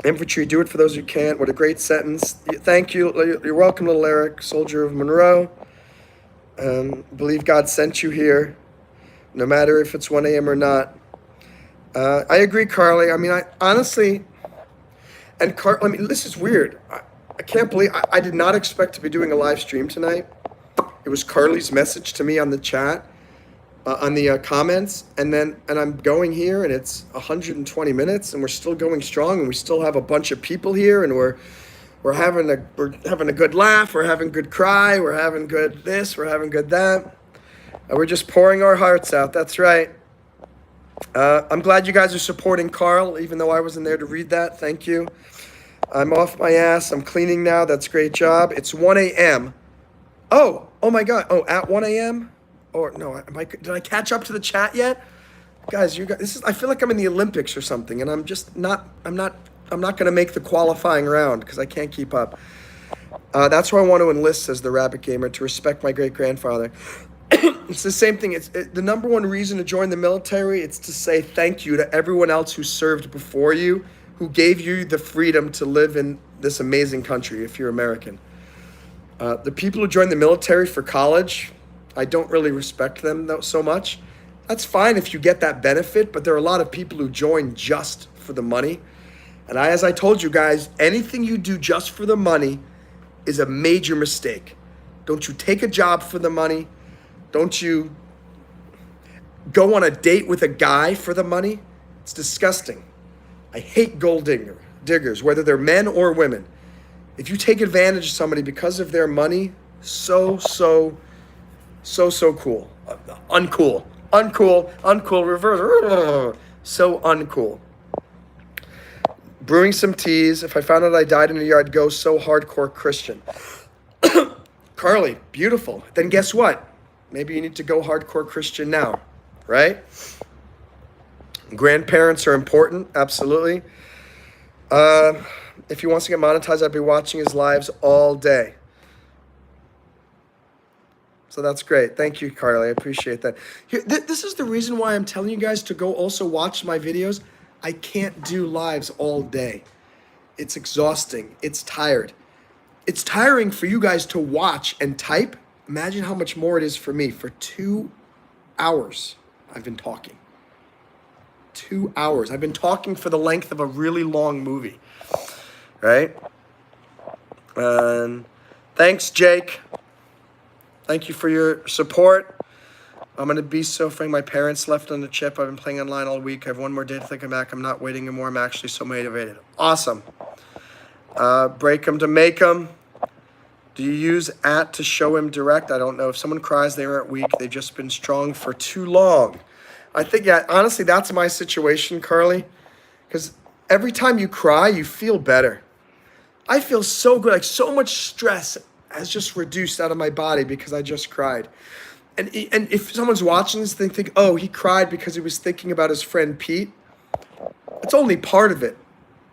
infantry, do it for those who can't. What a great sentence. Thank you. You're welcome, little Eric, soldier of Monroe. Believe God sent you here, no matter if it's 1 a.m. or not. I agree, Carly. I mean, I honestly, and I mean, this is weird. I can't believe, I did not expect to be doing a live stream tonight. It was Carly's message to me on the chat, on the comments, and I'm going here, and it's 120 minutes, and we're still going strong, and we still have a bunch of people here, and we're having a good laugh, we're having good cry, we're having good this, we're having good that, and we're just pouring our hearts out. That's right. I'm glad you guys are supporting Carl, even though I wasn't there to read that. Thank you. I'm off my ass. I'm cleaning now. That's a great job. It's 1 a.m. Oh my God. Oh, at 1 a.m. Or no? Did I catch up to the chat yet, guys? You guys, I feel like I'm in the Olympics or something, and I'm just not. I'm not going to make the qualifying round because I can't keep up. That's why I want to enlist, says the Rabbit Gamer, to respect my great grandfather. It's the same thing. It's the number one reason to join the military. It's to say thank you to everyone else who served before you, who gave you the freedom to live in this amazing country if you're American. The people who join the military for college, I don't really respect them so much. That's fine if you get that benefit, but there are a lot of people who join just for the money. And as I told you guys, anything you do just for the money is a major mistake. Don't you take a job for the money. Don't you go on a date with a guy for the money. It's disgusting. I hate gold diggers, whether they're men or women. If you take advantage of somebody because of their money, so cool. Uncool, reverse. So uncool. Brewing some teas. If I found out I died in a year, I'd go so hardcore Christian. Carly, beautiful. Then guess what? Maybe you need to go hardcore Christian now, right? Grandparents are important, absolutely. If he wants to get monetized, I'd be watching his lives all day. So that's great. Thank you, Carly. I appreciate that. Here, this is the reason why I'm telling you guys to go also watch my videos. I can't do lives all day. It's exhausting. It's tired. It's tiring for you guys to watch and type. Imagine how much more it is for me. For 2 hours, I've been talking. 2 hours. I've been talking for the length of a really long movie, right? And thanks, Jake. Thank you for your support. I'm going to be so frank. My parents left on the chip. I've been playing online all week. I have one more day to think I'm back. I'm not waiting anymore. I'm actually so motivated. Awesome. Break them to make them. Do you use @ to show him direct? I don't know. If someone cries, they aren't weak. They've just been strong for too long. I think, yeah, honestly, that's my situation, Carly. Because every time you cry, you feel better. I feel so good. Like, so much stress has just reduced out of my body because I just cried. And if someone's watching this, they think, oh, he cried because he was thinking about his friend Pete. It's only part of it.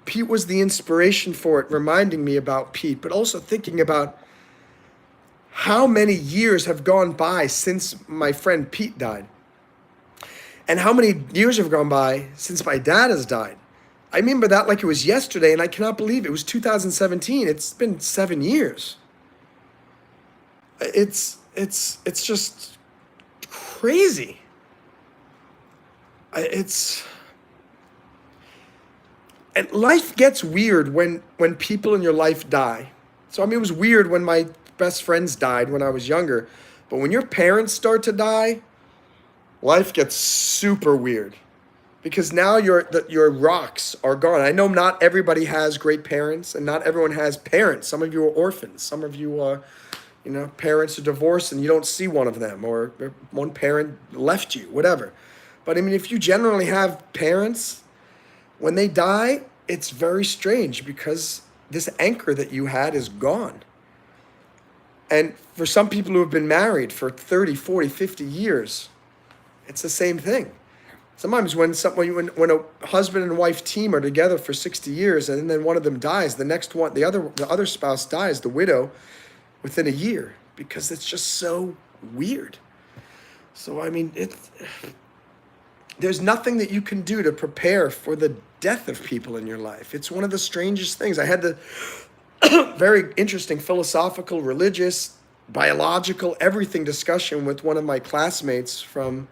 Pete was the inspiration for it, reminding me about Pete, but also thinking about how many years have gone by since my friend Pete died. And how many years have gone by since my dad has died. I remember that like it was yesterday, and I cannot believe it was 2017. It's been 7 years. It's just crazy. And life gets weird when people in your life die. So, I mean, it was weird when my best friends died when I was younger. But when your parents start to die, life gets super weird. because now your rocks are gone. I know not everybody has great parents, and not everyone has parents. Some of you are orphans. Some of you are, parents are divorced and you don't see one of them, or one parent left you, whatever. But I mean, if you generally have parents, when they die, it's very strange because this anchor that you had is gone. And for some people who have been married for 30, 40, 50 years, it's the same thing. Sometimes when a husband and wife team are together for 60 years and then one of them dies, the other spouse dies, the widow, within a year, because it's just so weird. So I mean, there's nothing that you can do to prepare for the death of people in your life. It's one of the strangest things. I had the very interesting philosophical, religious, biological, everything discussion with one of my classmates from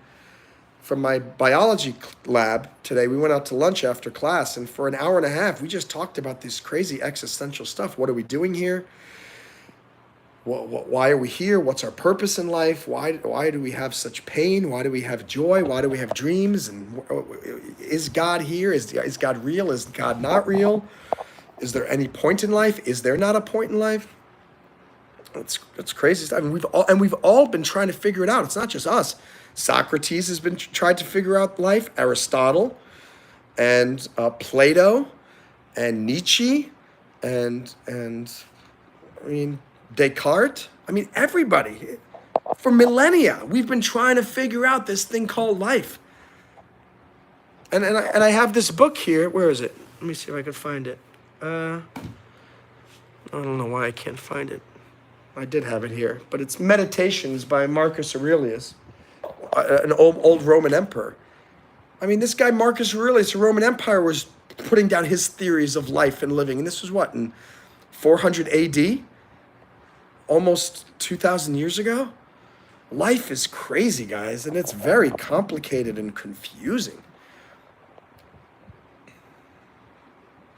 my biology lab today. We went out to lunch after class, and for an hour and a half, we just talked about this crazy existential stuff. What are we doing here? Why are we here? What's our purpose in life? Why do we have such pain? Why do we have joy? Why do we have dreams? And is God here? Is God real? Is God not real? Is there any point in life? Is there not a point in life? It's crazy stuff. And we've all been trying to figure it out. It's not just us. Socrates has been tried to figure out life. Aristotle, and Plato, and Nietzsche, and I mean Descartes. I mean, everybody for millennia we've been trying to figure out this thing called life. And I have this book here. Where is it? Let me see if I can find it. I don't know why I can't find it. I did have it here, but it's Meditations by Marcus Aurelius, an old Roman emperor. I mean, this guy Marcus Aurelius, the Roman Empire, was putting down his theories of life and living, and this was what, in 400 AD, almost 2,000 years ago. Life is crazy, guys, and it's very complicated and confusing.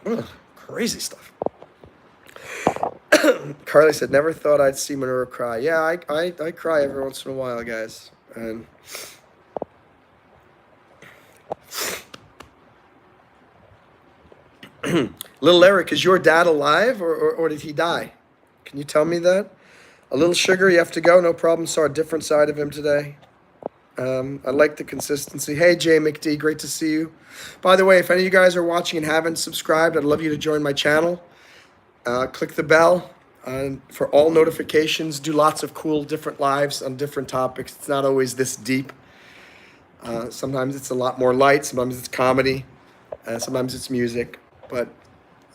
Ugh, crazy stuff. Carly said, never thought I'd see Monroe cry. Yeah, I cry every once in a while, guys. And Little Eric, is your dad alive or did he die? Can you tell me that? A little sugar, you have to go. No problem. Saw a different side of him today. I like the consistency. Hey, Jay McD, great to see you. By the way, if any of you guys are watching and haven't subscribed, I'd love you to join my channel. Click the bell for all notifications. Do lots of cool different lives on different topics. It's not always this deep. Sometimes it's a lot more light. Sometimes it's comedy. Sometimes it's music. But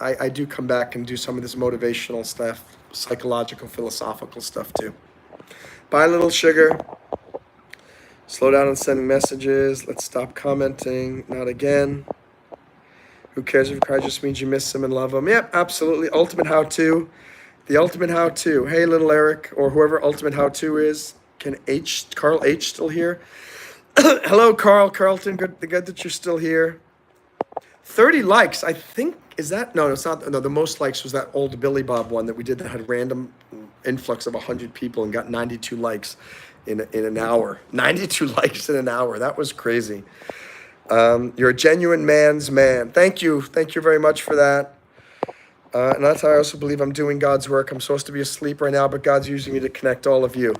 I do come back and do some of this motivational stuff, psychological, philosophical stuff too. Bye, little sugar. Slow down on sending messages. Let's stop commenting. Not again. Who cares if you cry? Just means you miss them and love them. Yep, absolutely. Ultimate how-to. The ultimate how-to. Hey, little Eric, or whoever ultimate how-to is. Carl H still here? Hello, Carlton. Good that you're still here. 30 likes. I think, is that? No, it's not. No, the most likes was that old Billy Bob one that we did that had random influx of 100 people and got 92 likes in an hour. 92 likes in an hour. That was crazy. You're a genuine man's man. Thank you very much for that. And that's how I also believe I'm doing God's work. I'm supposed to be asleep right now, but God's using me to connect all of you.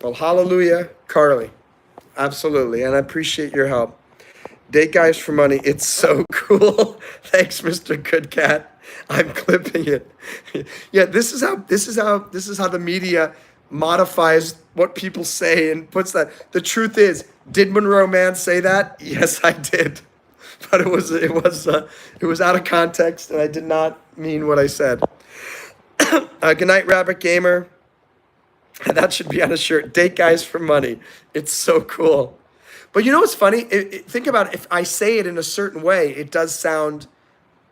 Well, hallelujah, Carly. Absolutely, and I appreciate your help. Date guys for money. It's so cool. Thanks, Mr. Good Cat. I'm clipping it. Yeah, this is how the media modifies what people say and puts that. The truth is, did MonroeMann say that? Yes, I did. But it was out of context, and I did not mean what I said. Good night, Rabbit Gamer. That should be on a shirt. Date guys for money. It's so cool. But you know what's funny? Think about it. If I say it in a certain way, it does sound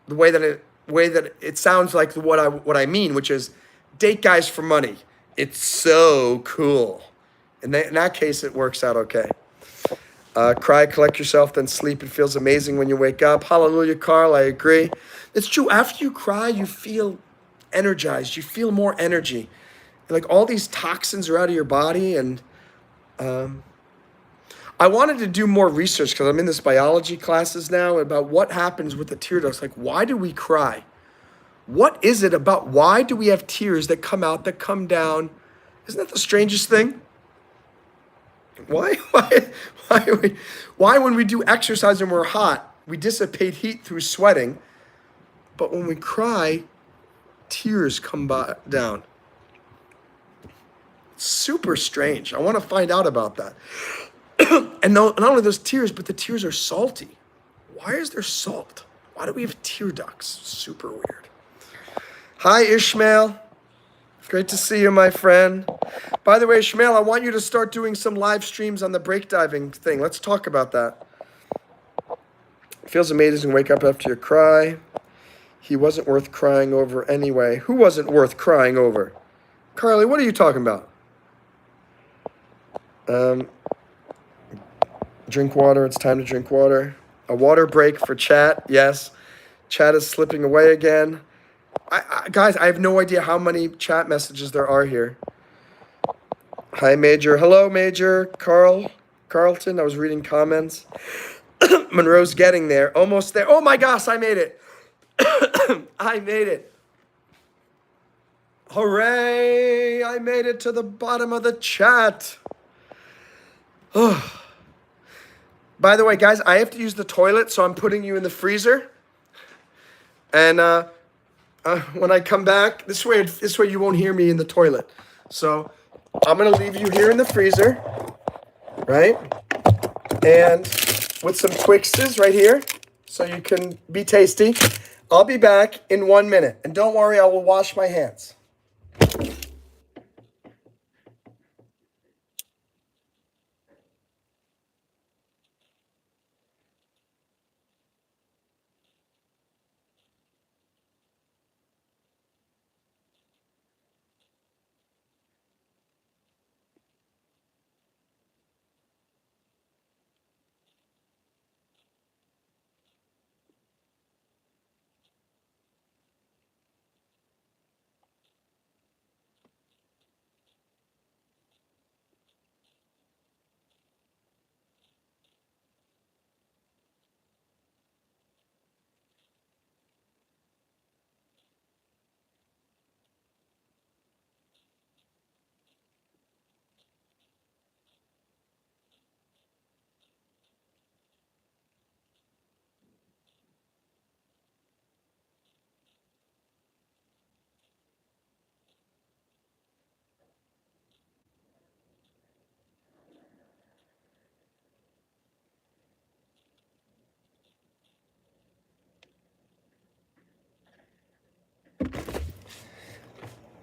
the way that it sounds like what I mean, which is date guys for money. It's so cool. In that case, it works out okay. Cry, collect yourself, then sleep. It feels amazing when you wake up. Hallelujah, Carl. I agree. It's true. After you cry, you feel energized. You feel more energy. Like all these toxins are out of your body. And I I wanted to do more research because I'm in this biology classes now about what happens with the tear ducts. Like, why do we cry? What is it about? Why do we have tears that come out, that come down? Isn't that the strangest thing? Why when we do exercise and we're hot, we dissipate heat through sweating, but when we cry, tears come down? It's super strange. I want to find out about that. And not only those tears, but the tears are salty. Why is there salt? Why do we have tear ducts? Super weird. Hi, Ishmael. Great to see you, my friend. By the way, Ishmael, I want you to start doing some live streams on the breakdiving thing. Let's talk about that. It feels amazing to wake up after you cry. He wasn't worth crying over anyway. Who wasn't worth crying over? Carly, what are you talking about? Drink water. It's time to drink water. A water break for chat. Yes. Chat is slipping away again. Guys, I have no idea how many chat messages there are here. Hi, Major. Hello, Major. Carlton. I was reading comments. Monroe's getting there. Almost there. Oh, my gosh. I made it. I made it. Hooray. I made it to the bottom of the chat. By the way, guys, I have to use the toilet, so I'm putting you in the freezer. And when I come back, this way you won't hear me in the toilet. So I'm going to leave you here in the freezer, right? And with some Twixes right here, so you can be tasty. I'll be back in 1 minute. And don't worry, I will wash my hands.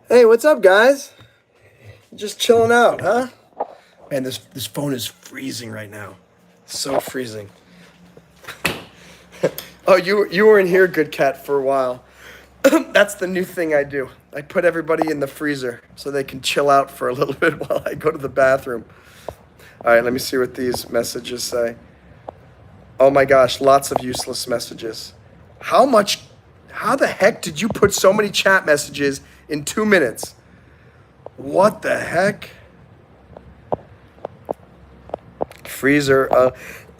Hey, what's up, guys? Just chilling out, huh? Man, this phone is freezing right now. So freezing. Oh, you were in here, good cat, for a while. That's the new thing I do. I put everybody in the freezer so they can chill out for a little bit while I go to the bathroom. All right, let me see what these messages say. Oh my gosh, lots of useless messages. How the heck did you put so many chat messages in 2 minutes? What the heck? Freezer.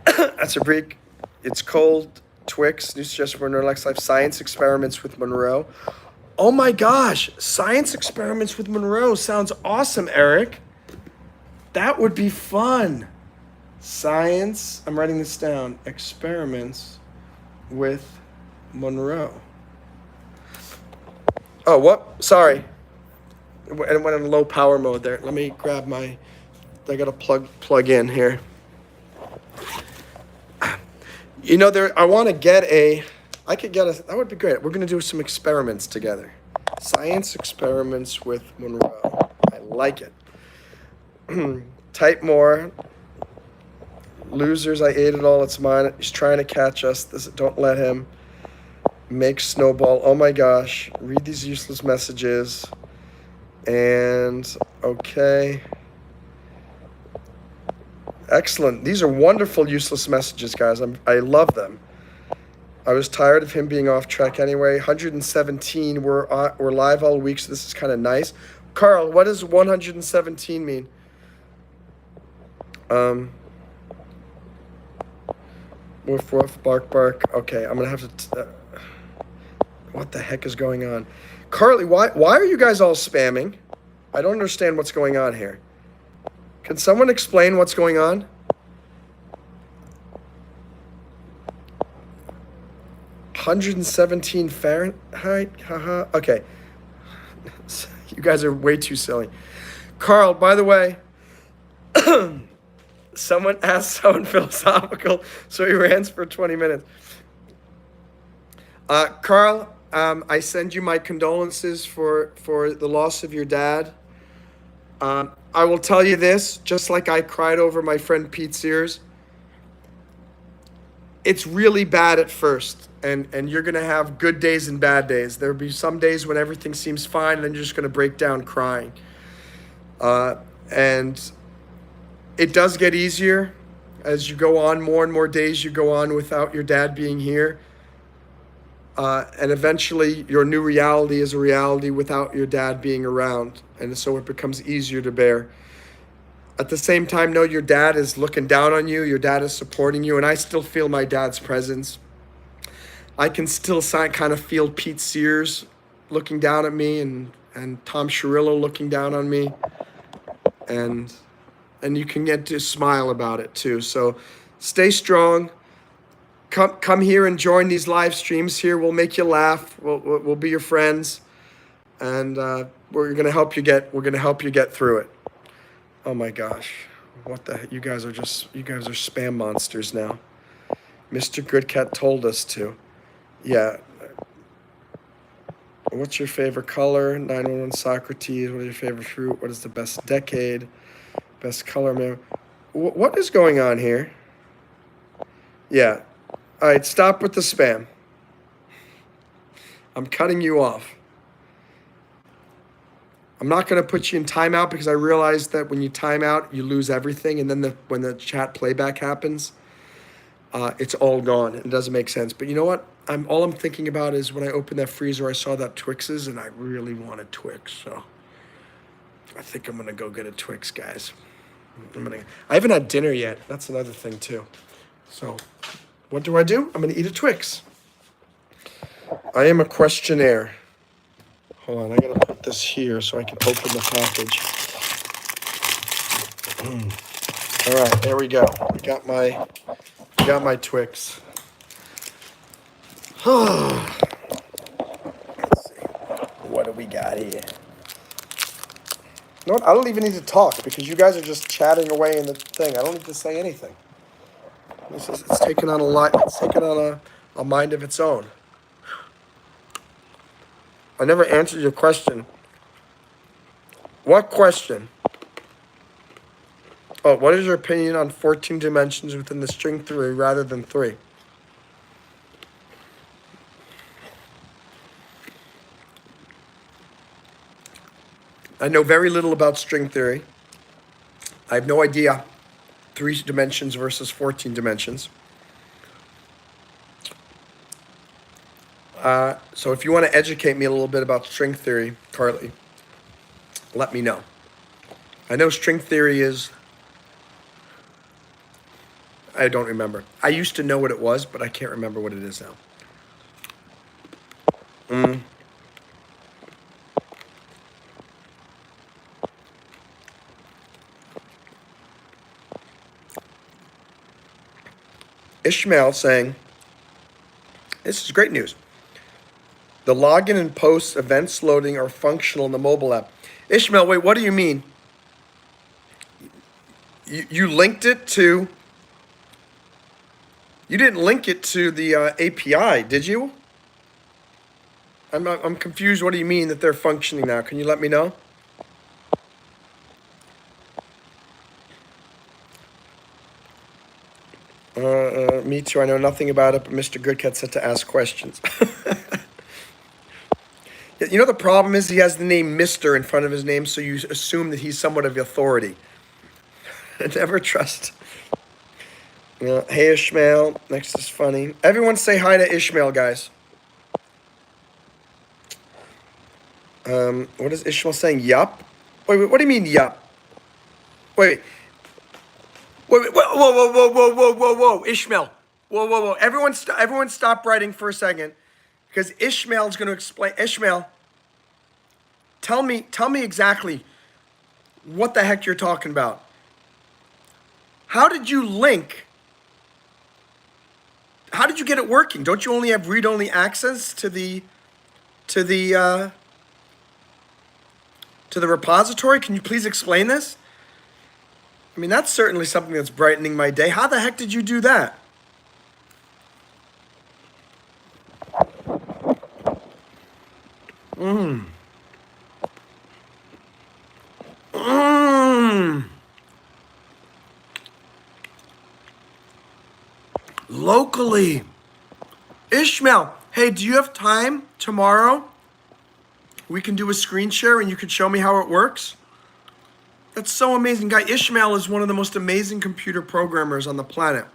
That's a break. It's cold. Twix. New suggestion for Monroe Life. Science experiments with Monroe. Oh my gosh. Science experiments with Monroe sounds awesome, Eric. That would be fun. Science. I'm writing this down. Experiments with Monroe. Oh, what? Sorry. It went in low power mode there. Let me grab my... I got to plug in here. You know, I want to get I could get that would be great. We're going to do some experiments together. Science experiments with Monroe. I like it. Type more. Losers, I ate it all. It's mine. He's trying to catch us. Don't let him. Make snowball. Oh my gosh. Read these useless messages. And okay. Excellent. These are wonderful useless messages, guys. I love them. I was tired of him being off track anyway. 117. We're live all week, so this is kind of nice. Carl, what does 117 mean? Woof woof, bark bark. Okay, I'm gonna have to. What the heck is going on? Carly, why are you guys all spamming? I don't understand what's going on here. Can someone explain what's going on? (117 Fahrenheit? Haha. Okay. You guys are way too silly. Carl, by the way, someone asked someone philosophical, so he rants for 20 minutes. Carl, I send you my condolences for the loss of your dad. I will tell you this, just like I cried over my friend Pete's ears, it's really bad at first, and you're going to have good days and bad days. There'll be some days when everything seems fine, and then you're just going to break down crying. And it does get easier as you go on, more and more days you go on without your dad being here. And eventually your new reality is a reality without your dad being around. And so it becomes easier to bear. At the same time, know your dad is looking down on you. Your dad is supporting you. And I still feel my dad's presence. I can still kind of feel Pete Sears looking down at me and Tom Shirillo looking down on me. And you can get to smile about it too. So stay strong. Come here and join these live streams here. We'll make you laugh. We'll be your friends. And we're gonna help you get through it. Oh my gosh. What the heck? You guys are spam monsters now. Mr. Goodcat told us to. Yeah. What's your favorite color? 911 Socrates. What is your favorite fruit? What is the best decade? Best color, man. What is going on here? Yeah. All right, stop with the spam. I'm cutting you off. I'm not going to put you in timeout because I realize that when you time out, you lose everything. And then when the chat playback happens, it's all gone. It doesn't make sense. But you know what? All I'm thinking about is when I opened that freezer, I saw that Twixes, and I really wanted Twix. So I think I'm going to go get a Twix, guys. I haven't had dinner yet. That's another thing, too. So what do? I'm going to eat a Twix. I am a questionnaire. Hold on, I got to put this here so I can open the package. All right, there we go. We got my Twix. Let's see. What do we got here? You know what? I don't even need to talk because you guys are just chatting away in the thing. I don't need to say anything. It's taken on a mind of its own. I never answered your question. What question? Oh, what is your opinion on 14 dimensions within the string theory rather than 3? I know very little about string theory. I have no idea 3 dimensions versus 14 dimensions. So if you want to educate me a little bit about string theory, Carly, let me know. I know string theory is... I don't remember. I used to know what it was, but I can't remember what it is now. Ishmael saying, this is great news. The login and post events loading are functional in the mobile app. Ishmael, wait, what do you mean? You linked it to... You didn't link it to the API, did you? I'm confused. What do you mean that they're functioning now? Can you let me know? Me too. I know nothing about it, but Mr. Goodcat said to ask questions. You know the problem is he has the name Mr. in front of his name, so you assume that he's somewhat of authority. Never trust. Hey, Ishmael. Next is funny. Everyone say hi to Ishmael, guys. What is Ishmael saying? Yup? Wait, what do you mean, yup? Wait. Whoa, Ishmael. Whoa, whoa, whoa. Everyone stop writing for a second. Because Ishmael's going to explain. Ishmael, tell me exactly what the heck you're talking about. How did you link? How did you get it working? Don't you only have read-only access to the repository? Can you please explain this? I mean, that's certainly something that's brightening my day. How the heck did you do that? Locally. Ishmael, hey, do you have time tomorrow? We can do a screen share and you can show me how it works. That's so amazing. Guy, Ishmael is one of the most amazing computer programmers on the planet.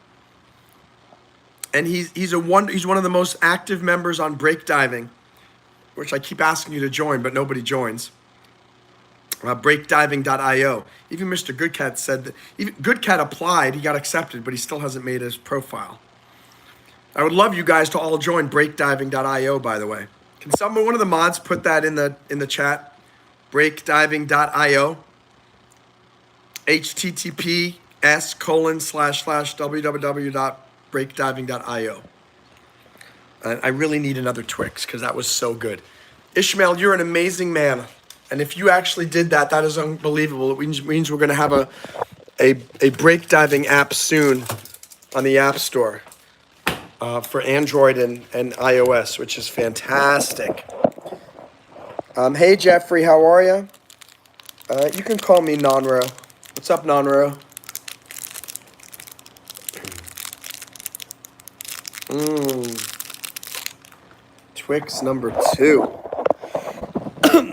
And he's one of the most active members on breakdiving, which I keep asking you to join, but nobody joins. Breakdiving.io. Even Mr. Goodcat said that, even Goodcat applied, he got accepted, but he still hasn't made his profile. I would love you guys to all join breakdiving.io, by the way. Can one of the mods put that in the chat? Breakdiving.io. https://www.breakdiving.io. And I really need another Twix because that was so good. Ishmael, you're an amazing man. And if you actually did that, that is unbelievable. It means we're going to have a breakdiving app soon on the App Store for Android and iOS, which is fantastic. Hey, Jeffrey, how are you? You can call me Monroe. What's up, Monroe? Twix number 2.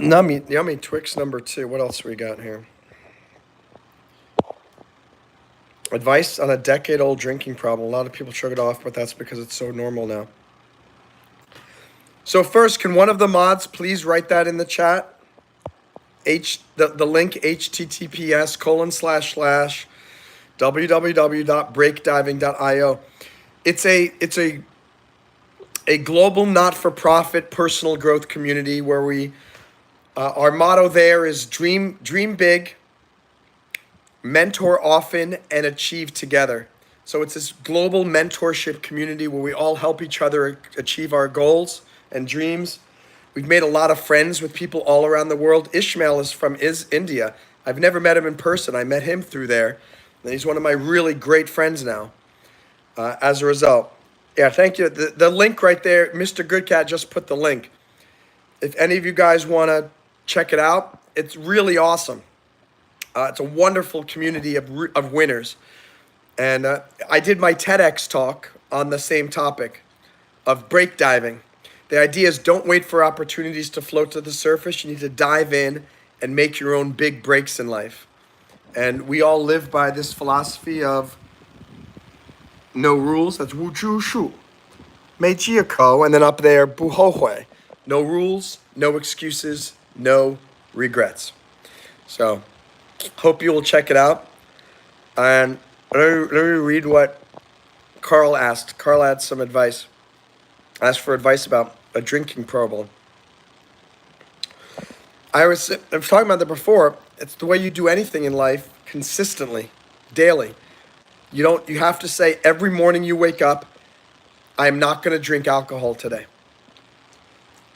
Yummy Twix number 2. What else we got here? Advice on a decade-old drinking problem. A lot of people shrug it off, but that's because it's so normal now. So first, can one of the mods please write that in the chat? The link https://www.breakdiving.io. It's a global not-for-profit personal growth community where we our motto there is dream big, mentor often, and achieve together. So it's this global mentorship community where we all help each other achieve our goals and dreams. We've made a lot of friends with people all around the world. Ishmael is from India. I've never met him in person. I met him through there. And he's one of my really great friends now as a result. Yeah, thank you. The link right there, Mr. Goodcat just put the link. If any of you guys want to check it out, it's really awesome. It's a wonderful community of winners. And I did my TEDx talk on the same topic of breakdiving. The idea is don't wait for opportunities to float to the surface. You need to dive in and make your own big breaks in life. And we all live by this philosophy of no rules. That's wu zhu shu. Mei jia kou, and then up there, bu hou hui. No rules, no excuses, no regrets. So, hope you will check it out. And let me read what Carl asked. Carl had some advice. Asked for advice about a drinking problem. I was talking about that before. It's the way you do anything in life consistently, daily. You have to say every morning you wake up, I am not going to drink alcohol today.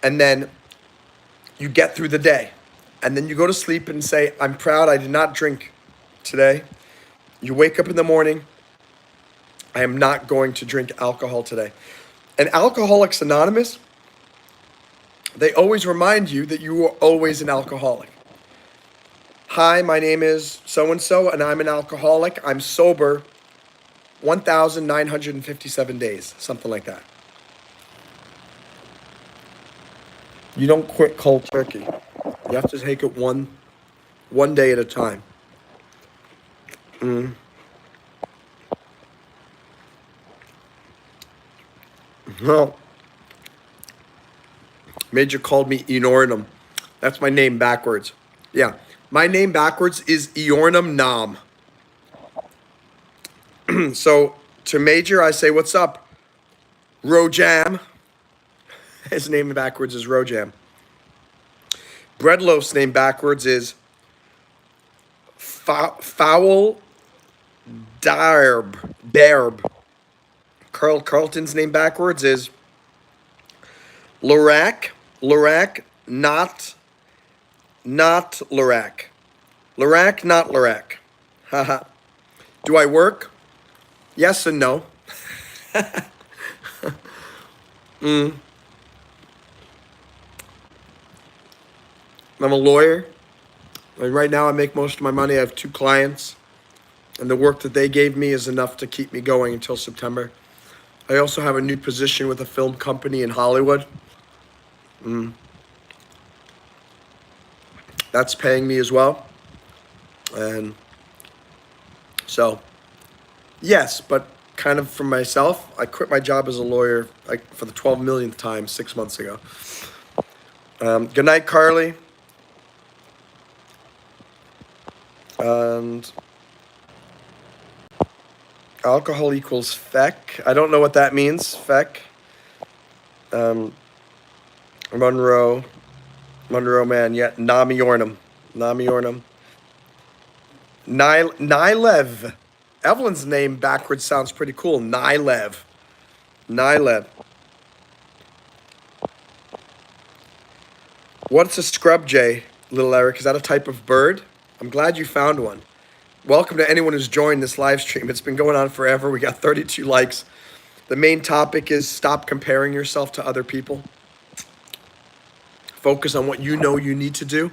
And then you get through the day. And then you go to sleep and say, I'm proud I did not drink today. You wake up in the morning, I am not going to drink alcohol today. And Alcoholics Anonymous, they always remind you that you are always an alcoholic. Hi, my name is so-and-so, and I'm an alcoholic. I'm sober 1,957 days, something like that. You don't quit cold turkey. You have to take it one day at a time. Well, Major called me Enornum. That's my name backwards. Yeah, my name backwards is Eornum Nam. So To Major, I say, what's up? Rojam. His name backwards is Rojam. Breadloaf's name backwards is Foul Darb. Carlton's name backwards is Lorac, not Lorac. Lorac, not Lorac. Haha. Do I work? Yes and no. I'm a lawyer. And right now I make most of my money. I have 2 clients. And the work that they gave me is enough to keep me going until September. I also have a new position with a film company in Hollywood. That's paying me as well. And so, yes, but kind of for myself, I quit my job as a lawyer for the 12 millionth time 6 months ago. Good night, Carly. And alcohol equals feck. I don't know what that means, feck. MonroeMann, yeah, Namiornum. Nylev. Evelyn's name backwards sounds pretty cool. Nylev. What's a scrub jay, little Eric? Is that a type of bird? I'm glad you found one. Welcome to anyone who's joined this live stream. It's been going on forever. We got 32 likes. The main topic is stop comparing yourself to other people. Focus on what you know you need to do,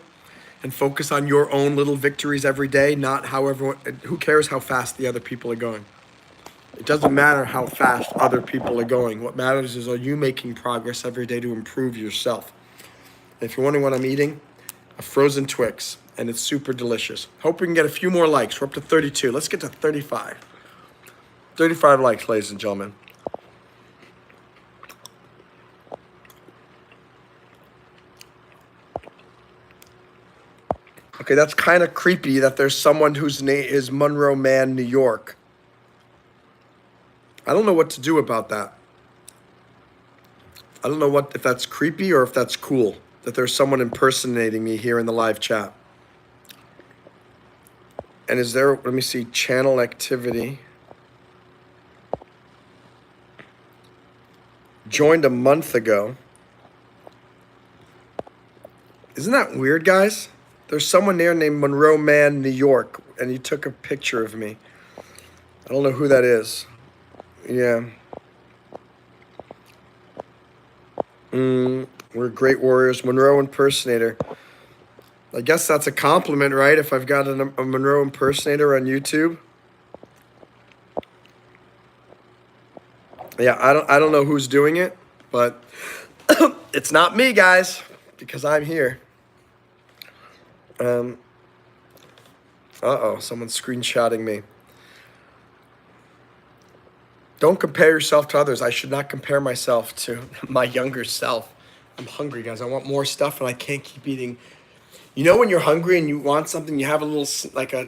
and focus on your own little victories every day, not how everyone, who cares how fast the other people are going? It doesn't matter how fast other people are going. What matters is, are you making progress every day to improve yourself? And if you're wondering what I'm eating, a frozen Twix, and it's super delicious. Hope we can get a few more likes. We're up to 32. Let's get to 35. 35 likes, ladies and gentlemen. Okay, that's kind of creepy that there's someone whose name is MonroeMann, New York. I don't know what to do about that. I don't know if that's creepy or if that's cool, that there's someone impersonating me here in the live chat. And is there, let me see, channel activity. Joined a month ago. Isn't that weird, guys? There's someone there named MonroeMann, New York, and he took a picture of me. I don't know who that is. Yeah. We're great warriors. Monroe impersonator. I guess that's a compliment, right? If I've got a Monroe impersonator on YouTube. Yeah, I don't know who's doing it, but it's not me, guys, because I'm here. Someone's screenshotting me. Don't compare yourself to others. I should not compare myself to my younger self. I'm hungry, guys. I want more stuff, and I can't keep eating. You know when you're hungry and you want something, you have a little, like a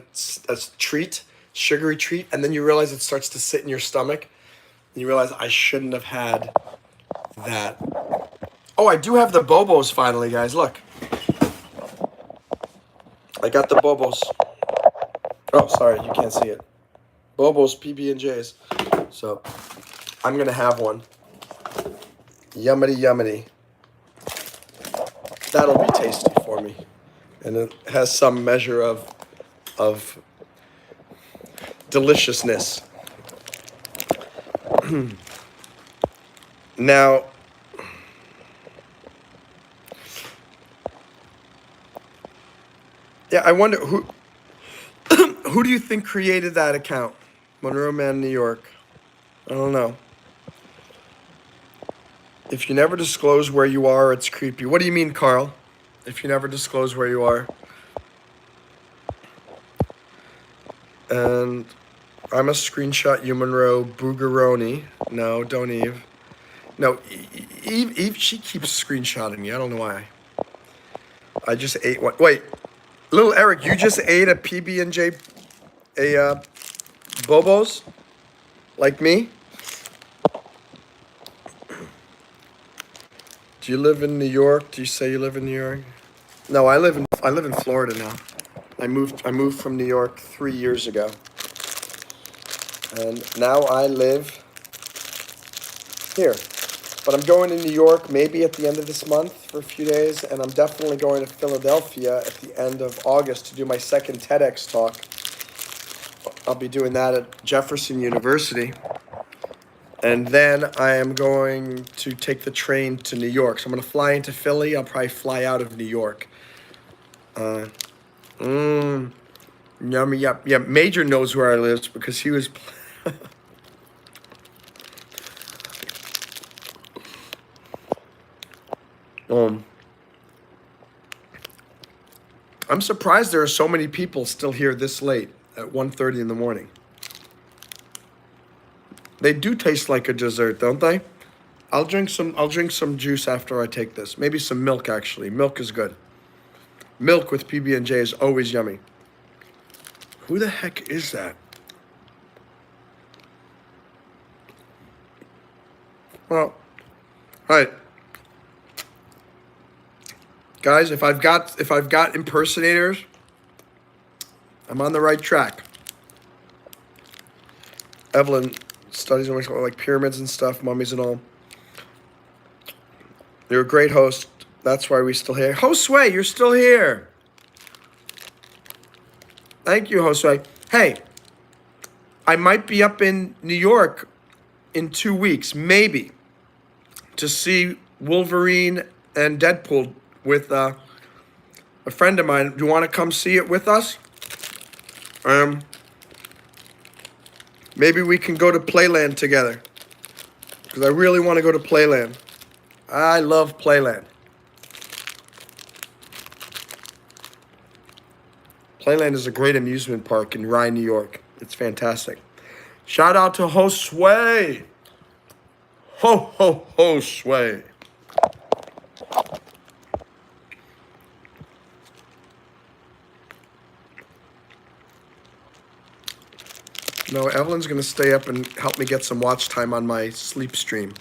treat, sugary treat, and then you realize it starts to sit in your stomach, and you realize I shouldn't have had that. Oh, I do have the Bobos finally, guys. Look. I got the Bobos. Oh, sorry, you can't see it. Bobos, PB&Js. So, I'm going to have one. Yummity. That'll be tasty for me. And it has some measure of deliciousness. Now, yeah, I wonder who do you think created that account? MonroeMann, New York. I don't know. If you never disclose where you are, it's creepy. What do you mean, Carl? If you never disclose where you are. And I'm a screenshot you, Monroe. Boogaroni. No, don't Eve. No, Eve, she keeps screenshotting me. I don't know why. I just ate one. Wait, little Eric, you just ate a PB&J, a Bobos? like me? Do you live in New York? Do you say you live in New York? No, I live in Florida now. I moved from New York 3 years ago. And now I live here. But I'm going to New York maybe at the end of this month for a few days, and I'm definitely going to Philadelphia at the end of August to do my second TEDx talk. I'll be doing that at Jefferson University. And then I am going to take the train to New York. So I'm going to fly into Philly. I'll probably fly out of New York. Yummy, yep. Yeah, Major knows where I live because he was... I'm surprised there are so many people still here this late at 1:30 in the morning. They do taste like a dessert, don't they? I'll drink some juice after I take this. Maybe some milk, actually. Milk is good. Milk with PB&J is always yummy. Who the heck is that? Well, all right. Guys, if I've got impersonators, I'm on the right track. Evelyn studies on like pyramids and stuff, mummies and all. You're a great host. That's why we're still here. Josue, you're still here. Thank you, Josue. Hey, I might be up in New York in 2 weeks, maybe, to see Wolverine and Deadpool with a friend of mine. Do you want to come see it with us? Maybe we can go to Playland together. Because I really want to go to Playland. I love Playland. Playland is a great amusement park in Rye, New York. It's fantastic. Shout out to Josue. Josue. No, Evelyn's going to stay up and help me get some watch time on my sleep stream.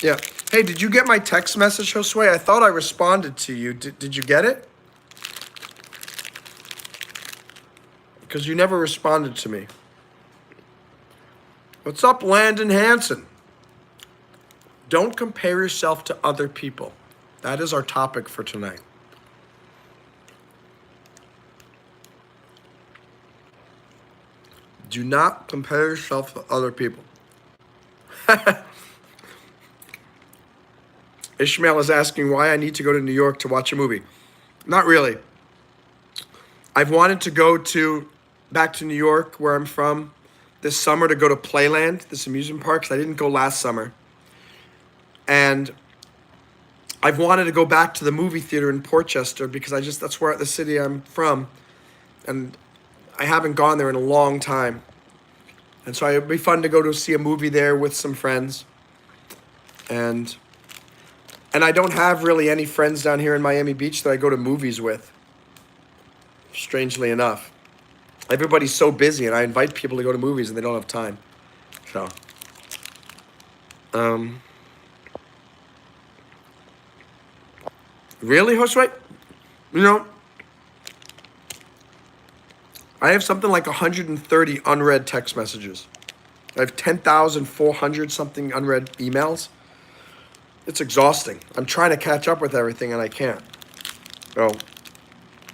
Yeah. Hey, did you get my text message, Josue? I thought I responded to you. Did you get it? Because you never responded to me. What's up, Landon Hansen? Don't compare yourself to other people. That is our topic for tonight. Do not compare yourself to other people. Ishmael is asking why I need to go to New York to watch a movie. Not really. I've wanted to go back to New York, where I'm from, this summer to go to Playland, this amusement park, 'cause I didn't go last summer. And I've wanted to go back to the movie theater in Portchester because that's where the city I'm from. And I haven't gone there in a long time. And so it'd be fun to go to see a movie there with some friends. And I don't have really any friends down here in Miami Beach that I go to movies with. Strangely enough. Everybody's so busy, and I invite people to go to movies and they don't have time. So really, Josue? You know, I have something like 130 unread text messages. I have 10,400 something unread emails. It's exhausting. I'm trying to catch up with everything and I can't. So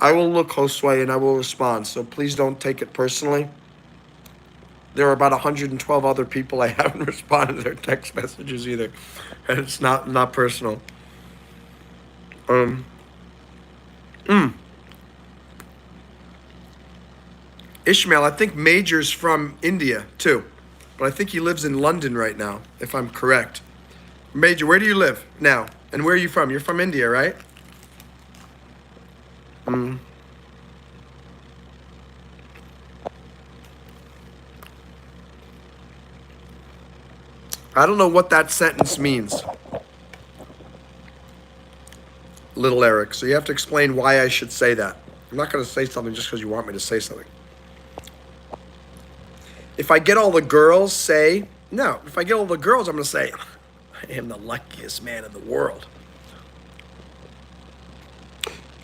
I will look, Josue, and I will respond. So please don't take it personally. There are about 112 other people I haven't responded to their text messages either. And it's not personal. Ishmael, I think Major's from India too, but I think he lives in London right now, if I'm correct. Major, where do you live now? And where are you from? You're from India, right? I don't know what that sentence means, little Eric, so you have to explain why I should say that. I'm not going to say something just because you want me to say something. If I get all the girls say, no, if I get all the girls, I'm going to say, I am the luckiest man in the world.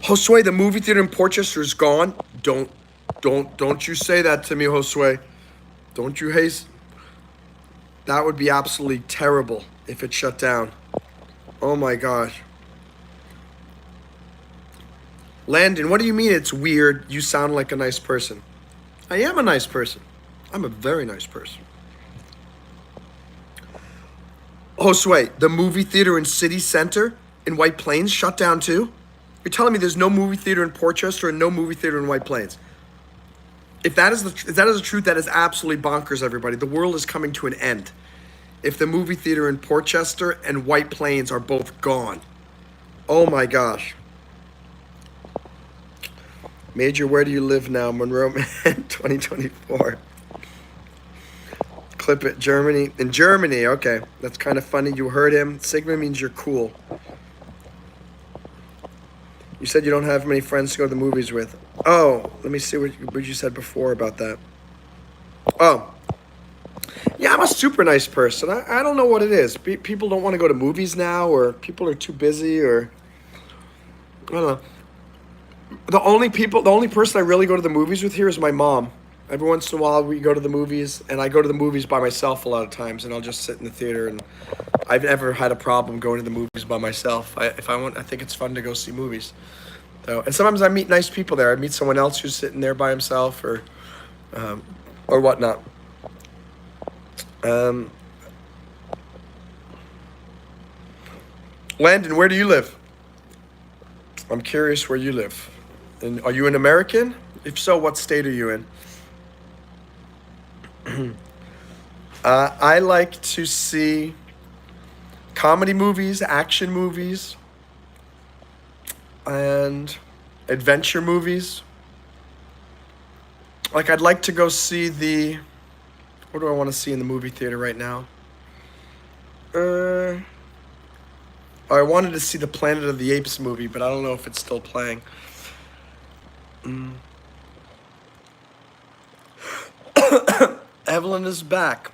Josue, the movie theater in Portchester is gone. Don't you say that to me, Josue. Don't you haste. That would be absolutely terrible if it shut down. Oh my gosh. Landon, what do you mean it's weird? You sound like a nice person. I am a nice person. I'm a very nice person. Josue, the movie theater in City Center in White Plains shut down too? You're telling me there's no movie theater in Portchester and no movie theater in White Plains? If that is the truth, that is absolutely bonkers, everybody. The world is coming to an end. If the movie theater in Portchester and White Plains are both gone. Oh my gosh. Major, where do you live now? MonroeMann 2024. Clip it, Germany. In Germany, okay. That's kind of funny. You heard him. Sigma means you're cool. You said you don't have many friends to go to the movies with. Oh, let me see what you said before about that. Oh. Yeah, I'm a super nice person. I don't know what it is. People don't want to go to movies now, or people are too busy, or I don't know. The only person I really go to the movies with here is my mom. Every once in a while we go to the movies, and I go to the movies by myself a lot of times, and I'll just sit in the theater, and I've never had a problem going to the movies by myself. I think it's fun to go see movies. So, and sometimes I meet nice people there. I meet someone else who's sitting there by himself or whatnot. Landon, where do you live? I'm curious where you live. And are you an American? If so, what state are you in? I like to see comedy movies, action movies, and adventure movies. Like, I'd like to go see what do I want to see in the movie theater right now? I wanted to see the Planet of the Apes movie, but I don't know if it's still playing. Evelyn is back.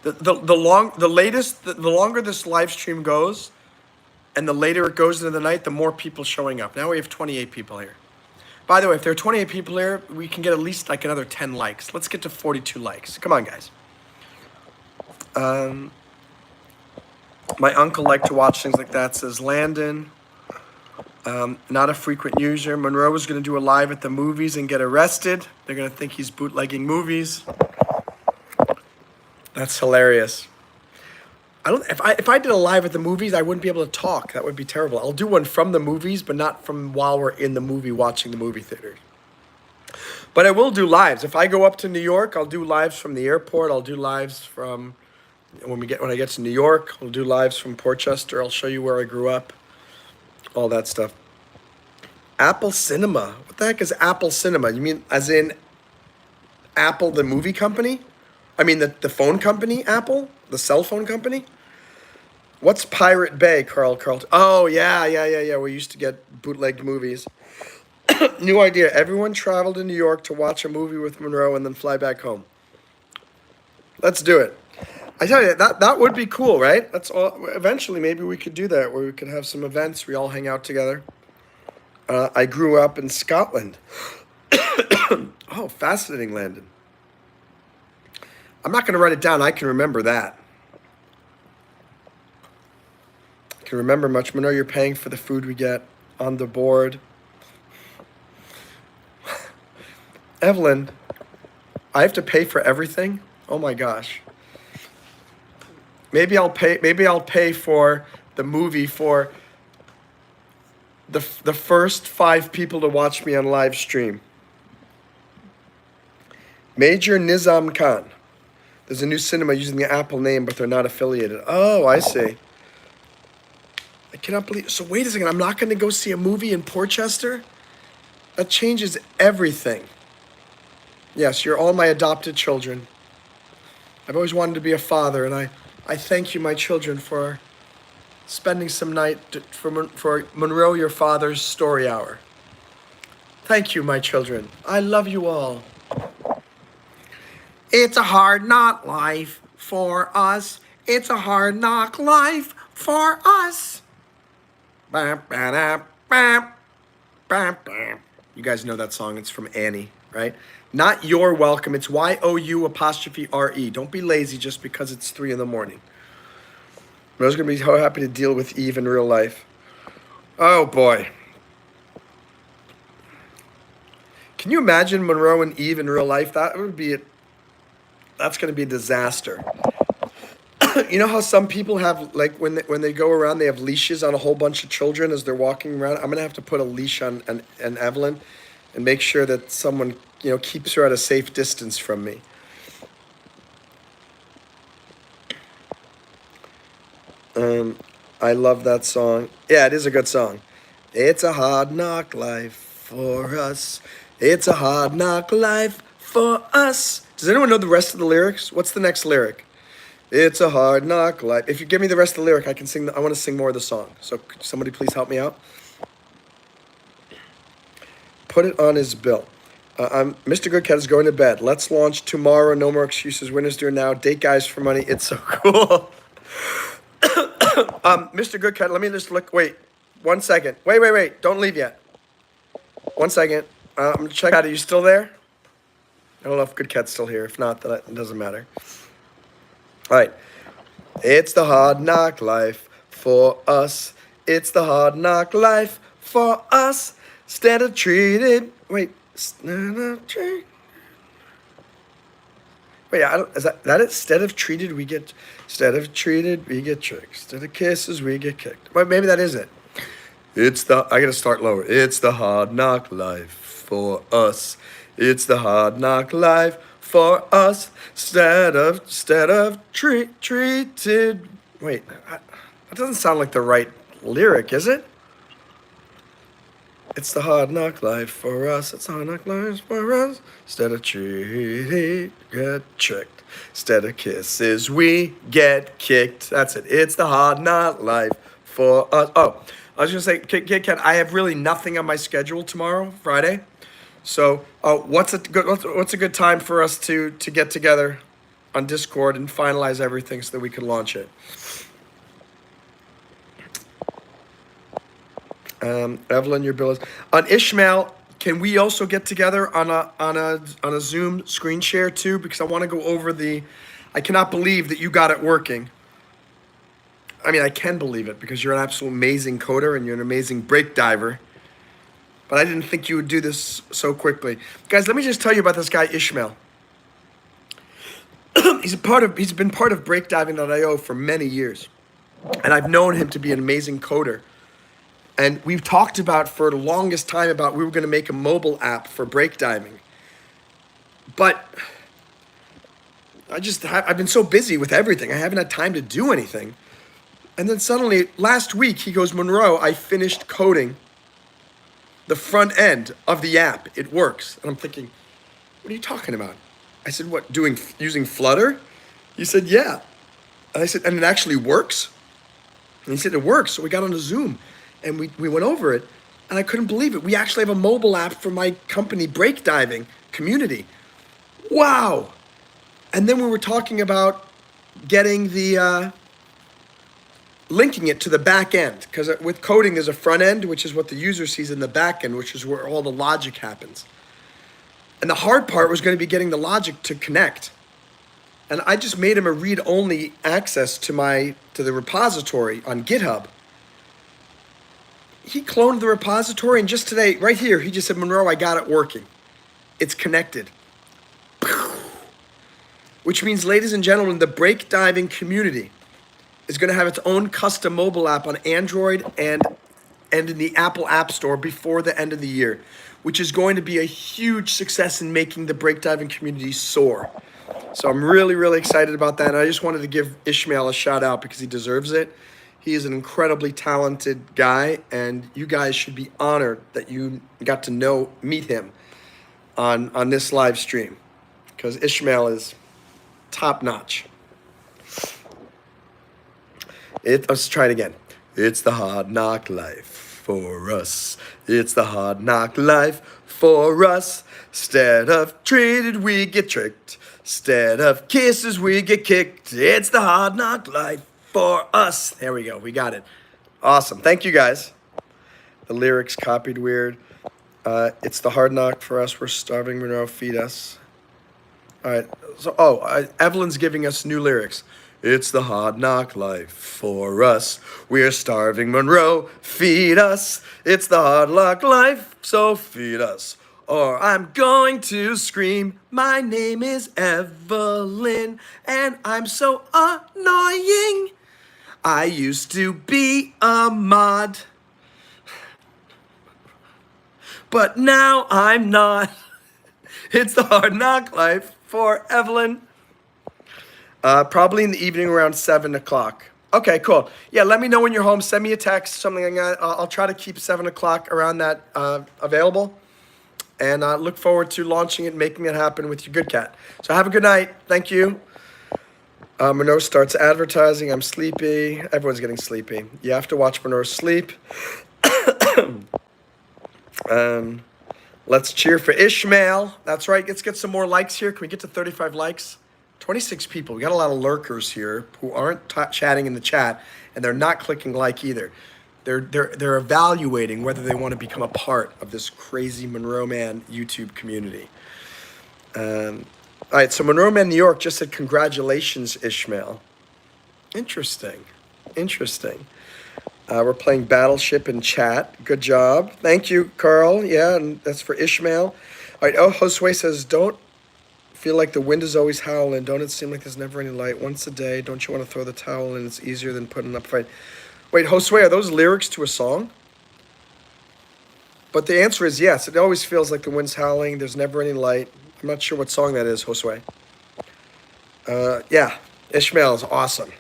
The longer this live stream goes, and the later it goes into the night, the more people showing up. Now we have 28 people here. By the way, if there are 28 people here, we can get at least like another 10 likes. Let's get to 42 likes. Come on, guys. My uncle liked to watch things like that, says Landon. Not a frequent user. Monroe is going to do a live at the movies and get arrested. They're going to think he's bootlegging movies. That's hilarious. If I did a live at the movies, I wouldn't be able to talk. That would be terrible. I'll do one from the movies, but not from while we're in the movie watching the movie theater. But I will do lives. If I go up to New York, I'll do lives from the airport. I'll do lives from when I get to New York. I'll do lives from Portchester. I'll show you where I grew up. All that stuff. Apple Cinema. What the heck is Apple Cinema? You mean as in Apple, the movie company? I mean the phone company, Apple? The cell phone company? What's Pirate Bay, Carlton? Oh, yeah. We used to get bootlegged movies. New idea. Everyone travel to New York to watch a movie with Monroe and then fly back home. Let's do it. I tell you, that would be cool, right? That's all. Eventually, maybe we could do that, where we could have some events. We all hang out together. I grew up in Scotland. Oh, fascinating, Landon. I'm not going to write it down. I can remember that. I can remember much. Monroe, you're paying for the food we get on the board. Evelyn, I have to pay for everything? Oh my gosh. Maybe I'll pay for the movie for the first 5 people to watch me on live stream. Major Nizam Khan. There's a new cinema using the Apple name, but they're not affiliated. Oh, I see. I cannot believe. So wait a second. I'm not going to go see a movie in Portchester? That changes everything. Yes, you're all my adopted children. I've always wanted to be a father, and I thank you, my children, for spending some night for Monroe, your father's story hour. Thank you, my children. I love you all. It's a hard knock life for us. It's a hard knock life for us. Bam, bam, bam, bam, bam. You guys know that song. It's from Annie, right? Not You're Welcome. It's YOU''RE. Don't be lazy just because it's 3 in the morning. I was going to be so happy to deal with Eve in real life. Oh, boy. Can you imagine Monroe and Eve in real life? That would be it. That's going to be a disaster. You know how some people have, like, when they go around, they have leashes on a whole bunch of children as they're walking around? I'm going to have to put a leash on Evelyn and make sure that someone, keeps her at a safe distance from me. I love that song. Yeah, it is a good song. It's a hard knock life for us. It's a hard knock life for us. Does anyone know the rest of the lyrics? What's the next lyric? It's a hard knock life. If you give me the rest of the lyric, I can sing. I want to sing more of the song. So could somebody please help me out? Put it on his bill. Mr. Goodcat is going to bed. Let's launch tomorrow. No more excuses. Winners do it now. Date guys for money. It's so cool. Mr. Goodcat, let me just look. Wait, 1 second. Wait. Don't leave yet. 1 second. I'm gonna check out. Are you still there? I don't know if Goodcat's still here. If not, then it doesn't matter. All right. It's the hard knock life for us. It's the hard knock life for us. Standard treated. Wait. Standard treated. Wait, is that it? Instead of treated, we get tricked. Instead of kisses, we get kicked. Well, maybe that is it. I gotta start lower. It's the hard knock life for us. It's the hard knock life for us. Instead of treated. Wait, that doesn't sound like the right lyric, is it? It's the hard knock life for us. It's the hard knock life for us. Instead of treated, get tricked. Instead of kisses, we get kicked. That's it. It's the hard knock life for us. Oh, I was gonna say, Kit Kat, I have really nothing on my schedule tomorrow, Friday. So, what's a good time for us to get together on Discord and finalize everything so that we can launch it? Evelyn, your bill is on Ishmael. Can we also get together on a Zoom screen share too? Because I want to go over I cannot believe that you got it working. I mean, I can believe it because you're an absolute amazing coder and you're an amazing break diver. But I didn't think you would do this so quickly. Guys, let me just tell you about this guy, Ishmael. He's been part of breakdiving.io for many years. And I've known him to be an amazing coder. And we've talked about for the longest time about we were going to make a mobile app for breakdiving. But I've been so busy with everything. I haven't had time to do anything. And then suddenly, last week, he goes, Monroe, I finished coding the front end of the app. It works. And I'm thinking, what are you talking about? I said, what, using Flutter? He said, yeah. And I said, and it actually works? And he said, it works. So we got on a Zoom. And we went over it, and I couldn't believe it. We actually have a mobile app for my company, Breakdiving Community. Wow. And then we were talking about getting linking it to the back end. Because with coding, there's a front end, which is what the user sees, in the back end, which is where all the logic happens. And the hard part was going to be getting the logic to connect. And I just made him a read-only access to the repository on GitHub. He cloned the repository, and just today, right here, he just said, Monroe, I got it working. It's connected. Which means, ladies and gentlemen, the breakdiving community is going to have its own custom mobile app on Android and in the Apple App Store before the end of the year, which is going to be a huge success in making the breakdiving community soar. So I'm really, really excited about that. And I just wanted to give Ishmael a shout out because he deserves it. He is an incredibly talented guy, and you guys should be honored that you got to meet him on this live stream, because Ishmael is top notch. Let's try it again. It's the hard knock life for us. It's the hard knock life for us. Instead of treated, we get tricked. Instead of kisses, we get kicked. It's the hard knock life for us. There we go. We got it. Awesome. Thank you, guys. The lyrics copied weird. It's the hard knock for us. We're starving. Monroe, feed us. All right. So, Evelyn's giving us new lyrics. It's the hard knock life for us. We're starving. Monroe, feed us. It's the hard knock life, so feed us. Or I'm going to scream. My name is Evelyn, and I'm so annoying. I used to be a mod, but now I'm not. It's the hard knock life for Evelyn. Probably in the evening around 7 o'clock. Okay, cool. Yeah, let me know when you're home. Send me a text, something like that. I'll try to keep 7 o'clock around that available. And I look forward to launching it and making it happen with you, Good Cat. So have a good night. Thank you. Monroe starts advertising. I'm sleepy. Everyone's getting sleepy. You have to watch Monroe sleep. Let's cheer for Ishmael. That's right. Let's get some more likes here. Can we get to 35 likes? 26 people. We got a lot of lurkers here who aren't chatting in the chat, and they're not clicking like either. They're evaluating whether they want to become a part of this crazy MonroeMann YouTube community. All right, so MonroeMann New York just said congratulations, Ishmael. Interesting. We're playing Battleship in chat. Good job. Thank you, Carl. Yeah, and that's for Ishmael. All right, Josue says, don't feel like the wind is always howling. Don't it seem like there's never any light? Once a day, don't you want to throw the towel in? It's easier than putting up a fight. Wait, Josue, are those lyrics to a song? But the answer is yes. It always feels like the wind's howling. There's never any light. I'm not sure what song that is, Josue. Yeah, Ishmael is awesome.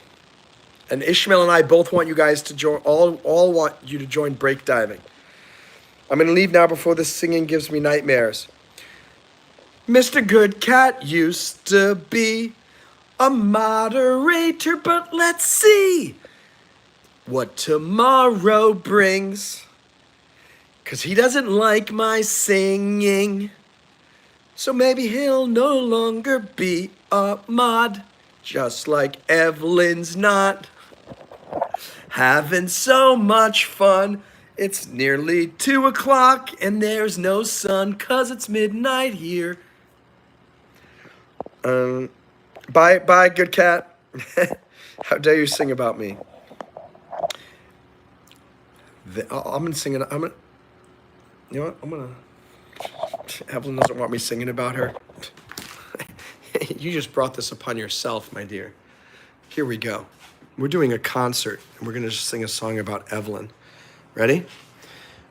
And Ishmael and I both want you guys to join, all want you to join breakdiving. I'm going to leave now before this singing gives me nightmares. Mr. Good Cat used to be a moderator, but let's see what tomorrow brings. 'Cause he doesn't like my singing. So maybe he'll no longer be a mod. Just like Evelyn's not. Having so much fun. It's nearly 2 o'clock and there's no sun 'cause it's midnight here. Bye, Good Cat. How dare you sing about me? I'm gonna sing it. You know what? Evelyn doesn't want me singing about her. You just brought this upon yourself, my dear. Here we go. We're doing a concert, and we're gonna just sing a song about Evelyn. Ready?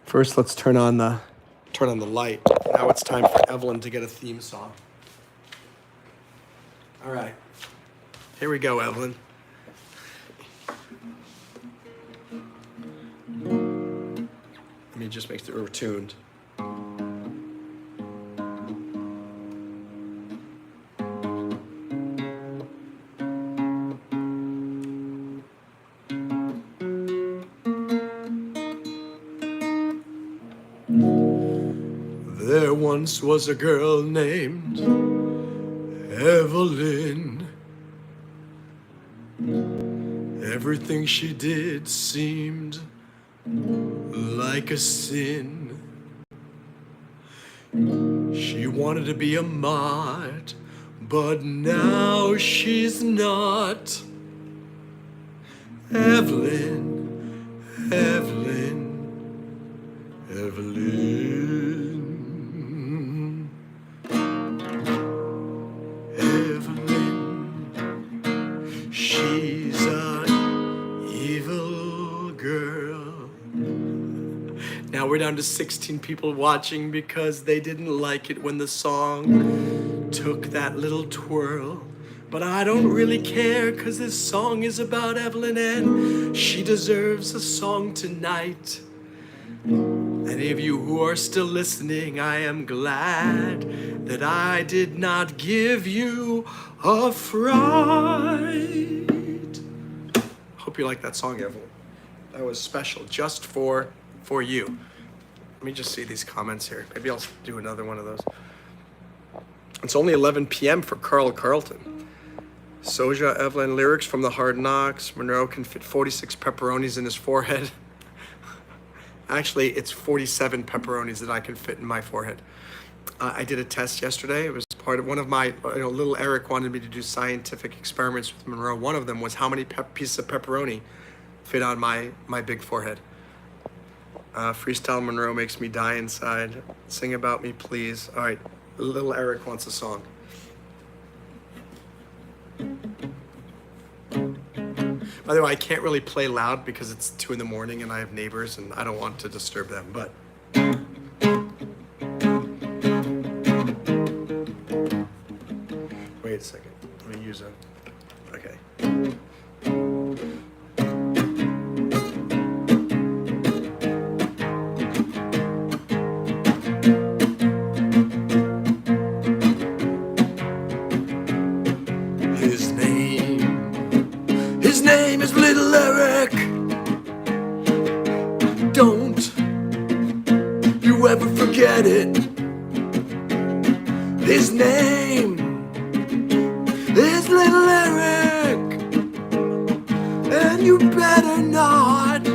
First, let's turn on the light. Now it's time for Evelyn to get a theme song. All right. Here we go, Evelyn. Let me just make sure we're tuned. There once was a girl named Evelyn. Everything she did seemed like a sin. She wanted to be a mod, but now she's not. Evelyn, Evelyn, Evelyn, Evelyn. She's an evil girl. Now we're down to 16 people watching because they didn't like it when the song took that little twirl. But I don't really care, 'cause this song is about Evelyn and she deserves a song tonight. Any of you who are still listening, I am glad that I did not give you a fright. Hope you like that song, Evelyn. That was special, just for you. Let me just see these comments here. Maybe I'll do another one of those. It's only 11 p.m. for Carl Carlton. Soja, Evelyn, lyrics from the Hard Knocks. Monroe can fit 46 pepperonis in his forehead. Actually, it's 47 pepperonis that I can fit in my forehead. I did a test yesterday. It was part of one of my, little Eric wanted me to do scientific experiments with Monroe. One of them was how many pieces of pepperoni fit on my big forehead. Freestyle Monroe makes me die inside. Sing about me, please. All right, little Eric wants a song. By the way, I can't really play loud because it's 2 a.m. and I have neighbors and I don't want to disturb them, but. Wait a second, let me use a, okay. His name is Little Eric. Don't you ever forget it. His name is Little Eric, and you better not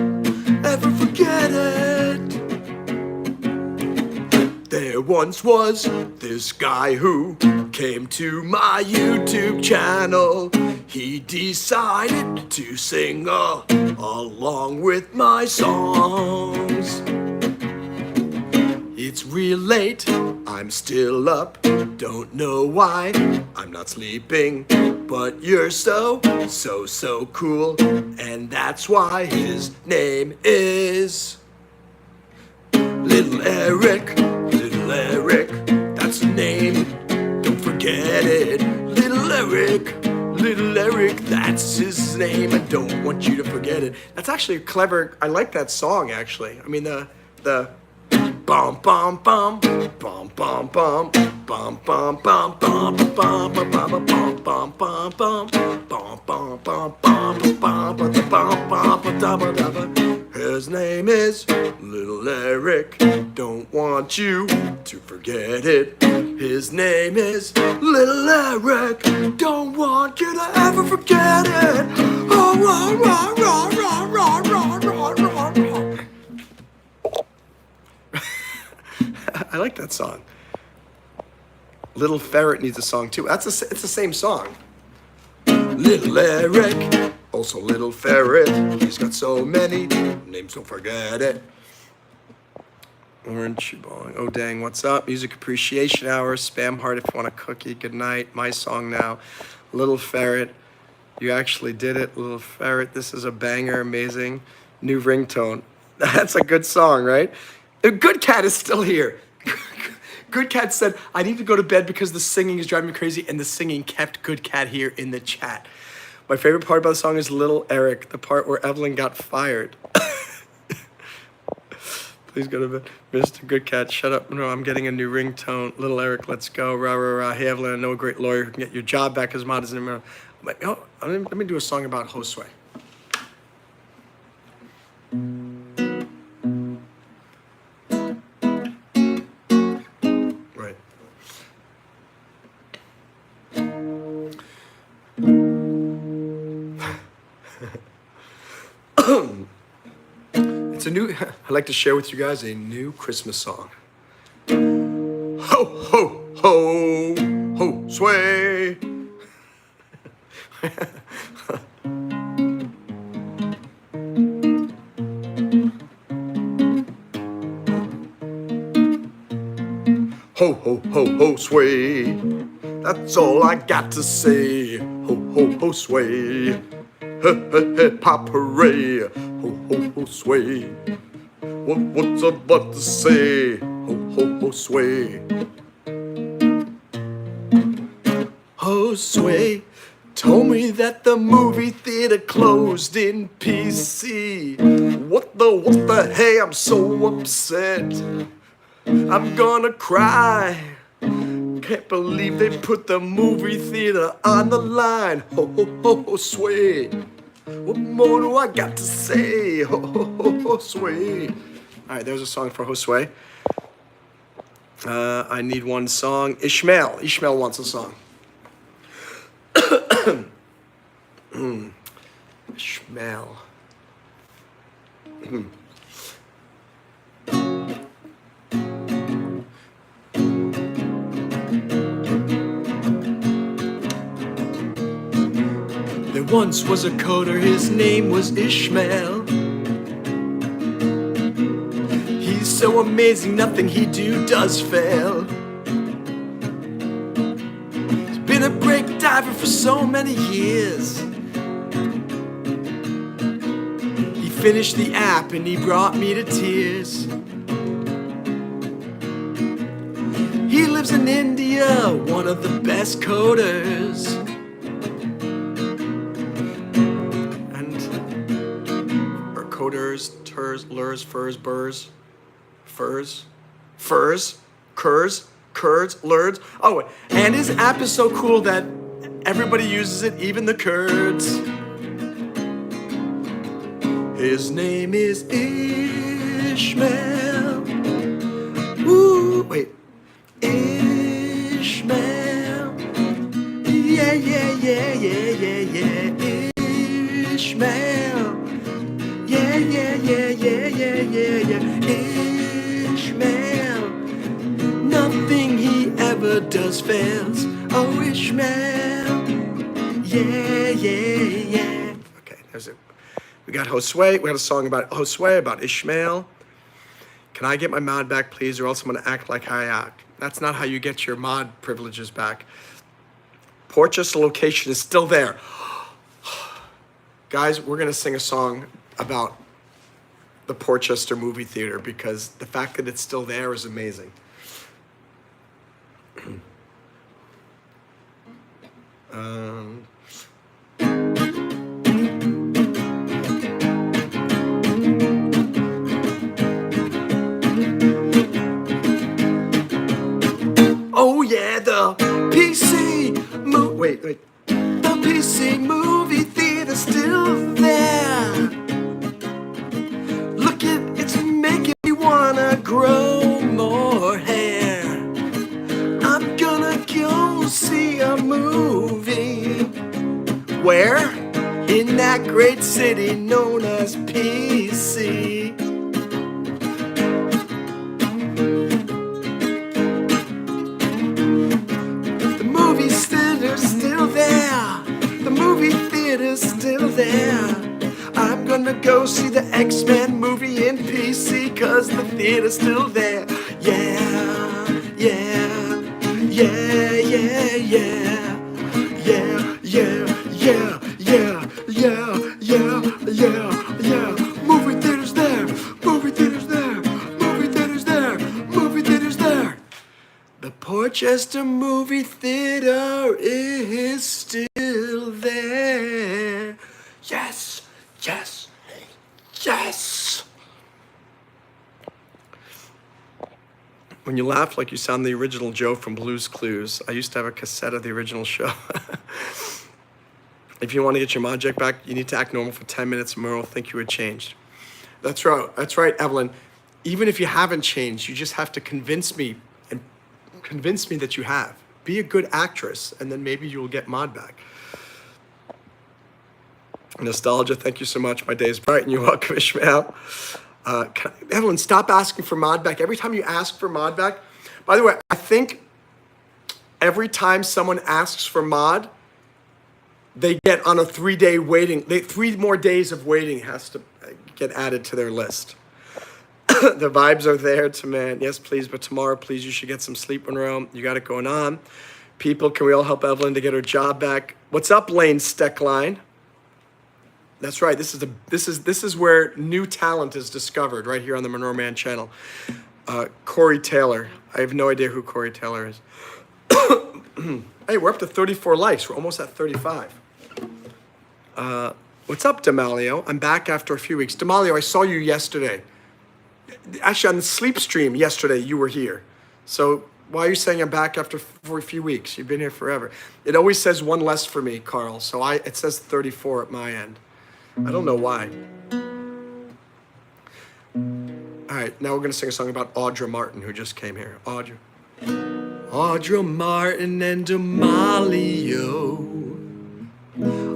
ever forget it. There once was this guy who came to my YouTube channel. He decided to sing along with my songs. It's real late, I'm still up, don't know why I'm not sleeping, but you're so cool, and that's why his name is Little Eric. Little Eric, that's the name, don't forget it. Little Eric, Little Eric, that's his name. I don't want you to forget it. That's actually clever. I like that song, actually. I mean, the bum bum bum bum bum bum bum bum bum bum bum bum bum bum bum bum bum bum. His name is Little Eric. Don't want you to forget it. His name is Little Eric. Don't want you to ever forget it. Oh, rah, rah, rah, rah, rah, rah, rah, rah, rah. I like that song. Little Ferret needs a song too. It's the same song. Little Eric, also Little Ferret. He's got so many names, don't forget it. Orange Bong. Oh dang, what's up? Music Appreciation Hour. Spam heart if you want a cookie. Good night. My song now. Little Ferret. You actually did it, Little Ferret. This is a banger, amazing. New ringtone. That's a good song, right? Good Cat is still here. Good Cat said, I need to go to bed because the singing is driving me crazy, and the singing kept Good Cat here in the chat. My favorite part about the song is Little Eric, the part where Evelyn got fired. Please go to bed. Mr. Good Cat, shut up. No, I'm getting a new ringtone. Little Eric, let's go. Rah, rah, rah. Hey, Evelyn, I know a great lawyer who can get your job back as mod as an I'm like, oh, let me do a song about Josue. Right. It's a new, I'd like to share with you guys a new Christmas song. Ho, ho, ho, ho, sway. Ho, ho, ho, ho, sway. That's all I got to say. Ho, ho, ho, sway. He, he, he, pop, hooray. Ho, ho, ho, sway. What's I about to say? Ho, ho, ho, sway. Josue told me that the movie theater closed in PC. What the hey, I'm so upset. I'm gonna cry. Can't believe they put the movie theater on the line. Ho, ho, ho, Josue. What more do I got to say? Ho, ho, ho, Josue. All right, there's a song for Josue. I need one song. Ishmael. Ishmael wants a song. Ishmael. There once was a coder, his name was Ishmael. He's so amazing, nothing he do does fail. He's been a brake diver for so many years. He finished the app and he brought me to tears. He lives in India, one of the best coders. Coders, ters, lurs, furs, burrs, furs, curs, lurds. Oh, and his app is so cool that everybody uses it, even the Kurds. His name is Ishmael. Ooh, wait. Ishmael. Yeah, yeah, yeah, yeah, yeah, yeah. Ishmael. Yeah, yeah, yeah, yeah, yeah, yeah, yeah. Ishmael. Nothing he ever does fails. Oh, Ishmael. Yeah, yeah, yeah. Okay, there's it. We got Josue. We got a song about Josue, about Ishmael. Can I get my mod back, please, or else I'm going to act like I act? That's not how you get your mod privileges back. Portchester location is still there. Guys, we're going to sing a song about the Portchester movie theater because the fact that it's still there is amazing. Oh yeah, the PC wait. The PC movie theater's still there. Look it's making me wanna grow more hair. I'm gonna go see a movie. Where? In that great city known as PC. The movie theater's still there. The movie theater's still there. I'm gonna go see the X-Men movie in PC, cause the theater's still there. Yeah, yeah, yeah, yeah, yeah. Yeah, yeah, yeah, yeah, yeah, yeah, yeah, yeah. Movie theater's there, movie theater's there, movie theater's there, movie theater's there. The Portchester movie theater is still there. Yes, yes, yes. When you laugh like you sound the original Joe from Blue's Clues. I used to have a cassette of the original show. If you want to get your mod jack back, you need to act normal for 10 minutes and Monroe will think you had changed. That's right, Evelyn. Even if you haven't changed, you just have to convince me that you have. Be a good actress, and then maybe you'll get mod back. Nostalgia, thank you so much. My day is bright, and you're welcome, Ishmael. Evelyn, stop asking for mod back. Every time you ask for mod back, by the way, I think every time someone asks for mod, they get on a 3-day waiting. 3 more days of waiting has to get added to their list. The vibes are there to man. Yes, please, but tomorrow, please, you should get some sleep, Monroe. You got it going on. People, can we all help Evelyn to get her job back? What's up, Lane Steckline? That's right. This is where new talent is discovered, right here on the MonroeMann channel. Corey Taylor. I have no idea who Corey Taylor is. Hey, we're up to 34 likes. We're almost at 35. What's up, Damalio? I'm back after a few weeks. Damalio, I saw you yesterday. Actually, on the sleep stream yesterday, you were here. So why are you saying I'm back for a few weeks? You've been here forever. It always says one less for me, Carl. So it says 34 at my end. I don't know why. All right, now we're gonna sing a song about Audra Martin, who just came here. Audra Martin and Demalio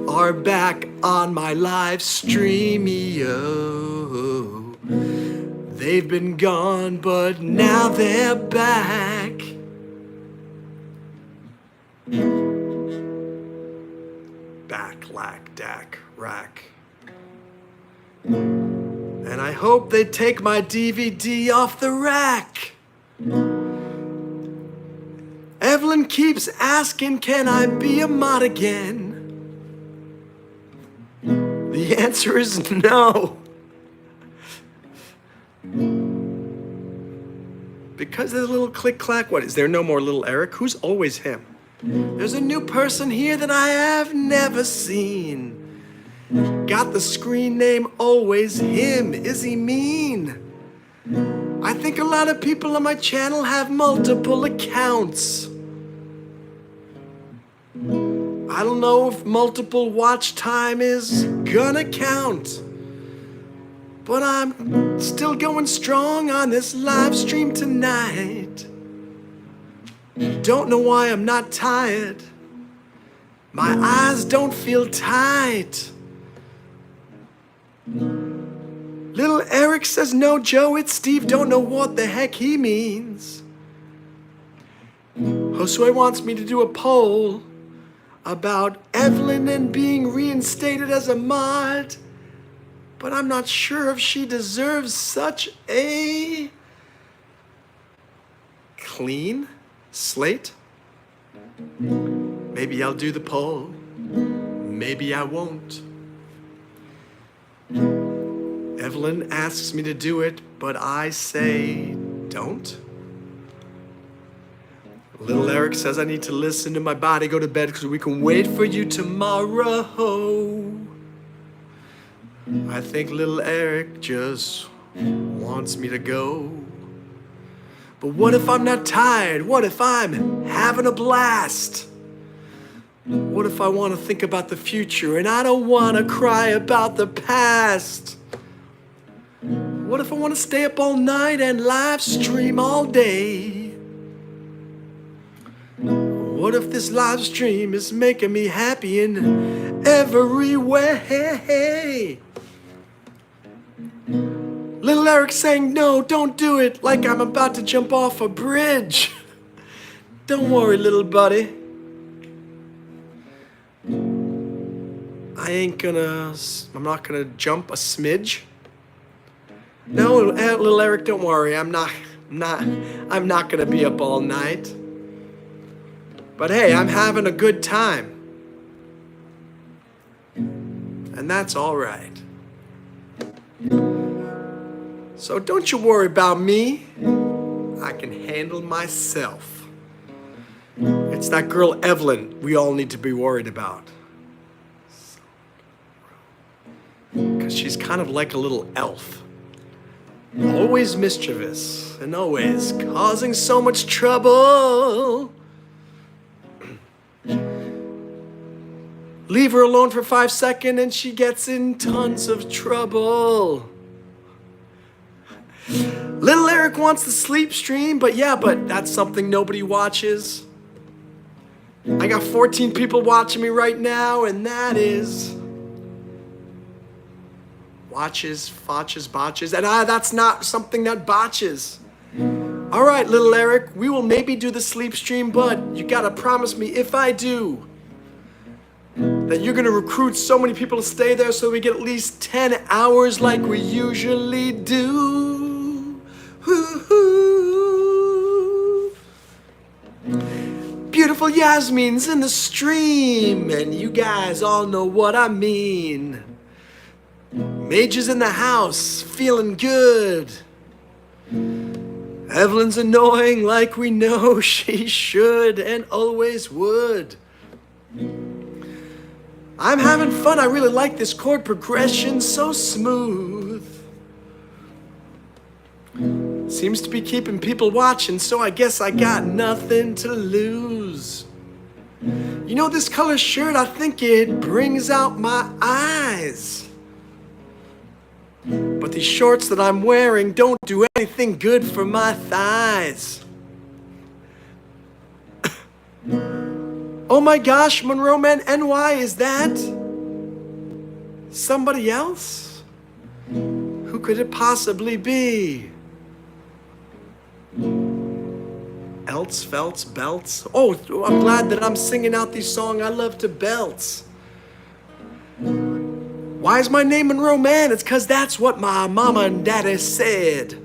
are back on my live stream, yo. They've been gone, but now they're back. Back, lack, dack, rack. And I hope they take my DVD off the rack. Evelyn keeps asking, can I be a mod again? The answer is no. Because there's a little click-clack. What, is there no more Little Eric? Who's always him? There's a new person here that I have never seen. Got the screen name always him. Is he mean? I think a lot of people on my channel have multiple accounts. I don't know if multiple watch time is gonna count. But I'm still going strong on this live stream tonight. Don't know why I'm not tired. My eyes don't feel tight. Little Eric says, no, Joe, it's Steve. Don't know what the heck he means. Josue wants me to do a poll about Evelyn and being reinstated as a mod. But I'm not sure if she deserves such a clean slate. Maybe I'll do the poll. Maybe I won't. Evelyn asks me to do it, but I say don't. Little Eric says I need to listen to my body go to bed because we can wait for you tomorrow. I think little Eric just wants me to go. But what if I'm not tired? What if I'm having a blast? What if I want to think about the future and I don't want to cry about the past? What if I want to stay up all night and live stream all day? What if this live stream is making me happy in every way? Little Eric saying, no, don't do it, like I'm about to jump off a bridge. Don't worry, little buddy. I'm not gonna jump a smidge. No, little Eric, don't worry, I'm not gonna be up all night. But hey, I'm having a good time. And that's all right. So don't you worry about me. I can handle myself. It's that girl Evelyn we all need to be worried about. Because she's kind of like a little elf. Always mischievous and always causing so much trouble. Leave her alone for 5 seconds and she gets in tons of trouble. Little Eric wants the sleep stream, but that's something nobody watches. I got 14 people watching me right now, and that is watches, fotches, botches, and that's not something that botches. All right, little Eric, we will maybe do the sleep stream, but you gotta promise me if I do, that you're gonna recruit so many people to stay there so we get at least 10 hours like we usually do. Beautiful Yasmin's in the stream, and you guys all know what I mean. Mage is in the house, feeling good. Evelyn's annoying like we know she should and always would. I'm having fun. I really like this chord progression, so smooth. Seems to be keeping people watching, so I guess I got nothing to lose. You know this color shirt, I think it brings out my eyes. But these shorts that I'm wearing don't do anything good for my thighs. Oh my gosh, MonroeMann Any, is that somebody else? Who could it possibly be? Else, felts, belts. Oh, I'm glad that I'm singing out these songs I love to belts. Why is my name MonroeMann? It's cause that's what my mama and daddy said.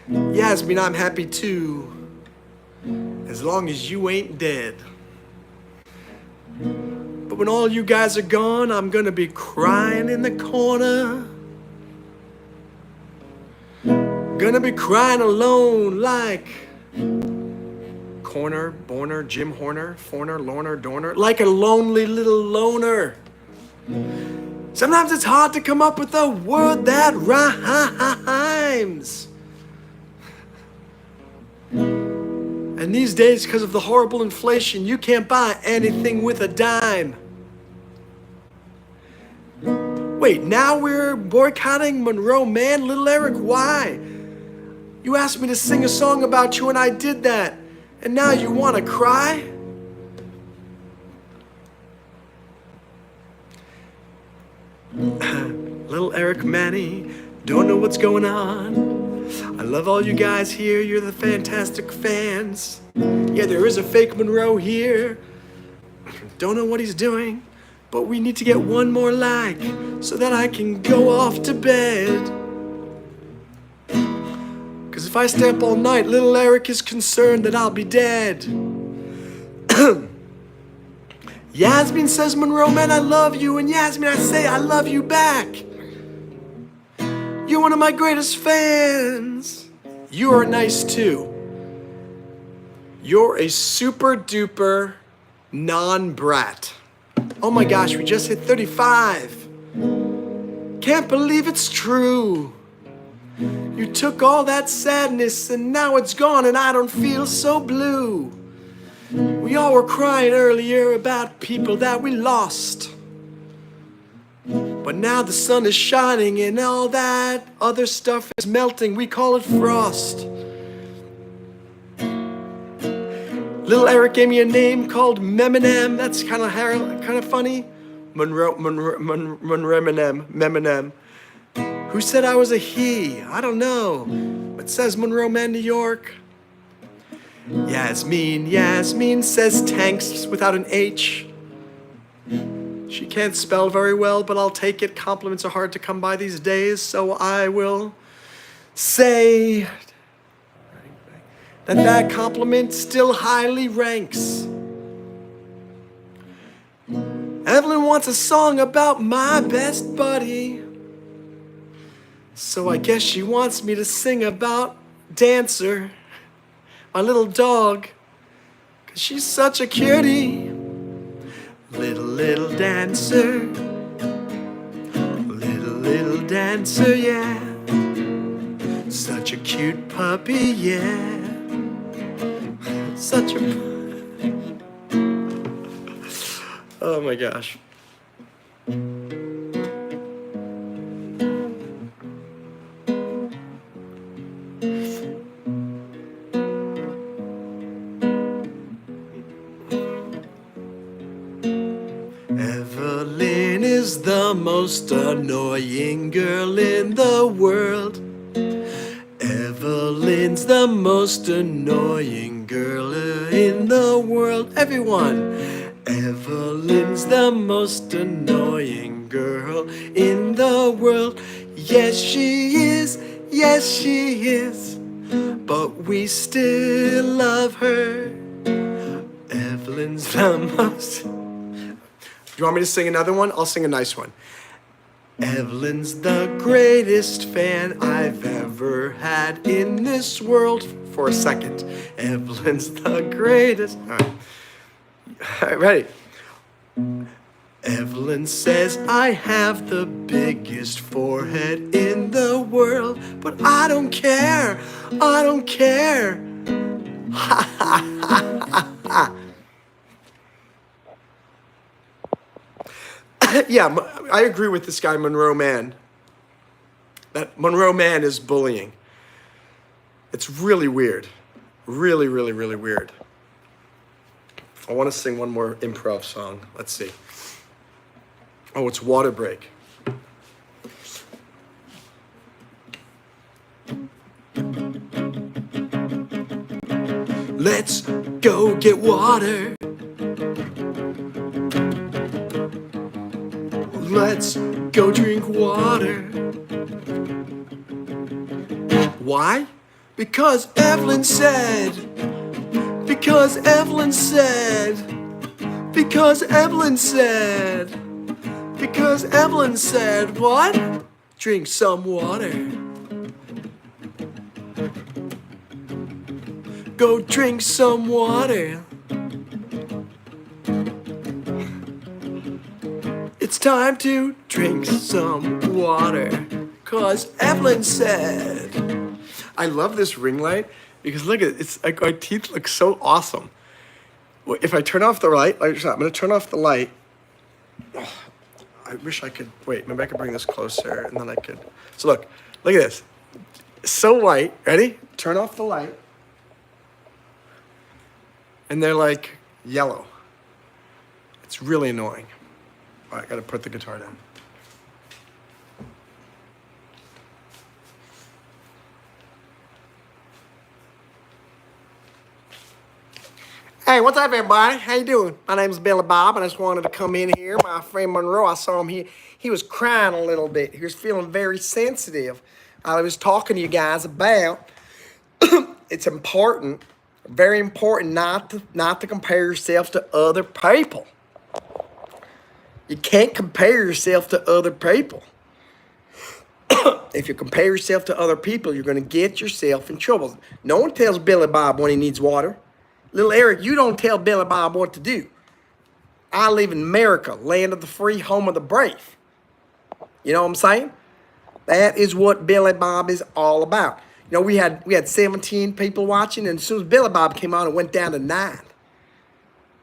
Yasmin, I'm happy too, as long as you ain't dead. But when all you guys are gone, I'm gonna be crying in the corner. Gonna be crying alone like Corner, Borner, Jim Horner, Forner, Lorner, Dorner, like a lonely little loner. Sometimes it's hard to come up with a word that rhymes. And these days, because of the horrible inflation, you can't buy anything with a dime. Wait, now we're boycotting MonroeMann? Little Eric, why? You asked me to sing a song about you and I did that. And now you want to cry? Little Eric Manny, don't know what's going on. I love all you guys here, you're the fantastic fans. Yeah, there is a fake Monroe here. Don't know what he's doing, but we need to get one more like so that I can go off to bed. Cause if I stay up all night, little Eric is concerned that I'll be dead. Yasmin says, MonroeMann, I love you, and Yasmin, I say I love you back. You're one of my greatest fans. You are nice too. You're a super duper non-brat. Oh my gosh, we just hit 35. Can't believe it's true. You took all that sadness and now it's gone and I don't feel so blue. We all were crying earlier about people that we lost. But now the sun is shining and all that other stuff is melting. We call it frost. Little Eric gave me a name called Meminem. That's kind of funny. MonroeMann. Who said I was a he? I don't know. It says MonroeMann, New York. Yasmin says tanks without an H. She can't spell very well, but I'll take it. Compliments are hard to come by these days, so I will say that compliment still highly ranks. Evelyn wants a song about my best buddy. So I guess she wants me to sing about Dancer, my little dog, 'cause she's such a cutie. Little dancer, little dancer, yeah. Such a cute puppy, yeah. Such a... Oh my gosh. Evelyn is the most annoying girl in the world. Evelyn's the most annoying girl in the world. Everyone! Evelyn's the most annoying girl in the world. Yes, she is. Yes, she is. But we still love her. Evelyn's the most... Do you want me to sing another one? I'll sing a nice one. Evelyn's the greatest fan I've ever had in this world. For a second. Evelyn's the greatest. All right, ready? Evelyn says I have the biggest forehead in the world, but I don't care. I don't care. Ha ha ha ha ha. Yeah, I agree with this guy, MonroeMann. that MonroeMann is bullying. It's really weird. Really, really, really weird. I want to sing one more improv song. Let's see. Oh, it's Water Break. Let's go get water. Let's go drink water. Why? Because Evelyn said. Because Evelyn said. Because Evelyn said. Because Evelyn said, what? Drink some water. Go drink some water. It's time to drink some water. 'Cause Evelyn said. I love this ring light because look at it. It's like my teeth look so awesome. If I turn off the light, I'm going to turn off the light. Oh, I wish I could, wait, maybe I could bring this closer and then I could. So look at this. So light, ready? Turn off the light. And they're like yellow. It's really annoying. All right, I gotta put the guitar down. Hey, what's up, everybody? How you doing? My name's Billy Bob, and I just wanted to come in here. My friend Monroe, I saw him here. He was crying a little bit. He was feeling very sensitive. I was talking to you guys about it's important, very important, not to compare yourself to other people. You can't compare yourself to other people. If you compare yourself to other people, you're going to get yourself in trouble. No one tells Billy Bob when he needs water. Little Eric, you don't tell Billy Bob what to do. I live in America, land of the free, home of the brave. You know what I'm saying? That is what Billy Bob is all about. You know, we had 17 people watching, and as soon as Billy Bob came on, it went down to 9.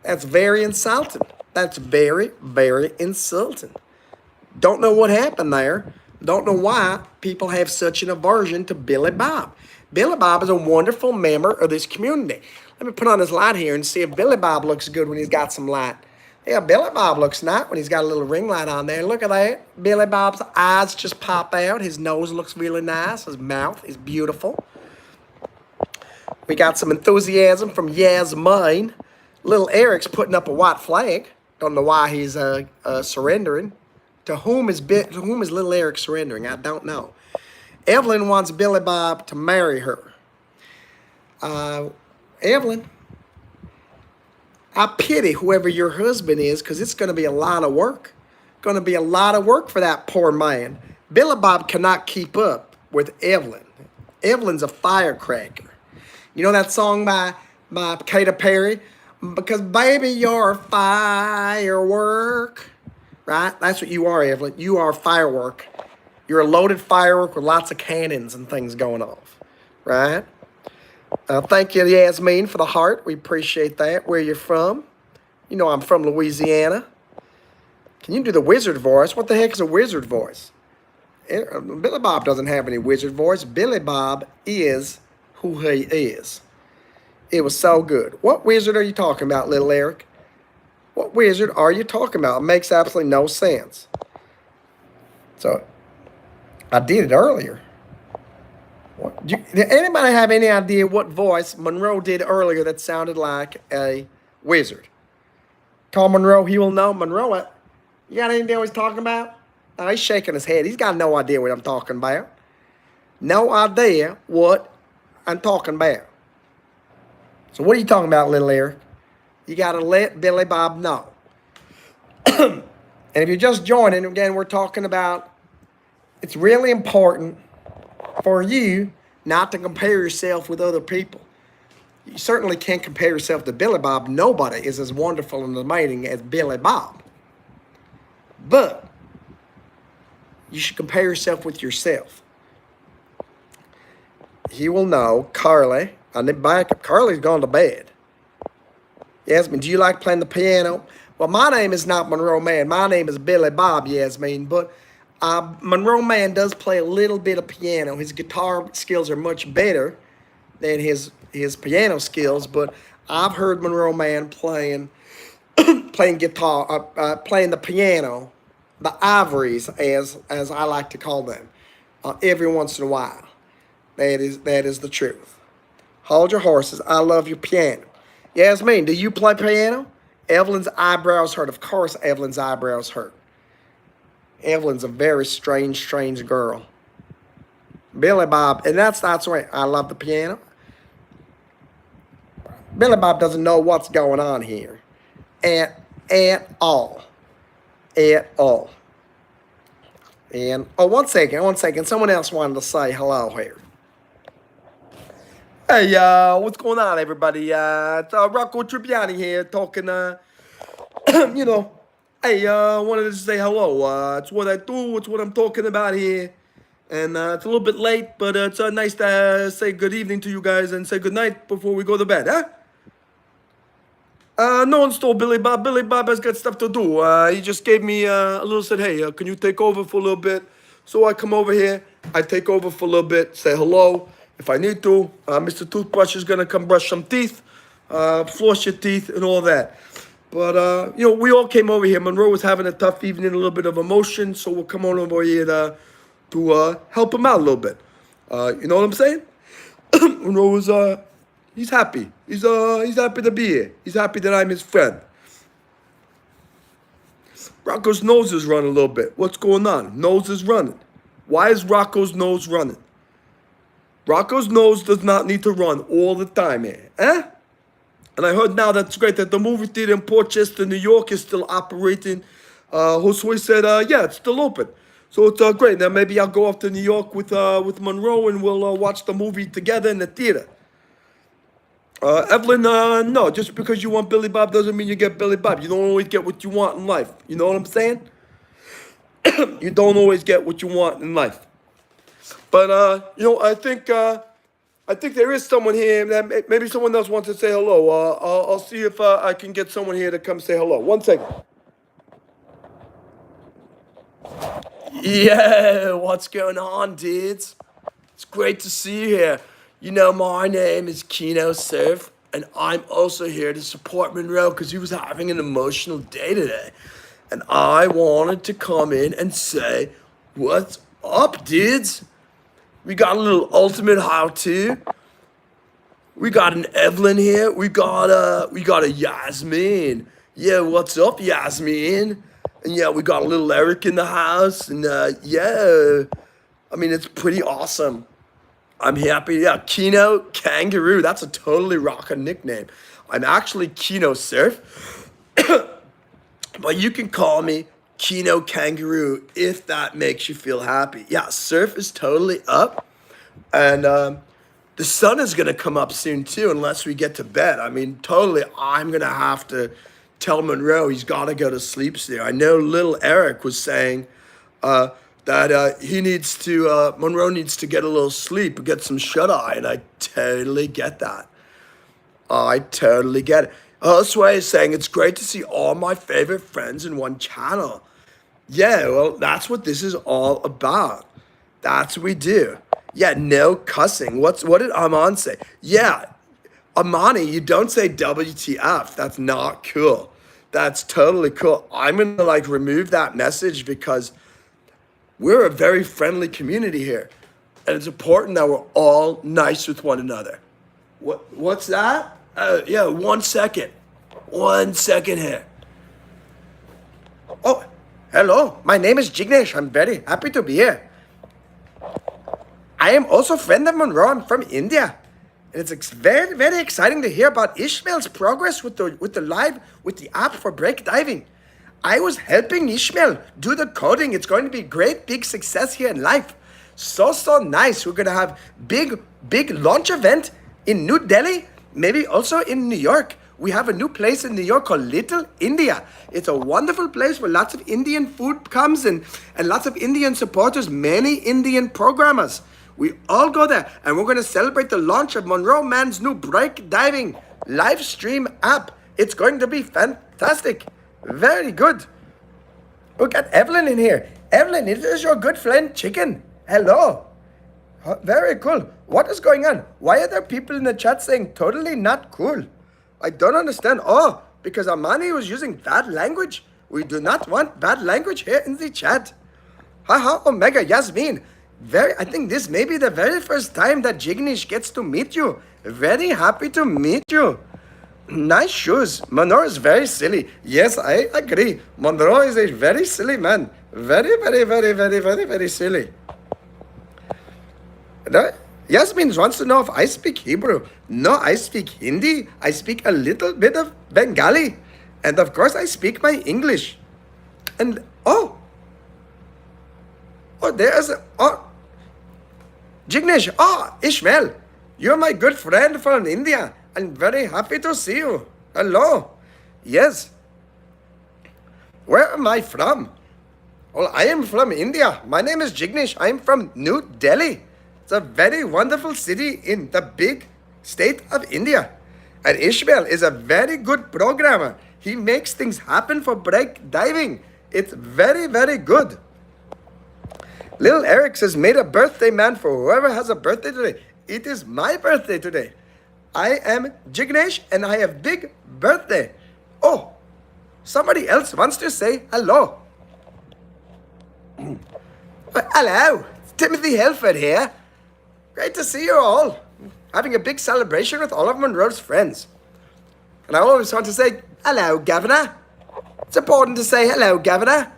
That's very insulting. That's very, very insulting. Don't know what happened there. Don't know why people have such an aversion to Billy Bob. Billy Bob is a wonderful member of this community. Let me put on his light here and see if Billy Bob looks good when he's got some light. Yeah, Billy Bob looks nice when he's got a little ring light on there. Look at that. Billy Bob's eyes just pop out. His nose looks really nice. His mouth is beautiful. We got some enthusiasm from Yasmin. Little Eric's putting up a white flag. Don't know why he's surrendering. To whom is little Eric surrendering? I don't know. Evelyn wants Billy Bob to marry her. Evelyn, I pity whoever your husband is because it's going to be a lot of work. Going to be a lot of work for that poor man. Billy Bob cannot keep up with Evelyn. Evelyn's a firecracker. You know that song by Katy Perry? Because, baby, you're a firework. Right? That's what you are, Evelyn. You are a firework. You're a loaded firework with lots of cannons and things going off. Right? Thank you, Yasmin, for the heart. We appreciate that. Where you're from? You know I'm from Louisiana. Can you do the wizard voice? What the heck is a wizard voice? Billy Bob doesn't have any wizard voice. Billy Bob is who he is. It was so good. What wizard are you talking about, little Eric? What wizard are you talking about? It makes absolutely no sense. So, I did it earlier. Did anybody have any idea what voice Monroe did earlier that sounded like a wizard? Call Monroe, he will know. Monroe, you got any idea what he's talking about? Oh, he's shaking his head. He's got no idea what I'm talking about. No idea what I'm talking about. So what are you talking about, little Eric? You got to let Billy Bob know. And if you're just joining, again, we're talking about it's really important for you not to compare yourself with other people. You certainly can't compare yourself to Billy Bob. Nobody is as wonderful and amazing as Billy Bob. But you should compare yourself with yourself. You will know, Carly, I need backup. Carly's gone to bed. Yasmin, do you like playing the piano? Well, my name is not MonroeMann. My name is Billy Bob, Yasmin. But MonroeMann does play a little bit of piano. His guitar skills are much better than his piano skills, but I've heard MonroeMann playing guitar, playing the piano, the ivories as I like to call them, every once in a while. That is the truth. Hold your horses. I love your piano. Yasmin, do you play piano? Evelyn's eyebrows hurt. Of course, Evelyn's eyebrows hurt. Evelyn's a very strange girl. Billy Bob, and that's right. I love the piano. Billy Bob doesn't know what's going on here. At all. At all. And, oh, one second. Someone else wanted to say hello here. Hey, what's going on, everybody? It's Rocco Tribbiani here talking, you know, hey, wanted to say hello. It's what I do, it's what I'm talking about here. And it's a little bit late, but it's nice to say good evening to you guys and say good night before we go to bed, huh? No one stole Billy Bob. Billy Bob has got stuff to do. He just gave me a little, said, hey, can you take over for a little bit? So I come over here, I take over for a little bit, say hello. If I need to, Mr. Toothbrush is going to come brush some teeth, floss your teeth and all that. But, you know, we all came over here. Monroe was having a tough evening, a little bit of emotion, so we'll come on over here to help him out a little bit. You know what I'm saying? Monroe was, he's happy. He's happy to be here. He's happy that I'm his friend. Rocco's nose is running a little bit. What's going on? Nose is running. Why is Rocco's nose running? Rocco's nose does not need to run all the time here. Eh? And I heard now that's great that the movie theater in Port Chester, New York is still operating. Josue said, yeah, it's still open. So it's great. Now maybe I'll go off to New York with Monroe and we'll watch the movie together in the theater. Evelyn, no, just because you want Billy Bob doesn't mean you get Billy Bob. You don't always get what you want in life. You know what I'm saying? You don't always get what you want in life. But, you know, I think there is someone here that maybe someone else wants to say hello. I'll see if I can get someone here to come say hello. 1 second. Yeah, what's going on, dudes? It's great to see you here. You know, my name is Keno Surf, and I'm also here to support Monroe because he was having an emotional day today. And I wanted to come in and say, what's up, dudes? We got a little ultimate how-to. We got an Evelyn here. We got a Yasmin. Yeah, what's up, Yasmin? And yeah, we got a little Eric in the house. And yeah, I mean, it's pretty awesome. I'm happy. Yeah, Keno Kangaroo. That's a totally rockin' nickname. I'm actually Keno Surf. But you can call me Keno Kangaroo if that makes you feel happy. Yeah, surf is totally up. And the sun is going to come up soon, too, unless we get to bed. I mean, totally, I'm going to have to tell Monroe he's got to go to sleep soon. I know little Eric was saying that he needs to, Monroe needs to get a little sleep, get some shut-eye, and I totally get that. I totally get it. Josue is saying it's great to see all my favorite friends in one channel. Yeah, well, that's what this is all about. That's what we do. Yeah, no cussing. What did Aman say? Yeah, Amani, you don't say WTF. That's not cool. That's totally cool. I'm going to, like, remove that message because we're a very friendly community here. And it's important that we're all nice with one another. What's that? Yeah, 1 second. 1 second here. Oh, hello. My name is Jignesh. I'm very happy to be here. I am also a friend of Monroe. I'm from India. And it's very, very exciting to hear about Ishmael's progress with the app for break diving. I was helping Ishmael do the coding. It's going to be great, big success here in life. So nice. We're going to have big launch event in New Delhi, maybe also in New York. We have a new place in New York called Little India. It's a wonderful place where lots of Indian food comes and lots of Indian supporters, many Indian programmers. We all go there, and we're going to celebrate the launch of MonroeMann's new break diving live stream app. It's going to be fantastic. Very good. We got Evelyn in here. Evelyn, it is your good friend Chicken. Hello. Very cool. What is going on? Why are there people in the chat saying totally not cool? I don't understand. Oh, because Armani was using bad language. We do not want bad language here in the chat. Haha, Omega, Yasmin. I think this may be the very first time that Jignish gets to meet you. Very happy to meet you. Nice shoes. Monroe is very silly. Yes, I agree. Monroe is a very silly man. Very, very, very, very, very, very silly. Yasmin wants to know if I speak Hebrew. No, I speak Hindi. I speak a little bit of Bengali. And of course, I speak my English. And, Jignesh, Ishmael, you're my good friend from India. I'm very happy to see you. Hello. Yes. Where am I from? Well, I am from India. My name is Jignesh. I'm from New Delhi. It's a very wonderful city in the big state of India. And Ishmael is a very good programmer. He makes things happen for break diving. It's very, very good. Little Eric says, made a birthday man for whoever has a birthday today. It is my birthday today. I am Jignesh and I have big birthday. Oh, somebody else wants to say hello. Hello, Timothy Helford here. Great to see you all. Having a big celebration with all of Monroe's friends. And I always want to say, hello, Governor. It's important to say hello, Governor.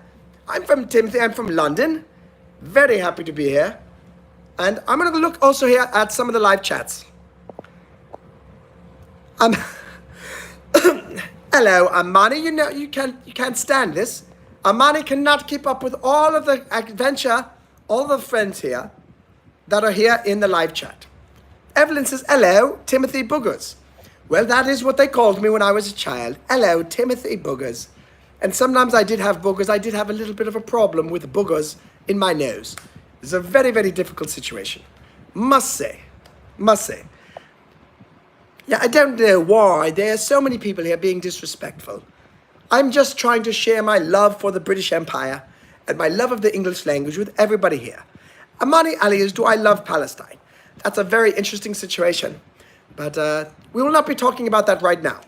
I'm from Timothy, I'm from London. Very happy to be here. And I'm going to look also here at some of the live chats. Hello, Armani. You know you can't stand this. Armani cannot keep up with all of the adventure, all the friends here that are here in the live chat. Evelyn says, hello, Timothy Boogers. Well, that is what they called me when I was a child. Hello, Timothy Boogers. And sometimes I did have boogers. I did have a little bit of a problem with boogers in my nose. It's a very, very difficult situation. Must say. Yeah, I don't know why there are so many people here being disrespectful. I'm just trying to share my love for the British Empire and my love of the English language with everybody here. Amani Ali is, do I love Palestine? That's a very interesting situation. But we will not be talking about that right now.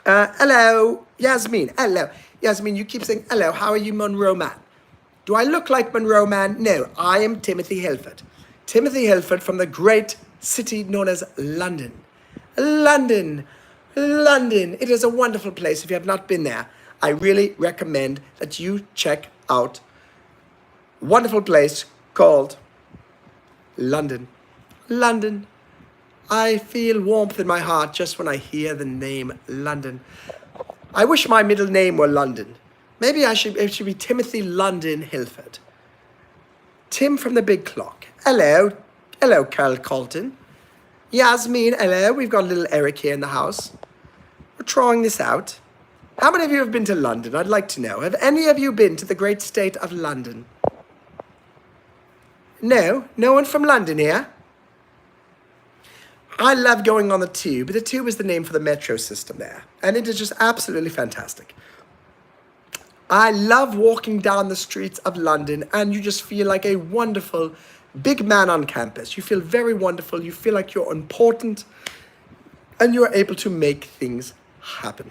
Hello, Yasmin. Hello. Yasmin, you keep saying, hello, how are you, MonroeMann? Do I look like MonroeMann? No, I am Timothy Helford. Timothy Helford from the great city known as London. London. It is a wonderful place. If you have not been there, I really recommend that you check out a wonderful place called London. London. I feel warmth in my heart just when I hear the name London. I wish my middle name were London. Maybe it should be Timothy London Hilford. Tim from the Big Clock. Hello. Hello, Carl Colton. Yasmin, hello. We've got little Eric here in the house. We're trying this out. How many of you have been to London? I'd like to know. Have any of you been to the great state of London? No? No one from London here? I love going on the Tube. The Tube is the name for the metro system there. And it is just absolutely fantastic. I love walking down the streets of London and you just feel like a wonderful big man on campus. You feel very wonderful. You feel like you're important and you're able to make things happen.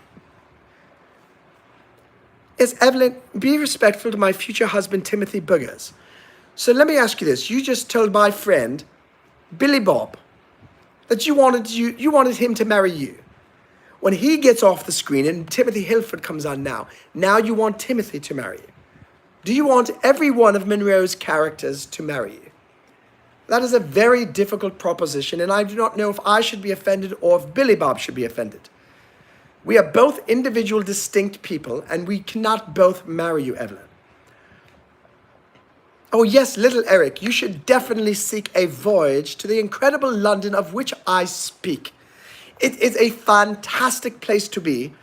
Yes, Evelyn, be respectful to my future husband, Timothy Boogers. So let me ask you this. You just told my friend, Billy Bob, that you wanted him to marry you. When he gets off the screen and Timothy Hilford comes on now you want Timothy to marry you. Do you want every one of Monroe's characters to marry you? That is a very difficult proposition, and I do not know if I should be offended or if Billy Bob should be offended. We are both individual, distinct people, and we cannot both marry you, Evelyn. Oh yes, little Eric, you should definitely seek a voyage to the incredible London of which I speak. It is a fantastic place to be.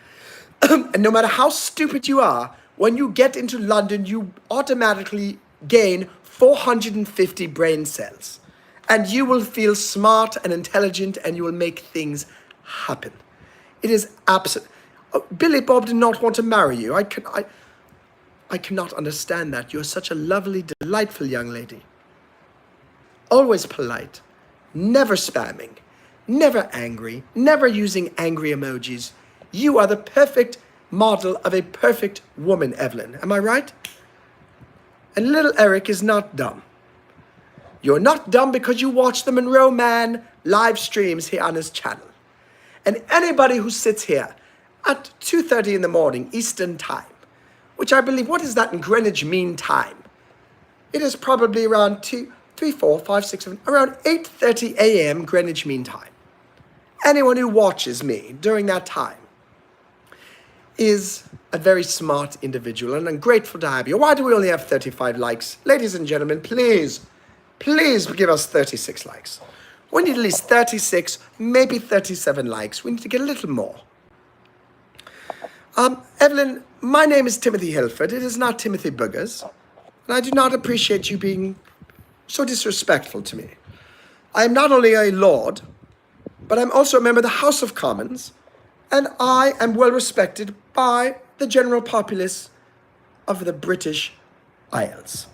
And no matter how stupid you are, when you get into London, you automatically gain 450 brain cells. And you will feel smart and intelligent and you will make things happen. It is absolute. Billy Bob did not want to marry you. I cannot understand that. You're such a lovely, delightful young lady. Always polite, never spamming, never angry, never using angry emojis. You are the perfect model of a perfect woman, Evelyn. Am I right? And little Eric is not dumb. You're not dumb because you watch the MonroeMann live streams here on his channel. And anybody who sits here at 2:30 in the morning Eastern time, which I believe, what is that in Greenwich Mean Time? It is probably around 2, 3, 4, 5, 6, 7, around 8:30 a.m. Greenwich Mean Time. Anyone who watches me during that time is a very smart individual, and I'm grateful to have you. Why do we only have 35 likes? Ladies and gentlemen, please give us 36 likes. We need at least 36, maybe 37 likes. We need to get a little more. Evelyn, my name is Timothy Hilford. It is not Timothy Boogers. And I do not appreciate you being so disrespectful to me. I am not only a lord, but I'm also a member of the House of Commons, and I am well respected by the general populace of the British Isles.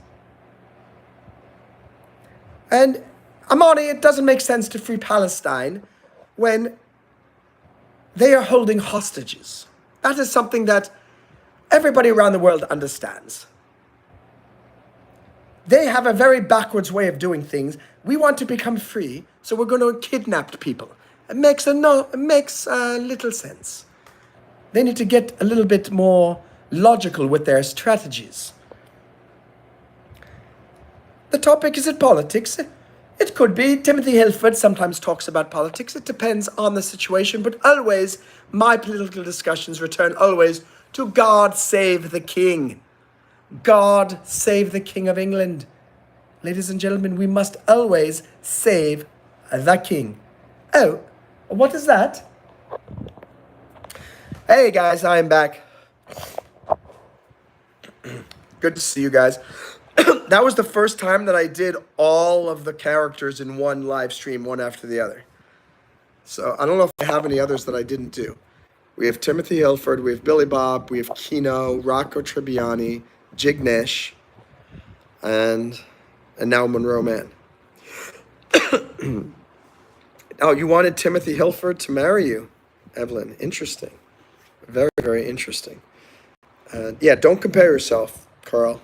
And Amani, it doesn't make sense to free Palestine when they are holding hostages. That is something that everybody around the world understands. They have a very backwards way of doing things. We want to become free, so we're going to kidnap people. It makes little sense. They need to get a little bit more logical with their strategies. The topic, is it politics? It could be. Timothy Hilford sometimes talks about politics. It depends on the situation, but always, my political discussions return always to God save the King. God save the King of England. Ladies and gentlemen, we must always save the King. Oh, what is that? Hey guys, I am back. Good to see you guys. That was the first time that I did all of the characters in one live stream, one after the other. So I don't know if I have any others that I didn't do. We have Timothy Hilford, we have Billy Bob, we have Kino, Rocco Tribbiani, Jignesh, and now MonroeMann. Oh, you wanted Timothy Hilford to marry you, Evelyn. Interesting. Very, very interesting. Yeah, don't compare yourself, Carl.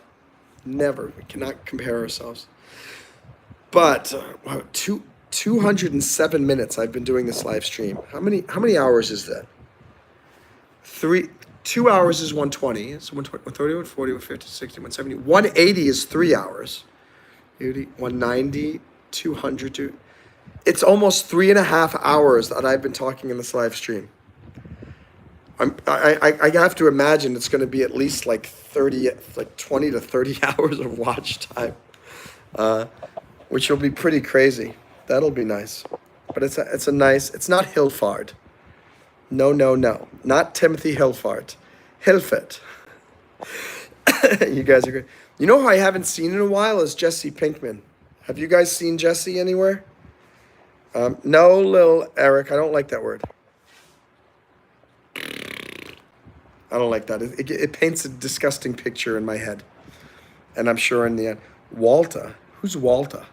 Never. We cannot compare ourselves. But 207 minutes I've been doing this live stream. How many hours is that? 2 hours is 120. It's 120, 130, 140, 150, 60, 170. 180 is 3 hours. 80, 190, 200. It's almost 3.5 hours that I've been talking in this live stream. I have to imagine it's going to be at least like 20 to 30 hours of watch time, which will be pretty crazy. That'll be nice. But it's a nice, it's not Hilfard. No, not Timothy Hilfard. Hilford. You guys are great. You know who I haven't seen in a while is Jesse Pinkman. Have you guys seen Jesse anywhere? No, Lil Eric, I don't like that word. I don't like that. It paints a disgusting picture in my head. And I'm sure in the end. Walter. Who's Walter?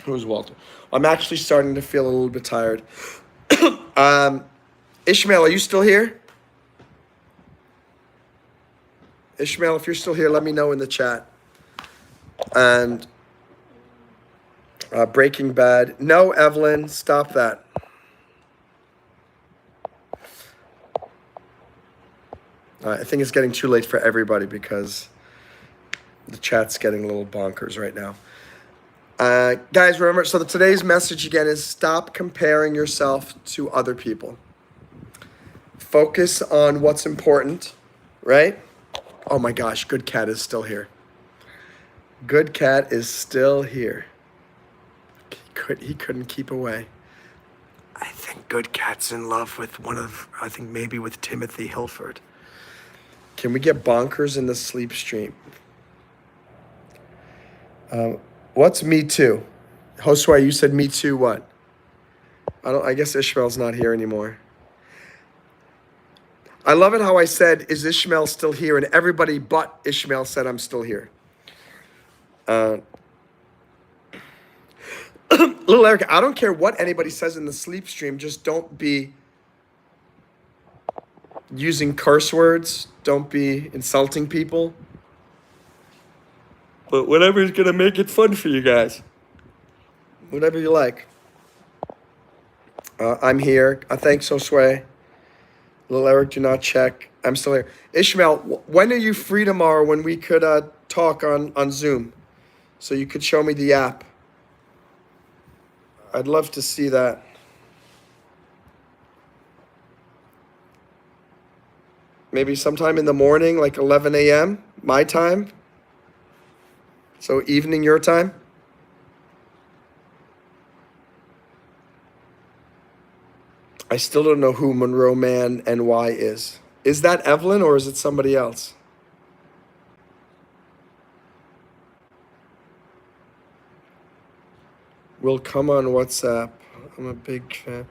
Who's Walter? I'm actually starting to feel a little bit tired. Ishmael, are you still here? Ishmael, if you're still here, let me know in the chat. And Breaking Bad. No, Evelyn, stop that. I think it's getting too late for everybody because the chat's getting a little bonkers right now. Guys, remember, so today's message again is stop comparing yourself to other people. Focus on what's important, right? Oh my gosh, Good Cat is still here. Good Cat is still here. He couldn't keep away. I think Good Cat's in love with maybe with Timothy Hilford. Can we get bonkers in the sleep stream? What's Me Too? Josue, you said Me Too what? I guess Ishmael's not here anymore. I love it how I said, is Ishmael still here? And everybody but Ishmael said, I'm still here. Little Eric, I don't care what anybody says in the sleep stream. Just don't be using curse words. Don't be insulting people. But whatever is going to make it fun for you guys. Whatever you like. I'm here. Thanks, Josue. Little Eric, do not check. I'm still here. Ishmael, when are you free tomorrow when we could talk on Zoom? So you could show me the app. I'd love to see that. Maybe sometime in the morning, like 11 a.m., my time. So evening your time. I still don't know who MonroeMann Any is. Is that Evelyn or is it somebody else? Will come on WhatsApp. I'm a big fan.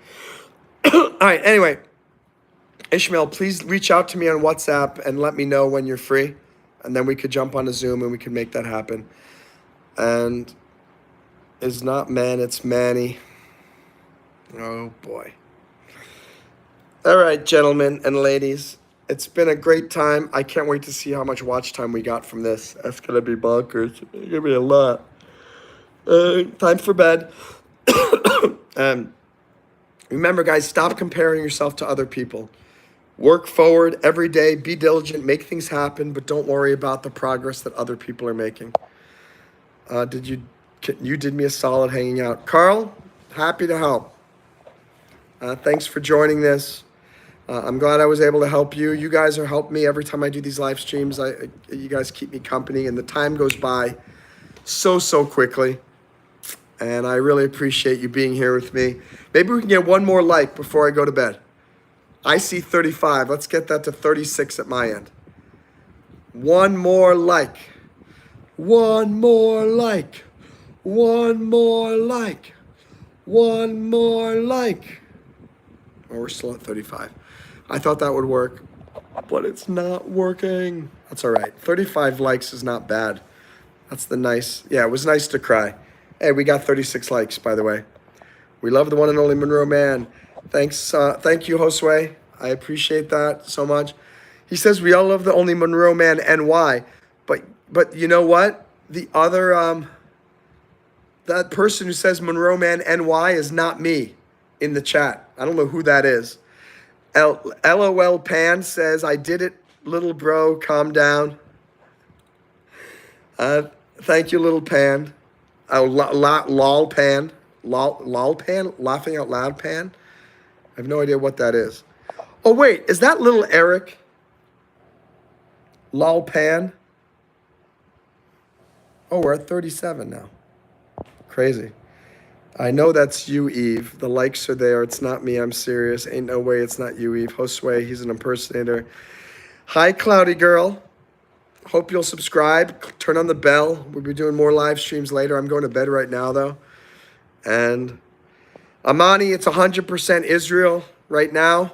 All right, anyway. Ishmael, please reach out to me on WhatsApp and let me know when you're free. And then we could jump on a Zoom and we could make that happen. And it's not Mann, it's Manny. Oh, boy. All right, gentlemen and ladies. It's been a great time. I can't wait to see how much watch time we got from this. That's going to be bonkers. It's going to be a lot. Time for bed. Remember, guys, stop comparing yourself to other people. Work forward every day. Be diligent. Make things happen. But don't worry about the progress that other people are making. You did me a solid hanging out. Carl, happy to help. Thanks for joining this. I'm glad I was able to help you. You guys are helping me every time I do these live streams. You guys keep me company, and the time goes by so quickly. And I really appreciate you being here with me. Maybe we can get one more like before I go to bed. I see 35. Let's get that to 36 at my end. One more like. One more like. One more like. One more like. Oh, we're still at 35. I thought that would work, but it's not working. That's all right. 35 likes is not bad. That's the nice. Yeah, it was nice to cry. Hey, we got 36 likes, by the way. We love the one and only MonroeMann. Thanks. Thank you, Josue. I appreciate that so much. He says we all love the only MonroeMann Any. But you know what? The other, that person who says MonroeMann Any is not me in the chat. I don't know who that is. LOL Pan says, I did it, little bro, calm down. Thank you, little Pan. Lol Pan. Lol Pan? Laughing out loud Pan? I have no idea what that is. Oh, wait, is that little Eric? Lol Pan? Oh, we're at 37 now. Crazy. I know that's you, Eve. The likes are there. It's not me. I'm serious. Ain't no way it's not you, Eve. Josue, he's an impersonator. Hi, Cloudy Girl. Hope you'll subscribe. Turn on the bell. We'll be doing more live streams later. I'm going to bed right now, though. And Amani, it's 100% Israel right now.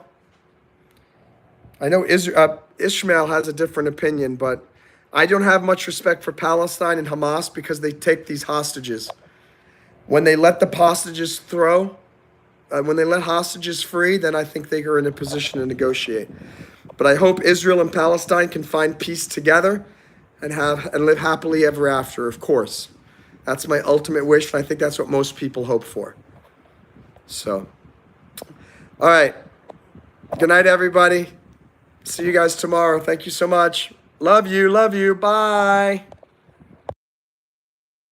I know Ishmael has a different opinion, but I don't have much respect for Palestine and Hamas because they take these hostages. When they let the hostages when they let hostages free, then I think they are in a position to negotiate. But I hope Israel and Palestine can find peace together and live happily ever after, of course. That's my ultimate wish, and I think that's what most people hope for. So, all right. Good night, everybody. See you guys tomorrow. Thank you so much. Love you. Love you. Bye.